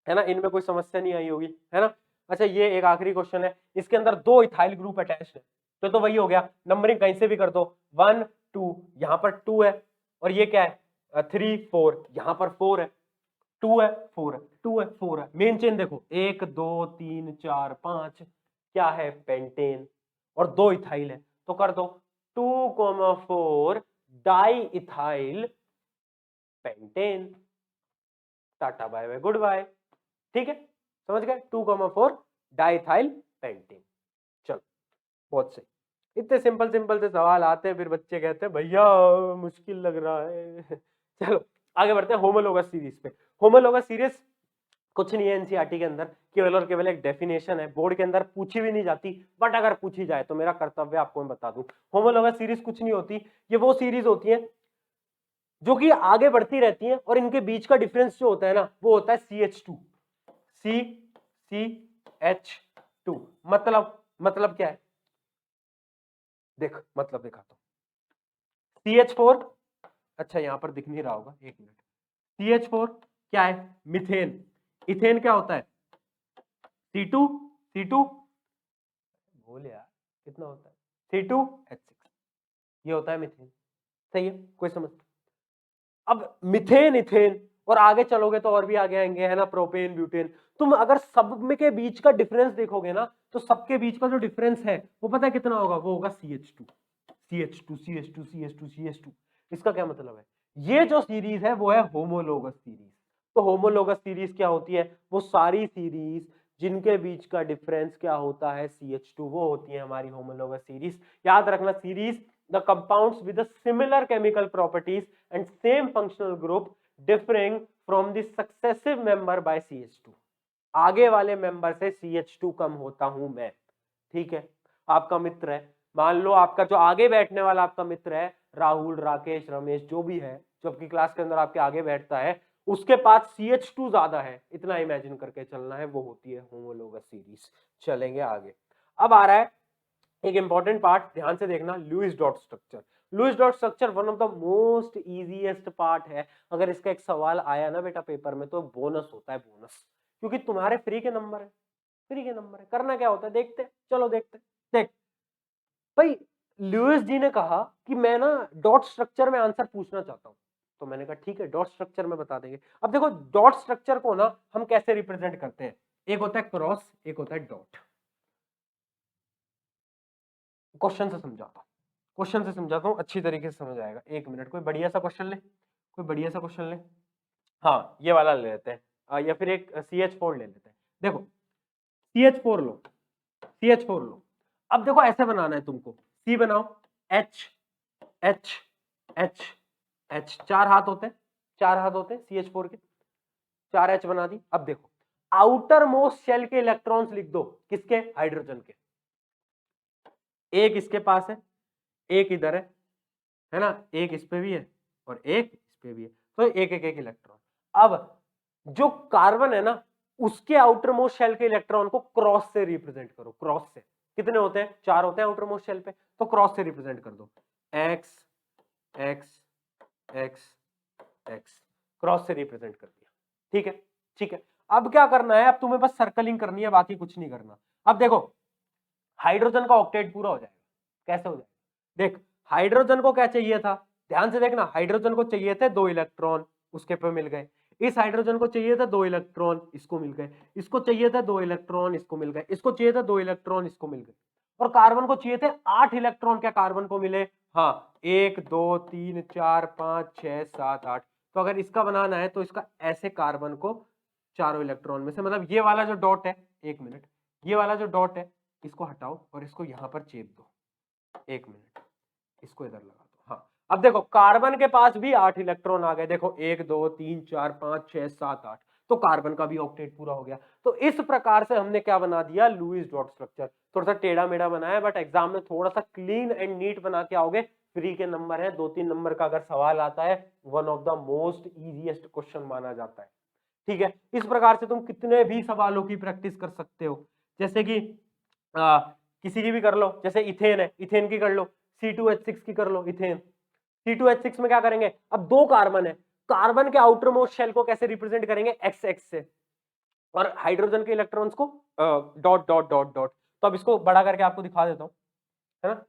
A: है ना, इनमें कोई समस्या नहीं आई होगी, है ना। अच्छा ये एक आखिरी क्वेश्चन है, इसके अंदर 2 इथाइल ग्रुप अटैच्ड है, तो वही हो गया, नंबरिंग कहीं से भी कर दो, 1 2, यहाँ पर 2 है, और ये क्या है 3 4, यहाँ पर 4 है, 2 है 4 है, 2 है 4 है। मेन चेन देखो 1 2 3 4 5 क्या है, पेंटेन, और 2 इथाइल है, तो कर दो 2,4 di ethyl pentane. Tata bye bye goodbye. ठीक है, समझ गए, 2,4 डाइथाइल पेंटेन। चलो बहुत सही। इतने सिंपल सिंपल से सवाल आते हैं, फिर बच्चे कहते हैं भैया मुश्किल लग रहा है। चलो आगे बढ़ते हैं होमोलोगस सीरीज पे। होमोलोगस सीरीज कुछ नहीं है एनसीईआरटी के अंदर, केवल और केवल एक डेफिनेशन है, बोर्ड के अंदर पूछी भी नहीं जाती, बट अगर पूछी जाए तो मेरा कर्तव्य आपको मैं बता दूं। होमोलोगस सीरीज कुछ नहीं होती, ये वो सीरीज होती है जो कि आगे बढ़ती रहती है, और इनके बीच का डिफरेंस जो होता है ना, वो होता है CH2, CH2। मतलब क्या है, देख मतलब दिखाता हूं, CH4, अच्छा यहां पर दिख नहीं रहा होगा, एक मिनट, CH4 क्या है, मिथेन। इथेन क्या होता है, C2 बोल यार कितना होता है, C2H6, ये होता है मिथेन। सही है, कोई समझ। अब मिथेन इथेन, और आगे चलोगे तो और भी आगे आएंगे, है ना, प्रोपेन ब्यूटेन। तुम अगर सब में के बीच का डिफरेंस देखोगे ना, तो सबके बीच का जो डिफरेंस है वो पता है कितना होगा, वो होगा CH2 CH2 CH2 CH2 CH2। इसका क्या मतलब है, ये जो सीरीज है वो है होमोलोगस सीरीज। तो होमोलोगस सीरीज क्या होती है, वो सारी सीरीज जिनके बीच का डिफरेंस क्या होता है CH2, वो होती है हमारी होमोलोगस सीरीज। याद रखना, series the compounds with the similar chemical properties and same functional group differing from the successive member by CH2। आगे वाले मेंबर से CH2 कम होता हूं मैं, ठीक है। आपका मित्र है, मान लो आपका जो आगे बैठने वाला आपका मित्र है, राहुल राकेश रमेश जो भी है, जो आपकी क्लास के अंदर आपके आगे बैठता है, उसके पास CH2 ज्यादा है, इतना इमेजिन करके चलना है, वो होती है होमोलोगस सीरीज। चलेंगे आगे। अब आ रहा है एक इंपॉर्टेंट पार्ट, ध्यान से देखना, Lewis dot structure. Lewis dot structure one of the most easiest part है। अगर इसका एक सवाल आया ना बेटा पेपर में, तो बोनस होता है, बोनस, क्योंकि तुम्हारे फ्री के नंबर है, फ्री के नंबर है। करना क्या होता है, देखते हैं, चलो देखते हैं। देख भाई, लुईस जी ने कहा कि मैं ना डॉट स्ट्रक्चर में आंसर पूछना चाहता हूं, तो मैंने कहा ठीक है डॉट स्ट्रक्चर में बता देंगे। अब देखो डॉट स्ट्रक्चर को ना हम कैसे रिप्रेजेंट करते हैं, एक होता है क्रॉस, एक होता है डॉट। क्वेश्चन से समझाता हूं, क्वेश्चन से समझाता हूं, अच्छी तरीके से समझ आएगा। एक मिनट, कोई बढ़िया सा क्वेश्चन ले, कोई बढ़िया सा क्वेश्चन ले। हाँ ये वाला ले लेते हैं, या फिर एक CH4 ले लेते हैं। देखो CH4 लो, CH4 लो। अब देखो ऐसे बनाना है तुमको, C बनाओ, H H H H, चार हाथ होते हैं, चार हाथ होते हैं CH4 के, 4 H बना दी। अब देखो आउटर मोस्ट शेल के इलेक्ट्रॉन्स लिख दो, किसके, हाइड्रोजन के। एक इसके पास है, एक इधर है ना, एक इस पे भी है और एक इस पे भी है, तो एक एक एक इलेक्ट्रॉन। अब जो कार्बन है ना, उसके आउटर मोस्ट शेल के इलेक्ट्रॉन को क्रॉस से रिप्रेजेंट करो, क्रॉस से। कितने होते हैं, 4 होते हैं आउटर मोस्ट शेल पे, तो क्रॉस से रिप्रेजेंट कर दो, x x x x, cross से रिप्रेजेंट कर दिया। ठीक है, ठीक है। अब क्या करना है, अब तुम्हें बस सर्कलिंग करनी है, बाकी कुछ नहीं करना। अब देखो हाइड्रोजन का ऑक्टेट पूरा हो जाएगा, कैसे हो जाएगा, देख हाइड्रोजन को क्या चाहिए था, ध्यान से देखना, हाइड्रोजन को चाहिए थे 2 इलेक्ट्रॉन, उसके पे मिल गए। इस हाइड्रोजन को चाहिए था 2 इलेक्ट्रॉन, इसको मिल गए। इसको चाहिए था 2 इलेक्ट्रॉन, इसको मिल गए। इसको चाहिए था 2 इलेक्ट्रॉन, इसको मिल गए। और कार्बन को चाहिए थे 8 इलेक्ट्रॉन, क्या कार्बन को मिले, हाँ 1 2 3 4 5 6 7 8। तो अगर इसका बनाना है तो इसका ऐसे कार्बन को चारों इलेक्ट्रॉन में से, मतलब ये वाला जो डॉट है, एक मिनट, ये वाला जो डॉट है इसको हटाओ और इसको यहां पर चेप दो। 1 मिनट, इसको इधर लगा दो। हाँ, अब देखो कार्बन के पास भी 8 इलेक्ट्रॉन आ गए। देखो 1 2 3 4 5 6 7 8, तो कार्बन का भी ऑक्टेट पूरा हो गया। तो इस प्रकार से हमने क्या बना दिया, लुईस डॉट स्ट्रक्चर। थोड़ा सा टेढ़ा मेढ़ा बनाया, बट एग्जाम में थोड़ा सा क्लीन एंड नीट बना के आओगे। फ्री के नंबर है, 2-3 नंबर का अगर सवाल आता है, one of the most easiest question माना जाता है। ठीक है, इस प्रकार से तुम कितने भी सवालों की प्रैक्टिस कर सकते हो। जैसे कि किसी की भी कर लो, जैसे इथेन है, इथेन की कर लो, C2H6 की कर लो, इथेन। C2H6 में क्या करेंगे, अब 2 कार्बन है, कार्बन के आउटर मोस्ट शेल को कैसे रिप्रेजेंट करेंगे, XX से, और हाइड्रोजन के electrons co dot dot dot dot. तो अब इसको बड़ा करके आपको दिखा देता हूं, है ना,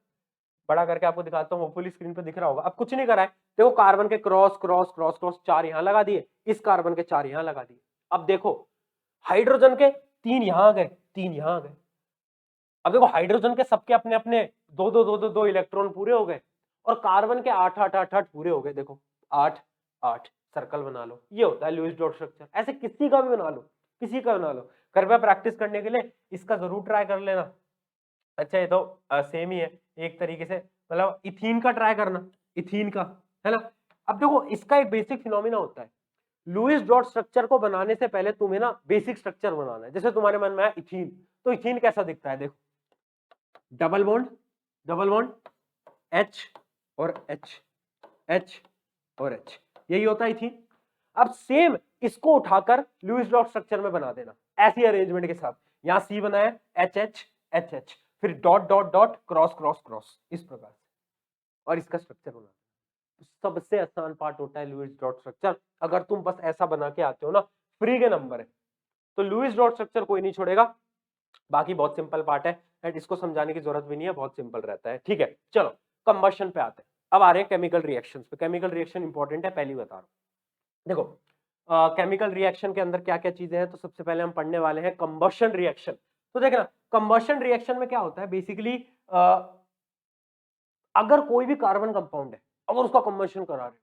A: बड़ा करके आपको दिखाता हूं, होपफुली स्क्रीन पे दिख रहा होगा। अब कुछ नहीं करा है, देखो कार्बन के क्रॉस क्रॉस क्रॉस क्रॉस 4 यहां लगा दिए, इस कार्बन के 4 यहां लगा दिए। अब देखो हाइड्रोजन के 3 यहां आ गए, 3 यहां आ गए। अब देखो हाइड्रोजन के सबके अपने अपने 2 इलेक्ट्रॉन पूरे हो गए, और कार्बन के 8 पूरे हो गए। देखो 8 8 सर्कल बना लो, ये होता है लुईस डॉट स्ट्रक्चर। ऐसे किसी का भी बना लो, किसी का बना लो। कृपया प्रैक्टिस करने के लिए इसका जरूर ट्राई कर लेना। अच्छा, ये तो सेम ही है एक तरीके से, मतलब इथीन का ट्राई करना, इथीन का, है ना। अब देखो इसका एक बेसिक फिनोमिना होता है, लुईस डॉट स्ट्रक्चर को बनाने से पहले तुम्हें ना बेसिक स्ट्रक्चर बनाना है। जैसे तुम्हारे मन में है इथीन, तो इथीन कैसा दिखता है, देखो डबल बॉन्ड H और H, H और H, यही होता है इथीन। अब सेम इसको उठाकर लुईस डॉट स्ट्रक्चर में बना देना, ऐसी अरेंजमेंट के साथ। यहां C बनाया, HH HH, फिर dot dot dot cross cross cross, इस प्रकार से, और इसका स्ट्रक्चर बना। तो सबसे आसान पार्ट होता है लुईस डॉट स्ट्रक्चर। अगर तुम बस ऐसा बना के आते हो ना, फ्री के नंबर है। तो लुईस डॉट स्ट्रक्चर कोई नहीं छोड़ेगा, बाकी बहुत सिंपल पार्ट है, एंड इसको समझाने की जरूरत भी नहीं है, बहुत सिंपल रहता है। ठीक है, चलो कंबशन पे आते हैं। अब आ रहे हैं केमिकल रिएक्शंस पे। केमिकल रिएक्शन इंपॉर्टेंट है, पहली बता रहा हूं। देखो केमिकल रिएक्शन के अंदर क्या क्या चीजें हैं, तो सबसे पहले हम पढ़ने वाले हैं कंबशन रिएक्शन। तो देखना कंबशन रिएक्शन में क्या होता है, बेसिकली अगर कोई भी कार्बन कंपाउंड है, अगर उसका कंबशन करा रहे हो,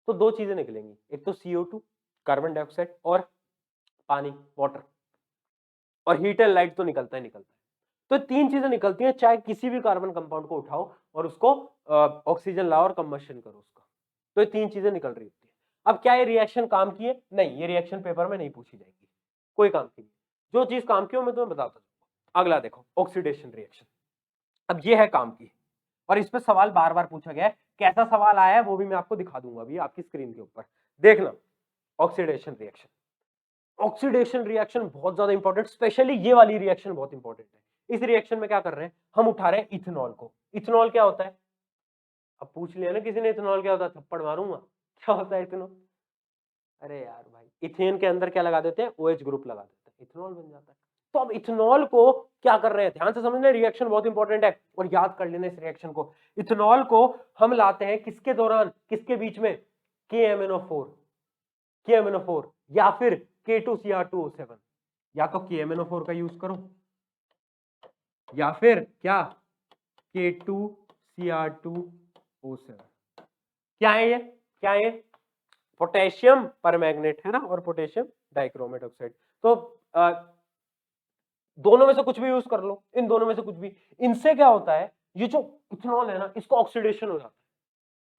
A: तो 2 चीजें निकलेंगी, एक तो CO2 कार्बन डाइऑक्साइड, और पानी वाटर, और हीट एंड लाइट तो निकलता ही निकलता है। तो 3 चीजें निकलती हैं, चाहे किसी भी कार्बन कंपाउंड को उठाओ और उसको ऑक्सीजन लाओ और कंबशन करो उसका, तो ये 3 चीजें निकल रही होती है। अब क्या ये रिएक्शन काम की है, नहीं, ये रिएक्शन पेपर में नहीं पूछी जाएगी, कोई काम की नहीं। जो चीज काम की हो मैं तुम्हें बताता हूं। अगला देखो ऑक्सीडेशन रिएक्शन, अब ये है काम की, और इस पे सवाल बार बार पूछा गया है। कैसा सवाल आया है वो भी मैं आपको दिखा दूंगा अभी आपकी स्क्रीन के ऊपर, देखना। ऑक्सीडेशन रिएक्शन, ऑक्सीडेशन रिएक्शन बहुत ज्यादा इंपॉर्टेंट, स्पेशली ये वाली रिएक्शन बहुत इंपॉर्टेंट है। इस रिएक्शन में क्या कर रहे हैं, हम उठा रहे हैं इथेनॉल को। इथेनॉल क्या होता है, अब पूछ लिया ना किसी ने इथेनॉल क्या होता है, थप्पड़ मारूंगा, क्या होता है इथेनॉल। अरे यार भाई, इथेन के अंदर क्या लगा देते हैं, OH ग्रुप लगा देते हैं, इथेनॉल बन जाता है। तो अब इथेनॉल को क्या कर रहे हैं, ध्यान से समझना, रिएक्शन बहुत इंपॉर्टेंट है और याद कर लेना इस रिएक्शन को। इथेनॉल को हम लाते हैं किसके दौरान, किसके बीच में, KMnO4, KMnO4 या फिर K2Cr2O7, या तो KMnO4 का यूज करो या फिर क्या, K2Cr2O7। क्या है ये, क्या है ये, पोटेशियम परमैंगनेट है ना, और पोटेशियम डाइक्रोमेट ऑक्साइड। तो दोनों में से कुछ भी यूज कर लो, इन दोनों में से कुछ भी। इनसे क्या होता है, ये जो इथेनॉल है ना, इसको ऑक्सीडेशन हो जाता है।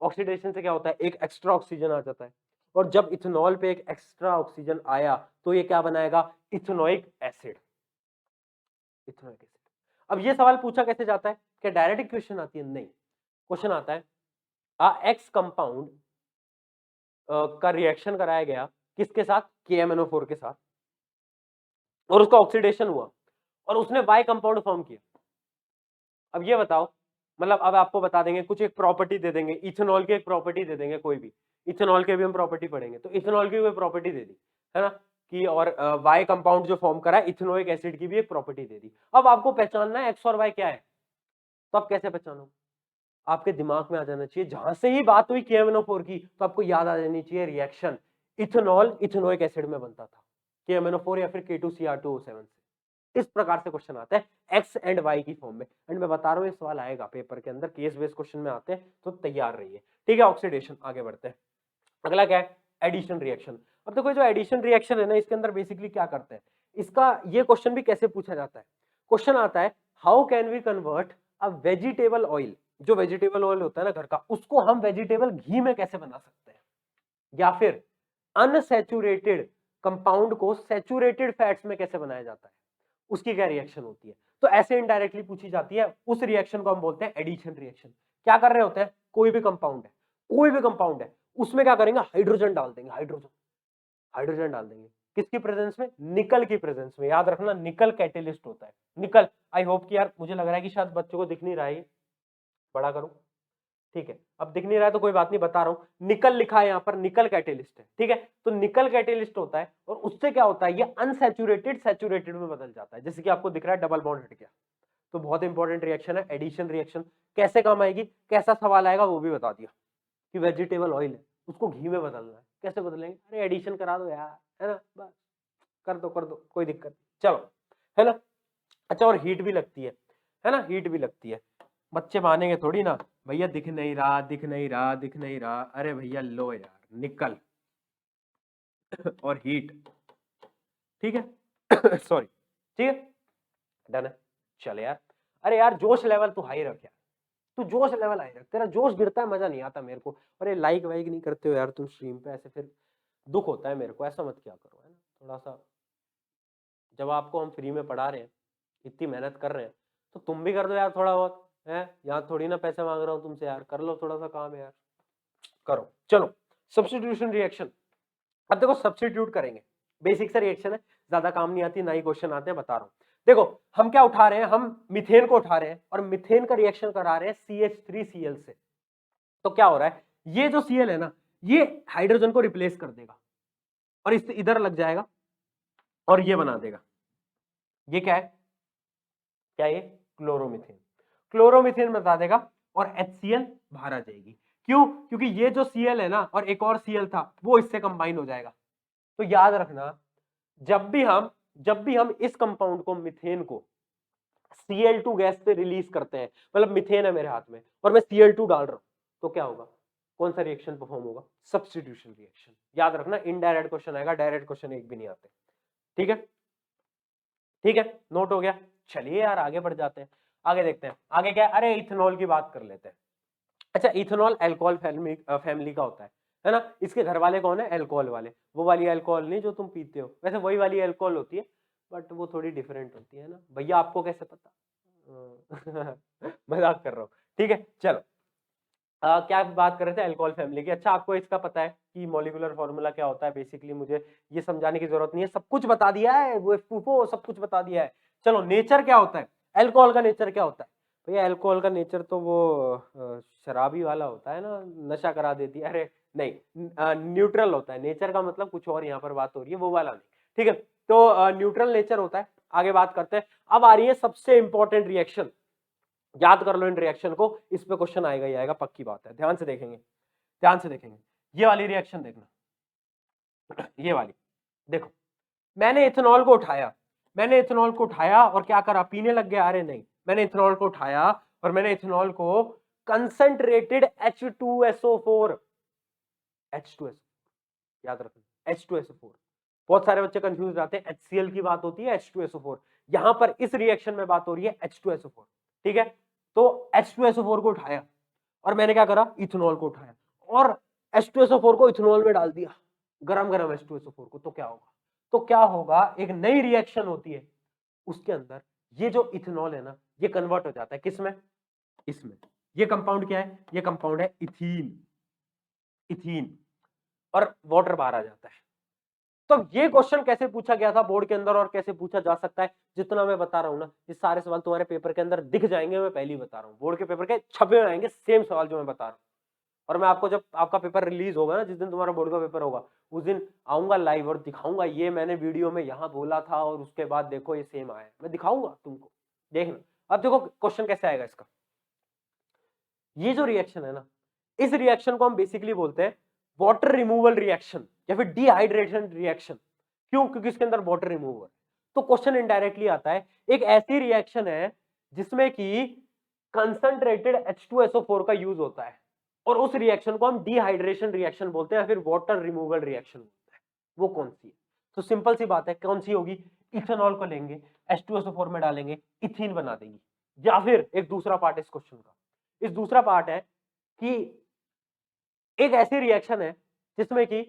A: ऑक्सीडेशन से क्या होता है, एक एक्स्ट्रा ऑक्सीजन आ जाता है, और जब इथेनॉल पे एक एक्स्ट्रा ऑक्सीजन आया तो ये क्या बनाएगा, इथेनोइक एसिड, इथेनोइक एसिड। अब ये सवाल पूछा कैसे जाता है, क्या डायरेक्ट इक्वेशन आती है, नहीं, क्वेश्चन आता है एक्स कंपाउंड का रिएक्शन कराया गया किसके साथ, KMnO4 के साथ, और उसका ऑक्सीडेशन हुआ और उसने वाई कंपाउंड फॉर्म किया। अब ये बताओ, मतलब अब आपको बता देंगे, कुछ एक प्रॉपर्टी दे देंगे, इथेनॉल की एक प्रॉपर्टी दे देंगे, कोई भी इथेनॉल के भी हम प्रॉपर्टी पढ़ेंगे, तो इथेनॉल की कोई प्रॉपर्टी दे दी, है ना, कि और वाई कंपाउंड जो फॉर्म करा है, इथेनोइक एसिड की भी एक प्रॉपर्टी दे दी। अब आपको पहचानना है एक्स और वाई क्या है, तो आप कैसे पहचानो, आपके दिमाग में आ जाना चाहिए, जहां से ही बात हुई KMnO4 की, तो आपको याद आ जानी चाहिए रिएक्शन, इथेनॉल इथेनोइक एसिड में बनता था, KMnO4 या फिर K2Cr2O7 से। इस प्रकार से क्वेश्चन आता है एक्स एंड वाई की फॉर्म में, एंड मैं बता रहा हूं ये सवाल आएगा पेपर के अंदर, केस बेस्ड क्वेश्चन में आते हैं, तो तैयार रहिए। ठीक है, ऑक्सीडेशन, आगे बढ़ते हैं। अगला क्या है, एडिशन रिएक्शन। अब देखो जो एडिशन रिएक्शन है ना, इसके अंदर बेसिकली क्या करते हैं, इसका ये क्वेश्चन भी कैसे पूछा जाता है, क्वेश्चन आता है how can we convert a vegetable oil, जो वेजिटेबल ऑयल होता है ना घर का, उसको हम वेजिटेबल घी में कैसे बना सकते हैं, या फिर अनसैचुरेटेड कंपाउंड को सैचुरेटेड फैट्स में कैसे बनाया जाता है, उसकी क्या रिएक्शन होती है। तो ऐसे इनडायरेक्टली पूछी जाती है। उस रिएक्शन को हम बोलते हैं एडिशन रिएक्शन। क्या कर रहे होते हैं, कोई भी कंपाउंड है, कोई भी कंपाउंड है, उसमें क्या करेंगे, हाइड्रोजन डाल देंगे, हाइड्रोजन हाइड्रोजन डाल देंगे, किसकी प्रेजेंस में, निकल की प्रेजेंस में। याद रखना निकल कैटेलिस्ट होता है, निकल। आई होप कि यार, मुझे लग रहा है कि शायद बच्चों को दिख नहीं रहा है, बड़ा करूं, ठीक है। अब दिख नहीं रहा है तो कोई बात नहीं, बता रहा हूं, निकल लिखा है यहां पर, निकल कैटेलिस्ट है, ठीक है। तो निकल कैटेलिस्ट होता है और उससे क्या होता है, ये अनसैचुरेटेड सैचुरेटेड में बदल जाता है, जैसे कि आपको दिख रहा है डबल बॉन्ड हट गया। तो बहुत इंपॉर्टेंट रिएक्शन है एडिशन रिएक्शन। कैसे काम आएगी, कैसा सवाल आएगा वो भी बता दिया कि वेजिटेबल ऑयल है उसको घी में बदलना है, कैसे बदलेंगे, अरे एडिशन करा दो यार, है ना, बस कर दो, कोई दिक्कत नहीं, चलो, है ना। अच्छा, और हीट भी लगती है ना, हीट भी लगती है। बच्चे मानेंगे थोड़ी ना, भैया दिख नहीं रहा, दिख नहीं रहा, दिख नहीं रहा, अरे भैया लो यार, निकल और हीट, ठीक है सॉरी, ठीक है, डन है। चल यार, अरे यार जोश लेवल तू हाई रख यार, तू जोश लेवल हाई रख, तेरा जोश गिरता है मजा नहीं आता मेरे को। अरे लाइक वाइक नहीं करते हो यार तुम स्ट्रीम पे, ऐसे फिर दुख होता है मेरे को, ऐसा मत क्या करो, है ना। थोड़ा सा, जब आपको हम फ्री में पढ़ा रहे हैं, इतनी मेहनत कर रहे हैं, तो तुम भी कर दो यार थोड़ा बहुत, है, यहाँ थोड़ी ना पैसे मांग रहा हूँ तुमसे यार, कर लो थोड़ा सा काम यार, करो। चलो, सब्स्टिट्यूशन रिएक्शन। अब देखो सब्स्टिट्यूट करेंगे, बेसिक सा रिएक्शन है, ज्यादा काम नहीं आती, ना ही क्वेश्चन आते हैं, बता रहा हूं। देखो हम क्या उठा रहे हैं, हम मिथेन को उठा रहे हैं और मिथेन का रिएक्शन करा रहे हैं CH3Cl से। तो क्या हो रहा है, ये जो Cl है ना, ये हाइड्रोजन को रिप्लेस कर देगा और इससे इधर लग जाएगा और ये बना देगा, ये क्या है, क्या ये क्लोरोमिथेन, क्लोरोमिथेन बता देगा और HCl बाहर आ जाएगी। क्यों, क्योंकि ये जो Cl है ना और एक और Cl था वो इससे कंबाइन हो जाएगा। तो याद रखना, जब भी हम इस कंपाउंड को, मिथेन को Cl2 गैस से रिलीज करते हैं, मतलब मिथेन है मेरे हाथ में और मैं Cl2 डाल रहा हूं, तो क्या होगा, कौन सा रिएक्शन परफॉर्म होगा, सब्स्टिट्यूशन रिएक्शन। याद रखना, इनडायरेक्ट क्वेश्चन आएगा, डायरेक्ट क्वेश्चन एक भी नहीं आते, ठीक है, ठीक है, नोट हो गया। चलिए यार आगे बढ़ जाते हैं, आगे देखते हैं, आगे क्या है, अरे इथेनॉल की बात कर लेते हैं। अच्छा, इथेनॉल अल्कोहल फैमिली का होता है ना। इसके घर वाले कौन है, अल्कोहल वाले, वो वाली अल्कोहल नहीं जो तुम पीते हो, वैसे वही वाली अल्कोहल होती है, बट वो थोड़ी डिफरेंट होती है ना, भैया आपको कैसे पता मजाक कर रहा हूँ, ठीक है। चलो, क्या बात कर रहे थे, अल्कोहल फैमिली की। अच्छा, आपको इसका पता है कि मॉलिक्यूलर फार्मूला क्या होता है, बेसिकली मुझे ये समझाने की जरूरत नहीं है, सब कुछ बता दिया है, वो फूफो सब कुछ बता दिया है। चलो, नेचर क्या होता है, अल्कोहल का नेचर क्या होता है, भैया अल्कोहल का नेचर तो वो शराबी वाला होता है ना, नशा करा देती है, अरे नहीं, न्यूट्रल होता है नेचर का, मतलब कुछ और यहाँ पर बात हो रही है, वो वाला नहीं, ठीक है। तो न्यूट्रल नेचर होता है। आगे बात करते हैं, अब आ रही है सबसे इंपॉर्टेंट रिएक्शन, याद कर लो इन रिएक्शन को, इस पे क्वेश्चन आएगा ही आएगा, पक्की बात है, ध्यान से देखेंगे, ध्यान से देखेंगे। ये वाली रिएक्शन देखना, ये वाली देखो, मैंने इथेनॉल को उठाया, मैंने इथेनॉल को उठाया और क्या करा, पीने लग गया, अरे नहीं, मैंने इथेनॉल को उठाया और मैंने इथेनॉल को कंसंट्रेटेड H2SO4, H2SO, याद रखना H2SO4, बहुत सारे बच्चे कंफ्यूज रहते हैं, HCl की बात होती है, H2SO4, यहां पर इस रिएक्शन में बात हो रही है H2SO4, ठीक है। तो H2SO4 को उठाया और मैंने क्या करा, इथेनॉल को उठाया और H2SO4 को इथेनॉल में डाल दिया, गरम गरम H2SO4 को, तो क्या होगा, तो क्या होगा, एक नई रिएक्शन होती है, उसके अंदर ये जो इथेनॉल है ना, ये कन्वर्ट हो जाता है किसमें, इसमें। ये कंपाउंड क्या है, ये कंपाउंड है इथीन, इथीन, और वाटर बाहर आ जाता है। तो ये क्वेश्चन कैसे पूछा गया था बोर्ड के अंदर और कैसे पूछा जा सकता है, जितना मैं बता रहा हूं ना, ये सारे सवाल तुम्हारे पेपर के अंदर दिख जाएंगे, मैं पहले ही बता रहा हूं, बोर्ड के पेपर के छपे हुए आएंगे सेम सवाल जो मैं बता रहा हूं। और मैं आपको, जब आपका पेपर रिलीज होगा ना, जिस दिन तुम्हारा बोर्ड का पेपर होगा, उस दिन आऊंगा लाइव और दिखाऊंगा, ये मैंने वीडियो में यहाँ बोला था और उसके बाद देखो ये सेम आया, मैं दिखाऊंगा तुमको, देखना। अब देखो क्वेश्चन कैसे आएगा इसका, ये जो रिएक्शन है ना, इस रिएक्शन को हम बेसिकली बोलते हैं वाटर रिमूवल रिएक्शन या फिर डिहाइड्रेशन रिएक्शन। क्यों, क्योंकि इसके अंदर वाटर रिमूवल। तो क्वेश्चन इनडायरेक्टली आता है, एक ऐसी रिएक्शन है जिसमें कि कंसंट्रेटेड H2SO4 का यूज होता है और उस रिएक्शन को हम डिहाइड्रेशन रिएक्शन बोलते हैं या फिर वाटर रिमूवल रिएक्शन बोलते हैं, वो कौन सी है। तो सिंपल सी बात है, कौन सी होगी, इथेनॉल को लेंगे, H2SO4 में डालेंगे इथीन बना देगी। या फिर एक दूसरा पार्ट इस क्वेश्चन का, इस दूसरा पार्ट है कि एक ऐसी रिएक्शन है जिसमें कि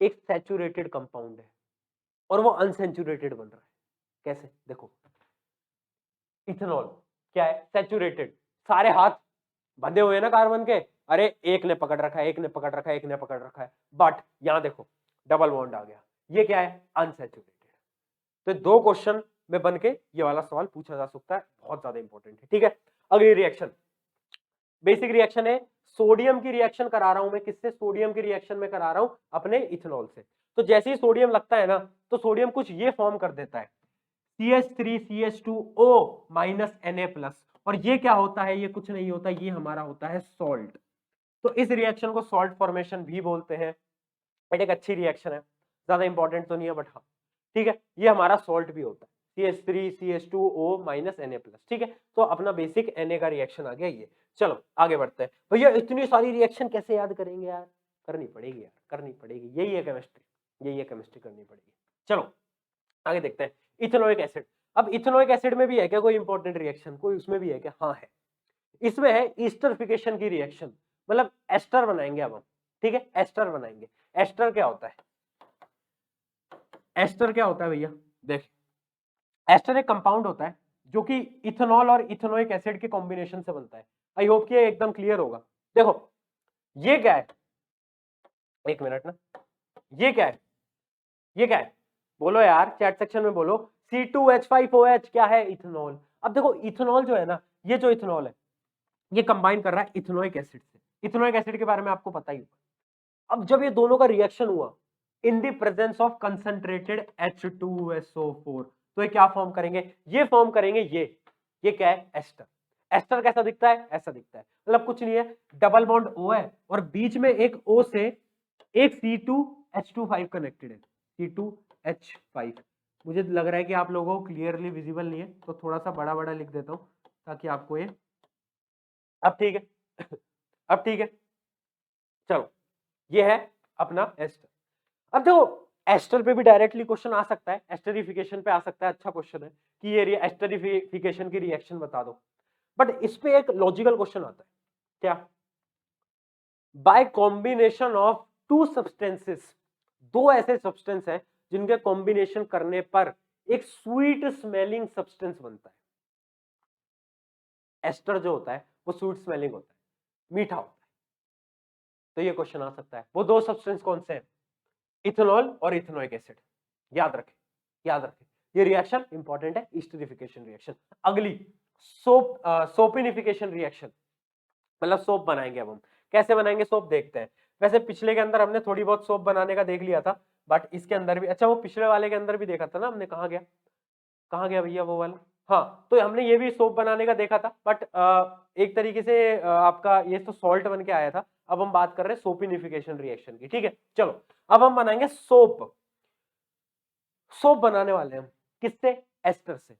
A: एक सैचुरेटेड कंपाउंड है और वो अनसैचुरेटेड बन रहा है। कैसे? देखो, इथेनॉल क्या है? सैचुरेटेड, सारे हाथ बंधे हुए हैं ना कार्बन के, अरे एक ने पकड़ रखा है, एक ने पकड़ रखा है, एक ने पकड़ रखा है, बट यहां देखो डबल बॉन्ड आ गया, ये क्या है? अनसैचुरेटेड। तो दो क्वेश्चन में बन के ये वाला सवाल पूछा जा सकता है, बहुत ज्यादा इंपॉर्टेंट है। ठीक है, अगली रिएक्शन, बेसिक रिएक्शन है, सोडियम की रिएक्शन करा रहा हूं मैं, किससे? सोडियम की रिएक्शन में करा रहा हूं अपने इथेनॉल से। तो जैसे ही सोडियम लगता है ना, तो सोडियम कुछ ये फॉर्म कर देता है, CH3CH2O माइनस Na+, और ये क्या होता है? ये कुछ नहीं होता, ये हमारा होता है सॉल्ट। तो इस रिएक्शन को सॉल्ट फॉर्मेशन भी बोलते हैं। बट एक अच्छी रिएक्शन है, ज्यादा इंपॉर्टेंट तो नहीं है, बट हाँ ठीक है, ये हमारा सॉल्ट भी होता है, CH3CH2O माइनस Na+। ठीक है, तो अपना बेसिक Na का रिएक्शन आ गया ये। चलो आगे बढ़ते हैं। भैया इतनी सारी रिएक्शन कैसे याद करेंगे यार? करनी पड़ेगी यार, करनी पड़ेगी, यही है केमिस्ट्री, यही है केमिस्ट्री, करनी पड़ेगी। चलो आगे देखते हैं। इथेनोइक एसिड, अब इथेनोइक एसिड में भी है क्या कोई इंपॉर्टेंट रिएक्शन? कोई उसमें भी है क्या? हाँ है, इसमें है ईस्टरिफिकेशन की रिएक्शन, मतलब एस्टर बनाएंगे अब हम। ठीक है, एस्टर बनाएंगे। एस्टर क्या होता है? एस्टर क्या होता है भैया? देख, एस्टर एक कंपाउंड होता है जो कि इथेनॉल और इथेनोइक एसिड के कॉम्बिनेशन से बनता है। आई होप कि एकदम क्लियर होगा। देखो ये क्या है, एक मिनट ना, ये क्या है? ये क्या है? बोलो यार, चैट सेक्शन में बोलो। C2H5OH क्या है? इथेनॉल। अब देखो इथेनॉल जो है ना, ये जो इथेनॉल है ये कंबाइन कर रहा है इथेनोइक एसिड से। इथेनोइक एसिड के बारे में आपको पता ही होगा। अब जब ये दोनों का रिएक्शन हुआ in the presence of concentrated H2SO4, तो ये क्या फॉर्म करेंगे? ये फॉर्म करेंगे ये क्या है? एस्टर। एस्टर कैसा दिखता है? ऐसा दिखता है, मतलब कुछ नहीं है, डबल बॉन्ड O है और बीच में एक O से एक C2H25 कनेक्टेड है, C2H5। मुझे लग रहा है कि आप लोगों को क्लियरली विजिबल नहीं है, तो थोड़ा सा बड़ा बड़ा लिख देता हूं ताकि आपको ये, अब ठीक है अब ठीक है। चलो ये है अपना एस्टर। अब देखो एस्टर पे भी डायरेक्टली क्वेश्चन आ सकता है, एस्टरिफिकेशन पे आ सकता है, अच्छा क्वेश्चन है कि ये एस्टरिफिकेशन की रिएक्शन बता दो। बट इस पे एक लॉजिकल क्वेश्चन आता है, क्या? Bye combination of to substances, दो ऐसे सब्सटेंस हैं जिनके कॉम्बिनेशन करने पर एक स्वीट स्मेलिंग सब्सटेंस बनता है। एस्टर जो होता है वो स्वीट स्मेलिंग होता है, मीठा होता है। तो ये क्वेश्चन आ सकता है, वो दो सब्सटेंस कौन से हैं? इथेनॉल और इथेनोइक एसिड। याद रखें, याद रखें, ये रिएक्शन इंपॉर्टेंट है, ईस्टरिफिकेशन रिएक्शन। अगली सोपिनिफिकेशन रिएक्शन, मतलब सोप बनाएंगे अब हम। कैसे बनाएंगे सोप देखते हैं। वैसे पिछले के अंदर हमने थोड़ी बहुत सोप बनाने का देख लिया था, बट इसके अंदर भी, अच्छा वो पिछले वाले के अंदर भी देखा था ना हमने, कहाँ गया, कहाँ गया भैया वो वाला? हाँ, तो हमने ये भी सोप बनाने का देखा था, बट एक तरीके से आपका ये तो सॉल्ट बन के आया था। अब हम बात कर रहे हैं सोपिनिफिकेशन रिएक्शन की। ठीक है, चलो अब हम बनाएंगे सोप। सोप बनाने वाले हैं हम किससे? एस्टर से।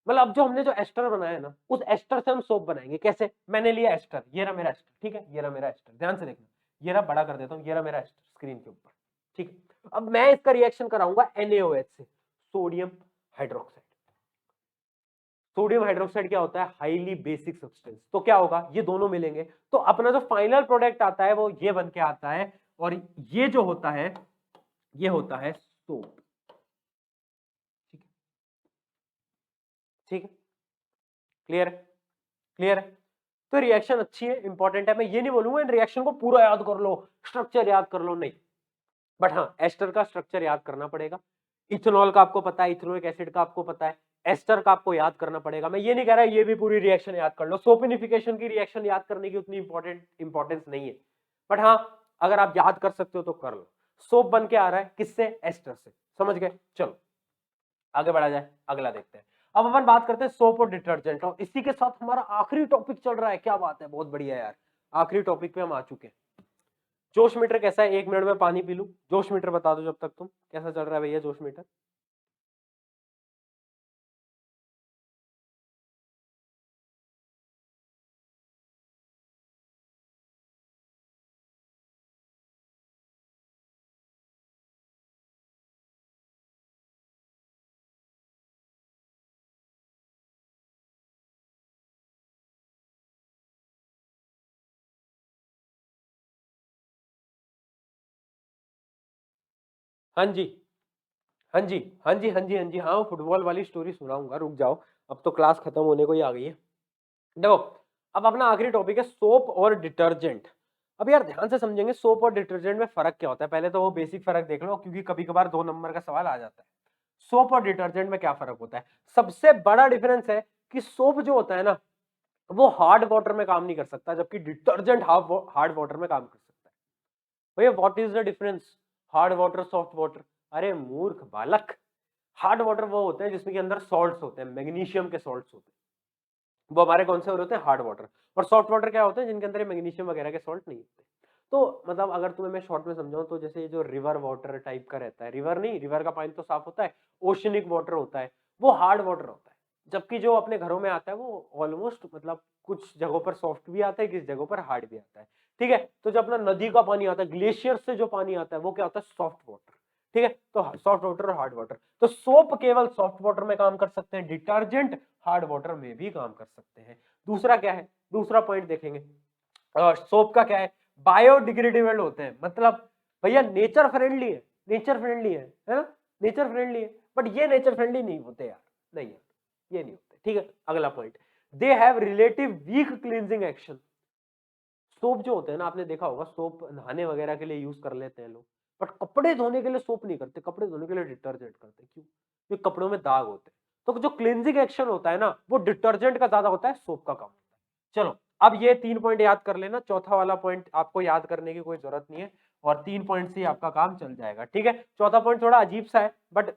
A: मतलब अब जो हमने जो एस्टर बनाया है ना, उस एस्टर से हम सोप बनाएंगे। कैसे? मैंने लिया एस्टर, ये रहा मेरा एस्टर, ठीक है, ये रहा मेरा एस्टर, ध्यान से देखना, ये रहा, बड़ा कर देता हूं, ये रहा मेरा एस्टर स्क्रीन के ऊपर। ठीक है, अब मैं इसका रिएक्शन कराऊंगा NaOH से, सोडियम हाइड्रोक्साइड। सोडियम हाइड्रोक्साइड क्या होता है? Highly basic substance. तो क्या होगा? ये दोनों मिलेंगे तो अपना जो फाइनल प्रोडक्ट आता है वो ये बन के आता है, और ये जो होता है ये होता है सोप। ठीक है, ठीक है, क्लियर है, क्लियर है। तो रिएक्शन अच्छी है, इंपॉर्टेंट है। मैं ये नहीं बोलूंगा इन रिएक्शन को पूरा याद कर लो, स्ट्रक्चर याद कर लो, नहीं, बट हाँ एस्टर का स्ट्रक्चर याद करना पड़ेगा। इथेनॉल का आपको पता है, इथेनोइक एसिड का आपको पता है, एस्टर का आपको याद करना पड़ेगा। मैं ये नहीं कह रहा ये भी पूरी रिएक्शन याद कर लो, सोपिनिफिकेशन की रिएक्शन याद करने की उतनी इंपॉर्टेंस नहीं है, बट हाँ अगर आप याद कर सकते हो तो कर लो। सोप बन के आ रहा है किससे? एस्टर से, समझ गए? चलो आगे बढ़ा जाए, अगला देखते हैं। अब अपन बात करते हैं सोप और डिटर्जेंट, और इसी के साथ हमारा आखिरी टॉपिक चल रहा है। क्या बात है, बहुत बढ़िया यार, आखिरी टॉपिक पे हम आ चुके हैं। जोश मीटर कैसा है? 1 मिनट में पानी पी लूं। जोश मीटर बता दो जब तक, तुम कैसा चल रहा है भैया जोश मीटर? हाँ जी, हाँ जी, हाँ जी, हाँ जी, हाँ जी, हाँ, फुटबॉल वाली स्टोरी सुनाऊँगा, रुक जाओ, अब तो क्लास खत्म होने को ही आ गई है। देखो, अब अपना आखिरी टॉपिक है सोप और डिटर्जेंट। अब यार ध्यान से समझेंगे सोप और डिटर्जेंट में फ़र्क क्या होता है, पहले तो वो बेसिक फ़र्क देख लो क्योंकि कभी-कभार 2 नंबर का सवाल आ जाता है। सोप और डिटर्जेंट में क्या फ़र्क होता है? सबसे बड़ा डिफरेंस है कि सोप जो होता है ना, वो हार्ड वाटर में काम नहीं कर सकता, जबकि डिटर्जेंट हार्ड वाटर में काम कर सकता है। भैया what is the difference? Hard water, soft water. अरे मूर्ख बालक, हार्ड वाटर वो होते हैं जिसमें के अंदर सॉल्ट्स होते हैं, मैग्नीशियम के सॉल्ट्स होते हैं, वो हमारे कौन से हो रहे होते हैं? Hard water. और सॉफ्ट वाटर क्या होते हैं? जिनके अंदर ये मैग्नीशियम वगैरह के सॉल्ट नहीं होते। तो मतलब अगर तुम्हें मैं शॉर्ट में समझाऊं तो जैसे ये जो रिवर वाटर टाइप का रहता है, रिवर नहीं, रिवर का पानी तो साफ होता है, ओशनिक वाटर होता है, वो हार्ड वाटर होता है। जबकि जो अपने घरों में आता है वो ऑलमोस्ट मतलब कुछ जगहों पर सॉफ्ट भी आता है, किस जगहों पर हार्ड भी आता है। ठीक है, तो जो अपना नदी का पानी आता है, ग्लेशियर से जो पानी आता है, वो क्या होता है? Soft water. ठीक है, तो सॉफ्ट वाटर और हार्ड वाटर। तो सोप केवल सॉफ्ट वाटर में काम कर सकते हैं, डिटर्जेंट हार्ड वाटर में भी काम कर सकते हैं। दूसरा क्या है? दूसरा पॉइंट देखेंगे, सोप का क्या है? बायोडिग्रेडेबल होते हैं, मतलब भैया नेचर फ्रेंडली है, नेचर फ्रेंडली है ना, नेचर फ्रेंडली है, बट ये नेचर फ्रेंडली नहीं होते यार, नहीं यार, ये नहीं होते। ठीक है, अगला point, they have relative weak cleansing action. Soap जो होते हैं ना, आपने देखा होगा सोप नहाने वगैरह के लिए यूज कर लेते हैं लोग, बट कपड़े धोने के लिए सोप नहीं करते, कपड़े धोने के लिए डिटर्जेंट करते हैं। क्यों? क्योंकि कपड़ों में दाग होते हैं। तो जो क्लींजिंग एक्शन होता है ना, वो डिटर्जेंट का ज्यादा होता है, सोप का कम होता है। चलो, अब ये 3 पॉइंट याद कर लेना, चौथा वाला पॉइंट आपको याद करने की कोई जरूरत नहीं है, और 3 पॉइंट से ही आपका काम चल जाएगा। ठीक है, चौथा पॉइंट थोड़ा अजीब सा है, बट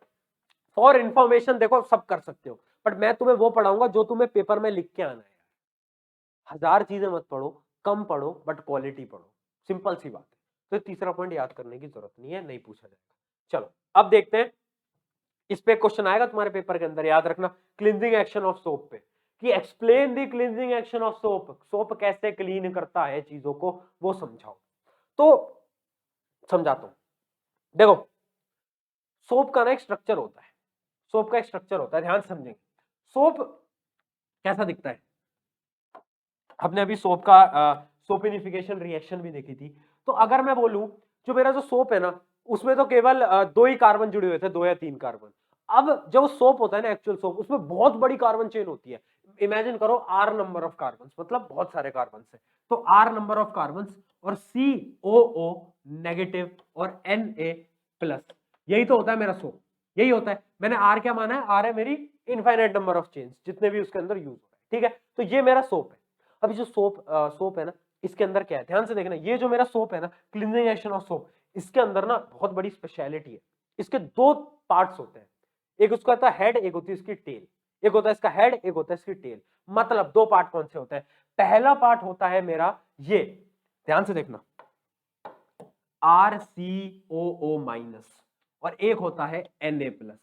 A: फॉर इंफॉर्मेशन देखो सब कर सकते हो, बट मैं तुम्हें वो पढ़ाऊंगा जो तुम्हें पेपर में लिख के आना है। हजार चीजें मत पढ़ो, कम पढ़ो, बट क्वालिटी पढ़ो, सिंपल सी बात है। तो तीसरा पॉइंट याद करने की जरूरत नहीं है, नहीं पूछा जाएगा। चलो, अब देखते हैं, इस पे क्वेश्चन आएगा तुम्हारे पेपर के अंदर, याद रखना, क्लींजिंग एक्शन ऑफ सोप पे, कि explain the cleansing action of soap, soap कैसे क्लीन करता है चीजों को, वो समझाओ। तो समझाता हूं, देखो, सोप का ना एक स्ट्रक्चर होता है, सोप का एक स्ट्रक्चर होता है, ध्यान से समझेंगे। सोप कैसा दिखता है? हमने अभी सोप का सोपिनिफिकेशन रिएक्शन भी देखी थी। तो अगर मैं बोलूं, जो मेरा जो सोप है ना, उसमें तो केवल 2 ही कार्बन जुड़े हुए थे, 2 या 3 कार्बन। अब जो सोप होता है ना, एक्चुअल सोप, उसमें बहुत बड़ी कार्बन चेन होती है। इमेजिन करो आर नंबर ऑफ कार्बन, मतलब बहुत सारे कार्बन है। तो आर नंबर ऑफ कार्बन और COO नेगेटिव और Na प्लस, यही तो होता है मेरा सोप, यही होता है। मैंने आर क्या माना है? आर है मेरी इनफाइनाइट नंबर ऑफ चेन्स, जितने भी उसके अंदर यूज हो रहे हैं। ठीक है, तो ये मेरा सोप है। अभी जो सोप है ना, इसके अंदर क्या है, ध्यान से देखना, ये जो मेरा सोप है ना, क्लींजिंग एक्शन ऑफ सोप, इसके अंदर ना बहुत बड़ी स्पेशलिटी है। इसके 2 पार्ट्स होते हैं, एक उसका होता है हेड, एक होती है इसकी टेल। एक होता है इसका हेड, एक होता है इसकी टेल। मतलब 2 पार्ट कौन से होते हैं? पहला पार्ट होता है मेरा ये, ध्यान से देखना, RCOO माइनस, और एक होता है Na प्लस।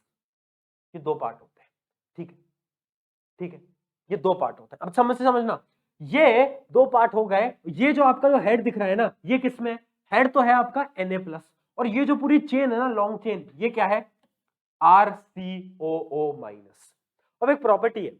A: ये 2 पार्ट होते हैं। ठीक है, ठीक है, ये 2 पार्ट होता है। अब समझ से समझना, ये 2 पार्ट हो गए। ये जो आपका जो हेड दिख रहा है ना, ये किसमें? हेड तो है आपका Na प्लस, और ये जो पूरी चेन है ना, लॉन्ग चेन, ये क्या है? RCOO minus. अब एक प्रॉपर्टी है,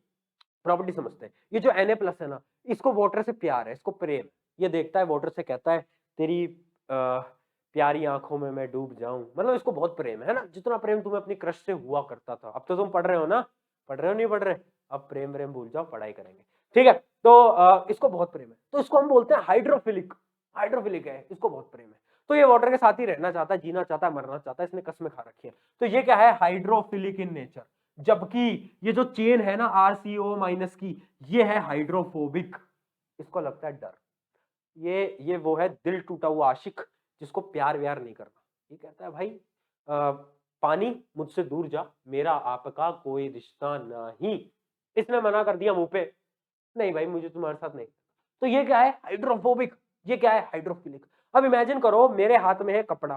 A: प्रॉपर्टी समझते हैं। ये जो Na प्लस है ना, इसको वाटर से प्यार है, इसको प्रेम है। ये देखता है वाटर से, कहता है तेरी प्यारी आंखों में मैं डूब जाऊं, मतलब इसको बहुत प्रेम है ना, जितना प्रेम तुम्हें अपनी क्रश से हुआ करता था। अब तो तुम पढ़ रहे हो ना, पढ़ रहे हो नहीं पढ़ रहे? अब प्रेम प्रेम भूल जाओ, पढ़ाई करेंगे। ठीक है, तो इसको बहुत प्रेम है, तो इसको हम बोलते हैं हाइड्रोफिलिक। हाइड्रोफिलिक है, इसको बहुत प्रेम है, तो ये वाटर के साथ ही रहना चाहता है, जीना चाहता है, मरना चाहता है, इसने कसमें खा रखी है। तो ये क्या है? Hydrophilic in nature. जबकि ये जो चेन है ना RCO माइनस की, ये है हाइड्रोफोबिक, इसको लगता है डर। ये वो है दिल टूटा हुआ आशिक, जिसको प्यार व्यार नहीं करना। ये कहता है भाई पानी मुझसे दूर जा, मेरा आपका कोई रिश्ता नहीं। इसने मना कर दिया मुंह पे, नहीं भाई मुझे तुम्हारे साथ नहीं। तो ये क्या है? हाइड्रोफोबिक। ये क्या है? हाइड्रोफिलिक। अब इमेजिन करो मेरे हाथ में है कपड़ा,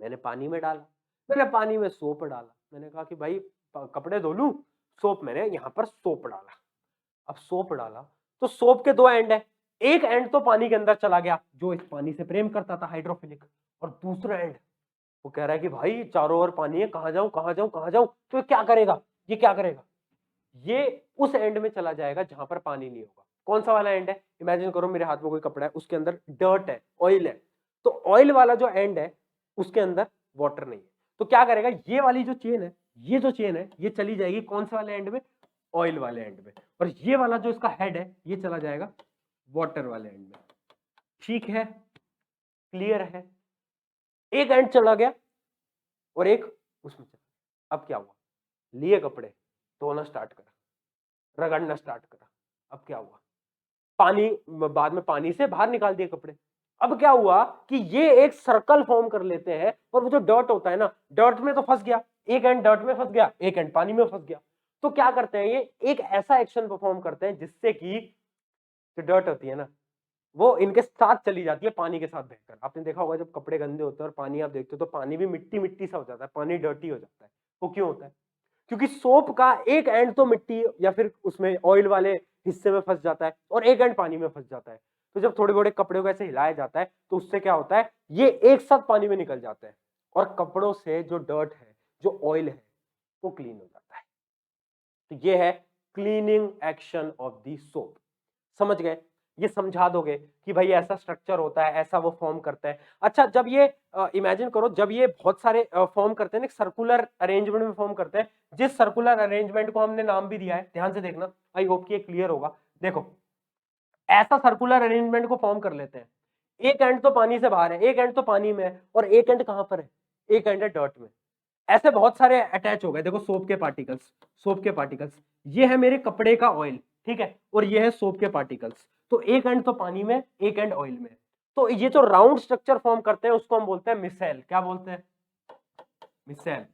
A: मैंने पानी में डाला, मैंने पानी में सोप डाला, मैंने कहा कि भाई कपड़े धो लूं, सोप, मैंने यहां पर सोप डाला। अब सोप डाला, तो सोप के 2 एंड है, एक एंड तो पानी के अंदर चला गया, जो इस पानी से प्रेम करता था, हाइड्रोफिलिक, और दूसरा एंड वो कह रहा है कि भाई चारों ओर पानी है, कहां जाऊं कहां जाऊं कहां जाऊं। तो ये क्या करेगा? ये क्या करेगा? ये उस एंड में चला जाएगा जहां पर पानी नहीं होगा। कौन सा वाला एंड है? इमेजिन करो मेरे हाथ में कोई कपड़ा है, उसके अंदर डर्ट है, ऑयल है, तो ऑयल वाला जो एंड है, उसके अंदर वाटर नहीं है। तो क्या करेगा, ये वाली जो चेन है, ये जो चेन है ये चली जाएगी कौन से वाले एंड में, ऑयल वाले एंड में, और ये वाला जो इसका हेड है ये चला जाएगा वाटर वाले एंड में। ठीक है, क्लियर है। एक एंड चला गया और एक उसमें चला। अब क्या हुआ, लिए कपड़े धोना स्टार्ट करा, रगड़ना स्टार्ट करा। अब क्या हुआ, पानी, बाद में पानी से बाहर निकाल दिए कपड़े। अब क्या हुआ कि ये एक सर्कल फॉर्म कर लेते हैं, और वो जो डॉट होता है ना, डॉट में तो फंस गया, एक एंड डॉट में फंस गया, एक एंड पानी में फंस गया। तो क्या करते हैं, ये एक ऐसा एक्शन परफॉर्म करते हैं जिससे कि जो डॉट होती है ना वो इनके साथ चली जाती है पानी के साथ बहकर। आपने देखा होगा जब कपड़े गंदे होते हैं और पानी आप देखते हो तो पानी भी मिट्टी मिट्टी सा हो जाता है, पानी डर्टी हो जाता है। वो क्यों होता है, क्योंकि सोप का एक एंड तो मिट्टी या फिर उसमें ऑयल वाले हिस्से में फंस जाता है और एक एंड पानी में फंस जाता है। तो जब थोड़े बड़े कपड़े को ऐसे हिलाया जाता है तो उससे क्या होता है, ये एक साथ पानी में निकल जाते हैं और कपड़ों से जो डर्ट है, जो ऑयल है, वो क्लीन हो जाता है। तो ये है cleaning action of the soap. समझ गए, ये समझा दोगे कि भाई ऐसा स्ट्रक्चर होता है, ऐसा वो फॉर्म करता है। अच्छा, जब ये इमेजिन करो, जब ये बहुत सारे फॉर्म करते हैं ना, सर्कुलर अरेंजमेंट में फॉर्म करते हैं, जिस सर्कुलर अरेंजमेंट को हमने नाम भी दिया है, ध्यान से देखना, आई होप कि ये क्लियर होगा। देखो, ऐसा सर्कुलर अरेंजमेंट को फॉर्म कर लेते हैं, एक एंड तो पानी से बाहर है, एक एंड तो पानी में है, और एक एंड कहां पर है, एक एंड है डर्ट में। ऐसे बहुत सारे अटैच हो गए। देखो सोप के पार्टिकल्स, सोप के पार्टिकल्स, ये है मेरे कपड़े का ऑयल, ठीक है, और ये है सोप के पार्टिकल्स। तो एक एंड तो पानी में, एक एंड ऑयल में। तो ये जो राउंड स्ट्रक्चर फॉर्म करते हैं उसको हम बोलते हैं मिसेल। क्या बोलते हैं, मिसेल।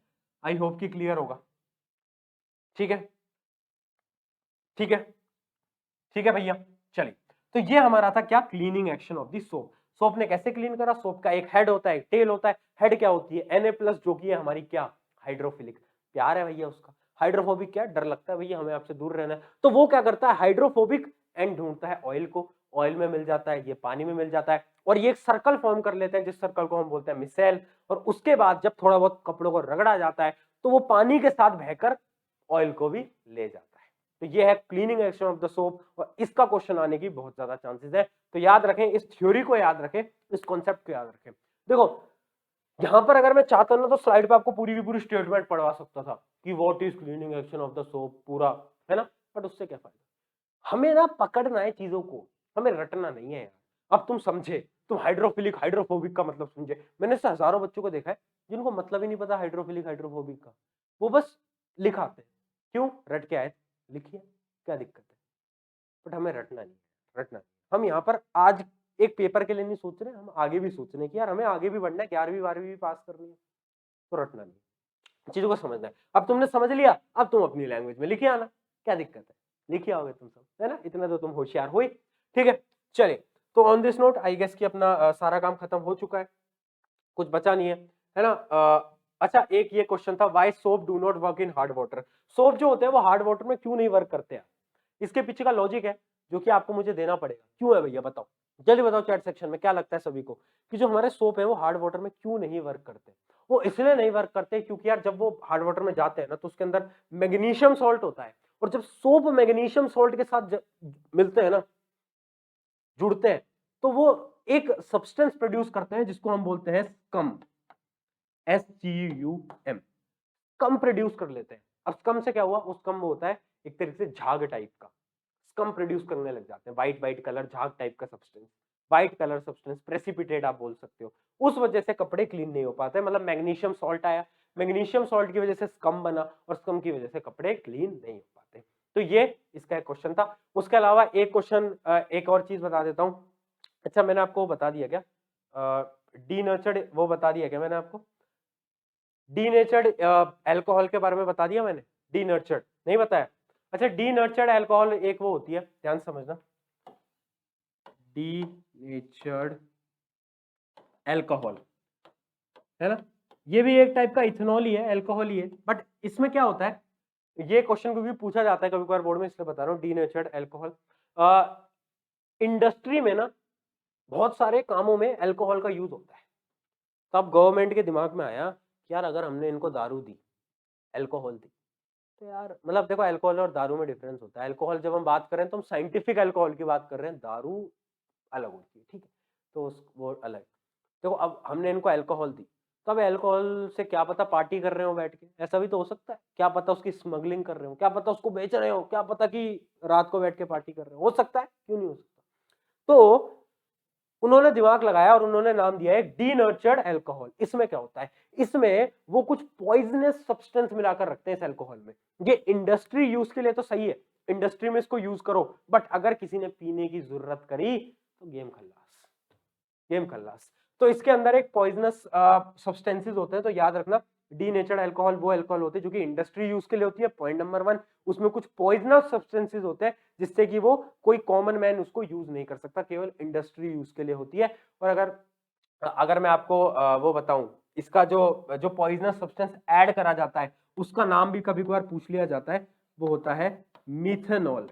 A: आई होप कि क्लियर होगा। ठीक है, ठीक है, ठीक है भैया। चलिए, तो ये हमारा था क्या, cleaning action of the soap. Soap ने कैसे क्लीन करा, सोप का एक हेड होता है, एक टेल होता है। हेड क्या होती है, Na+, जो कि है हमारी क्या, हाइड्रोफिलिक। प्यार है भैया उसका। हाइड्रोफोबिक क्या, डर लगता है भैया हमें आपसे दूर रहना है, तो वो क्या करता है, हाइड्रोफोबिक एंड ढूंढता है ऑयल को, ऑयल में मिल जाता है, ये पानी में मिल जाता है, और ये एक सर्कल फॉर्म कर लेते हैं जिस सर्कल को हम बोलते हैं मिसेल। और उसके बाद जब थोड़ा बहुत कपड़ों को रगड़ा जाता है तो वो पानी के साथ बहकर ऑयल को भी ले जाता है। तो ये है cleaning action of the soap, और इसका क्वेश्चन आने की बहुत ज्यादा चांसेस है। तो याद रखें, इस थ्योरी को याद रखें, इस कॉन्सेप्ट को याद रखें। देखो, यहां पर अगर मैं चाहता ना तो स्लाइड पे आपको पूरी की पूरी स्टेटमेंट पढ़वा सकता था कि what is cleaning action of the soap पूरा, है ना, बट उससे क्या फायदा। हमें ना पकड़ना है चीजों को, हमें रटना नहीं है यार। अब तुम समझे, तुम हाइड्रोफिलिक हाइड्रोफोबिक का मतलब समझे। मैंने ऐसे हजारों बच्चों को देखा है जिनको मतलब ही नहीं पता हाइड्रोफिलिक हाइड्रोफोबिक का, वो बस लिखाते हैं। क्यों, रट के आए, लिखिए, क्या दिक्कत है। बट हमें रटना नहीं है, रटना नहीं। हम यहाँ पर आज एक पेपर के लिए नहीं सोच रहे, हम आगे भी सोच रहे हैं कि यार हमें आगे भी बढ़ना है, 11वीं 12वीं भी पास करनी है। तो रटना नहीं, चीजों को समझना है। अब तुमने समझ लिया, अब तुम अपनी लैंग्वेज में लिखे आना, क्या दिक्कत है, लिखे आओगे तुम सब, है ना, इतना तो तुम होशियार हो ही। ठीक है, चलिए, तो on this note I guess कि अपना सारा काम खत्म हो चुका है, कुछ बचा नहीं है ना। अच्छा, एक ये क्वेश्चन था, why soap do not work in hard water. Soap जो होते हैं वो हार्ड वाटर में क्यों नहीं वर्क करते हैं, इसके पीछे का लॉजिक है जो कि आपको मुझे देना पड़ेगा। क्यों है भैया, बताओ, जल्दी बताओ चैट सेक्शन में, क्या लगता है सभी को कि जो हमारे सोप है वो हार्ड वाटर में क्यों नहीं वर्क करते। वो इसलिए नहीं वर्क करते क्योंकि यार जब वो हार्ड वाटर में जाते हैं ना तो उसके अंदर मैग्नीशियम सॉल्ट होता है, और जब सोप मैग्नीशियम सॉल्ट के साथ मिलते हैं ना, जुड़ते हैं, तो वो एक सब्सटेंस प्रोड्यूस करते हैं जिसको हम बोलते हैं स्कम, SCUM, स्कम प्रोड्यूस कर लेते हैं। अब स्कम से क्या हुआ, उस स्कम में होता है एक तरीके से झाग टाइप का, स्कम प्रोड्यूस करने लग जाते हैं, व्हाइट व्हाइट कलर झाग टाइप का substance, white colour substance, precipitate आप बोल सकते हो। उस वजह से कपड़े क्लीन नहीं हो पाते, मतलब मैग्नीशियम सॉल्ट आया, मैग्नीशियम सॉल्ट की वजह से स्कम बना, और स्कम की वजह से कपड़े क्लीन नहीं हो पाते। तो ये इसका एक क्वेश्चन था। उसके अलावा एक क्वेश्चन, एक और चीज बता देता हूँ। अच्छा, मैंने आपको बता दिया क्या, डीनर्चर्ड वो बता दिया क्या मैंने आपको, डीनेचर्ड अल्कोहल के बारे में बता दिया मैंने, डीनर्चर्ड नहीं बताया। अच्छा, डीनर्चर्ड अल्कोहल एक वो होती है, ध्यान समझना, डीनेचर्ड अल्कोहल, है ना, ये भी एक टाइप का इथेनॉल ही है, अल्कोहल ही है, बट इसमें क्या होता है, ये क्वेश्चन को भी पूछा जाता है कभी कभार बोर्ड में, इसलिए बता रहा हूँ, डीनेचर्ड अल्कोहल। इंडस्ट्री में ना बहुत सारे कामों में अल्कोहल का यूज होता है। तो अब गवर्नमेंट के दिमाग में आया कि यार अगर हमने इनको दारू दी, अल्कोहल दी, तो यार मतलब देखो अल्कोहल और दारू में डिफरेंस होता है। अल्कोहल जब हम बात कर रहे हैं तो हम साइंटिफिक अल्कोहल की बात कर रहे हैं, दारू अलग होती है, ठीक है, तो वो अलग। देखो अब हमने इनको अल्कोहल दी, तो अब अल्कोहल से क्या पता पार्टी कर रहे हो बैठ के, ऐसा भी तो हो सकता है, क्या पता उसकी स्मगलिंग कर रहे हो, क्या पता उसको बेच रहे हो, क्या पता कि रात को बैठ के पार्टी कर रहे हो सकता है, क्यों नहीं हो सकता। तो उन्होंने दिमाग लगाया और उन्होंने नाम दिया है डीनर्चर्ड अल्कोहल। इसमें क्या होता है, इसमें वो कुछ पॉइजनस सब्सटेंस मिलाकर रखते हैं इस अल्कोहल में। ये इंडस्ट्री यूज के लिए तो सही है, इंडस्ट्री में इसको यूज करो, बट अगर किसी ने पीने की जरूरत करी तो गेम खल्लास, गेम खल्लास। तो इसके अंदर एक पॉइजनस सब्सटेंसेस होते हैं, तो याद रखना डीनेचर्ड अल्कोहल वो अल्कोहल होते हैं जो कि इंडस्ट्री यूज के लिए होती है, पॉइंट नंबर 1। उसमें कुछ पॉइजनस सब्सटेंसेस होते हैं जिससे कि वो कोई कॉमन मैन उसको यूज नहीं कर सकता, केवल इंडस्ट्री यूज के लिए होती है। और अगर अगर मैं आपको वो बताऊं, इसका जो जो पॉइजनस सब्सटेंस ऐड करा जाता है उसका नाम भी कभी कभार पूछ लिया जाता है, वो होता है मिथेनॉल।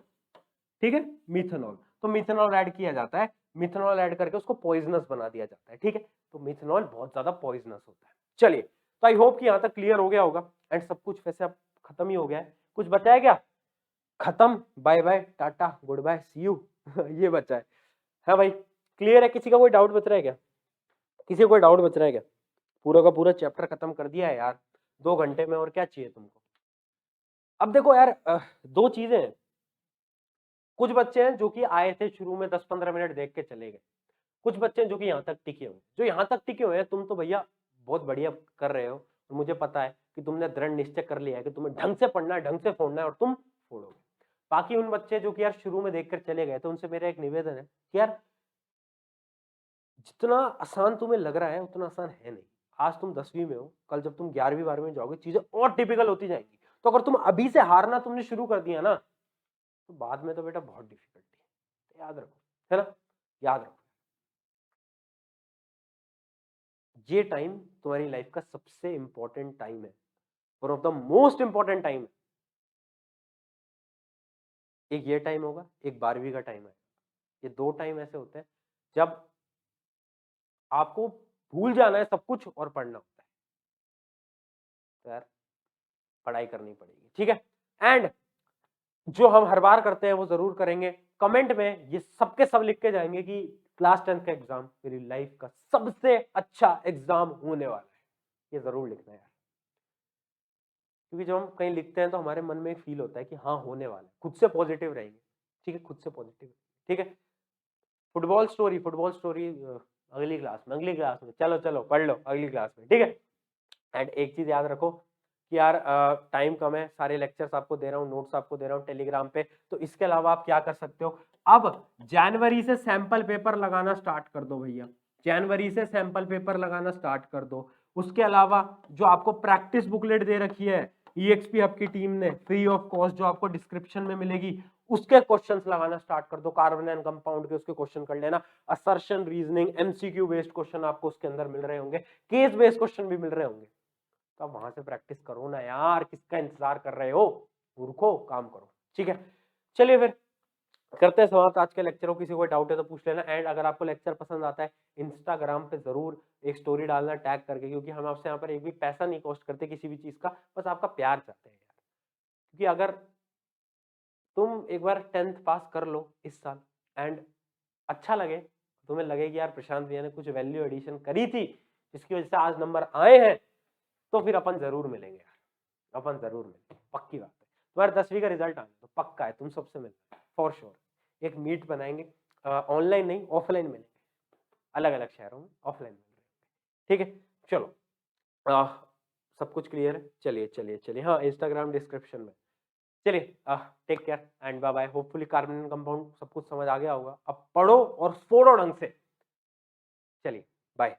A: ठीक है, मिथेनॉल। तो मिथेनॉल ऐड किया जाता है, मिथेनॉल ऐड करके उसको पॉइजनस बना दिया जाता है। ठीक है, तो मिथेनॉल बहुत ज्यादा पॉइजनस होता है। चलिए, तो आई होप कि यहां तक क्लियर हो गया होगा, एंड सब कुछ वैसे अब खत्म ही हो गया है। कुछ बचा है क्या? खत्म, bye bye, tata, goodbye, see you ये बचा है भाई? क्लियर है? किसी का कोई डाउट बच रहा है क्या? किसी को कोई डाउट बच रहा है क्या? पूरा का पूरा चैप्टर खत्म कर दिया है यार 2 घंटे में, और क्या चाहिए तुमको? अब देखो यार, दो चीजें हैं। कुछ बच्चे हैं जो कि आए थे शुरू में 10-15 मिनट देख के चले गए, कुछ बच्चे हैं जो कि यहाँ तक टिके हुए। जो यहाँ तक टिके हुए हैं, तुम तो भैया बहुत बढ़िया कर रहे हो, और मुझे पता है कि तुमने दृढ़ निश्चय कर लिया है कि तुम्हें ढंग से पढ़ना है, ढंग से फोड़ना है, और तुम फोड़ोगे। बाकी उन बच्चे जो कि यार शुरू में देखकर चले गए, तो उनसे मेरा एक निवेदन है कि यार जितना आसान तुम्हें लग रहा है उतना आसान है नहीं। आज तुम 10वीं में हो, कल जब तुम 11वीं 12वीं में जाओगे चीजें और टिपिकल होती जाएंगी। तो अगर तुम अभी से हारना तुमने शुरू कर दिया ना, तो बाद में तो बेटा बहुत डिफिकल्टी है। याद रखो, है ना? याद रखो, ये टाइम तुम्हारी लाइफ का सबसे इंपॉर्टेंट टाइम है, one of the most important time है। एक ये टाइम होगा, एक 12वीं का टाइम है। ये दो टाइम ऐसे होते हैं जब आपको भूल जाना है सब कुछ और पढ़ना होता है। तो यार पढ़ाई करनी पड़ेगी, ठीक है? एंड जो हम हर बार करते हैं वो जरूर करेंगे, कमेंट में ये सबके सब लिख के जाएंगे कि क्लास 10th का एग्जाम मेरी लाइफ का सबसे अच्छा एग्जाम होने वाला है। ये जरूर लिखना है यार, क्योंकि जब हम कहीं लिखते हैं तो हमारे मन में एक फील होता है कि हाँ होने वाला है, खुद से पॉजिटिव रहेंगे। ठीक है, खुद से पॉजिटिव, ठीक है? फुटबॉल स्टोरी, फुटबॉल स्टोरी अगली क्लास में, अगली क्लास में, चलो चलो पढ़ लो अगली क्लास में, ठीक है? एंड एक चीज याद रखो कि यार टाइम कम है, सारे लेक्चर्स आपको दे रहा हूँ, नोट्स आपको दे रहा हूँ टेलीग्राम पे, तो इसके अलावा आप क्या कर सकते हो, अब जनवरी से सैंपल पेपर लगाना स्टार्ट कर दो भैया, जनवरी से सैंपल पेपर लगाना स्टार्ट कर दो। उसके अलावा जो आपको प्रैक्टिस बुकलेट दे रखी है EXP हब की टीम ने फ्री ऑफ कॉस्ट, जो आपको डिस्क्रिप्शन में मिलेगी, उसके क्वेश्चंस लगाना स्टार्ट कर दो। कार्बन एंड कंपाउंड के उसके क्वेश्चन कर लेना, assertion, reasoning, MCQ based question आपको उसके अंदर मिल रहे होंगे, केस बेस्ड क्वेश्चन भी मिल रहे होंगे। तो आप वहां से प्रैक्टिस करो ना यार, किसका इंतजार कर रहे हो? मूर्खो, काम करो, ठीक है? चलिए फिर करते हैं समाप्त आज के लेक्चर को। किसी को डाउट है तो पूछ लेना, एंड अगर आपको लेक्चर पसंद आता है इंस्टाग्राम पे जरूर एक स्टोरी डालना टैग करके, क्योंकि हम आपसे यहाँ पर एक भी पैसा नहीं कॉस्ट करते किसी भी चीज का, बस आपका प्यार चाहते हैं यार। क्योंकि अगर तुम एक बार 10th पास कर लो इस साल, एंड अच्छा लगे, तुम्हें लगे कि यार प्रशांत भैया ने कुछ वैल्यू एडिशन करी थी जिसकी वजह से आज नंबर आए हैं, तो फिर अपन जरूर मिलेंगे यार, अपन जरूर मिलेंगे, पक्की बात है। तुम्हारे 10वीं का रिजल्ट आने तो पक्का है, तुम सबसे मिलना फॉर श्योर। एक मीट बनाएंगे, ऑनलाइन नहीं ऑफलाइन मिलेंगे, अलग अलग शहरों में ऑफलाइन मिलेंगे, ठीक है? चलो, सब कुछ क्लियर है? चलिए चलिए चलिए, हाँ इंस्टाग्राम डिस्क्रिप्शन में। चलिए, take care and bye bye. Hopefully carbon compound सब कुछ समझ आ गया होगा, अब पढ़ो और फोड़ो ढंग से। चलिए बाय।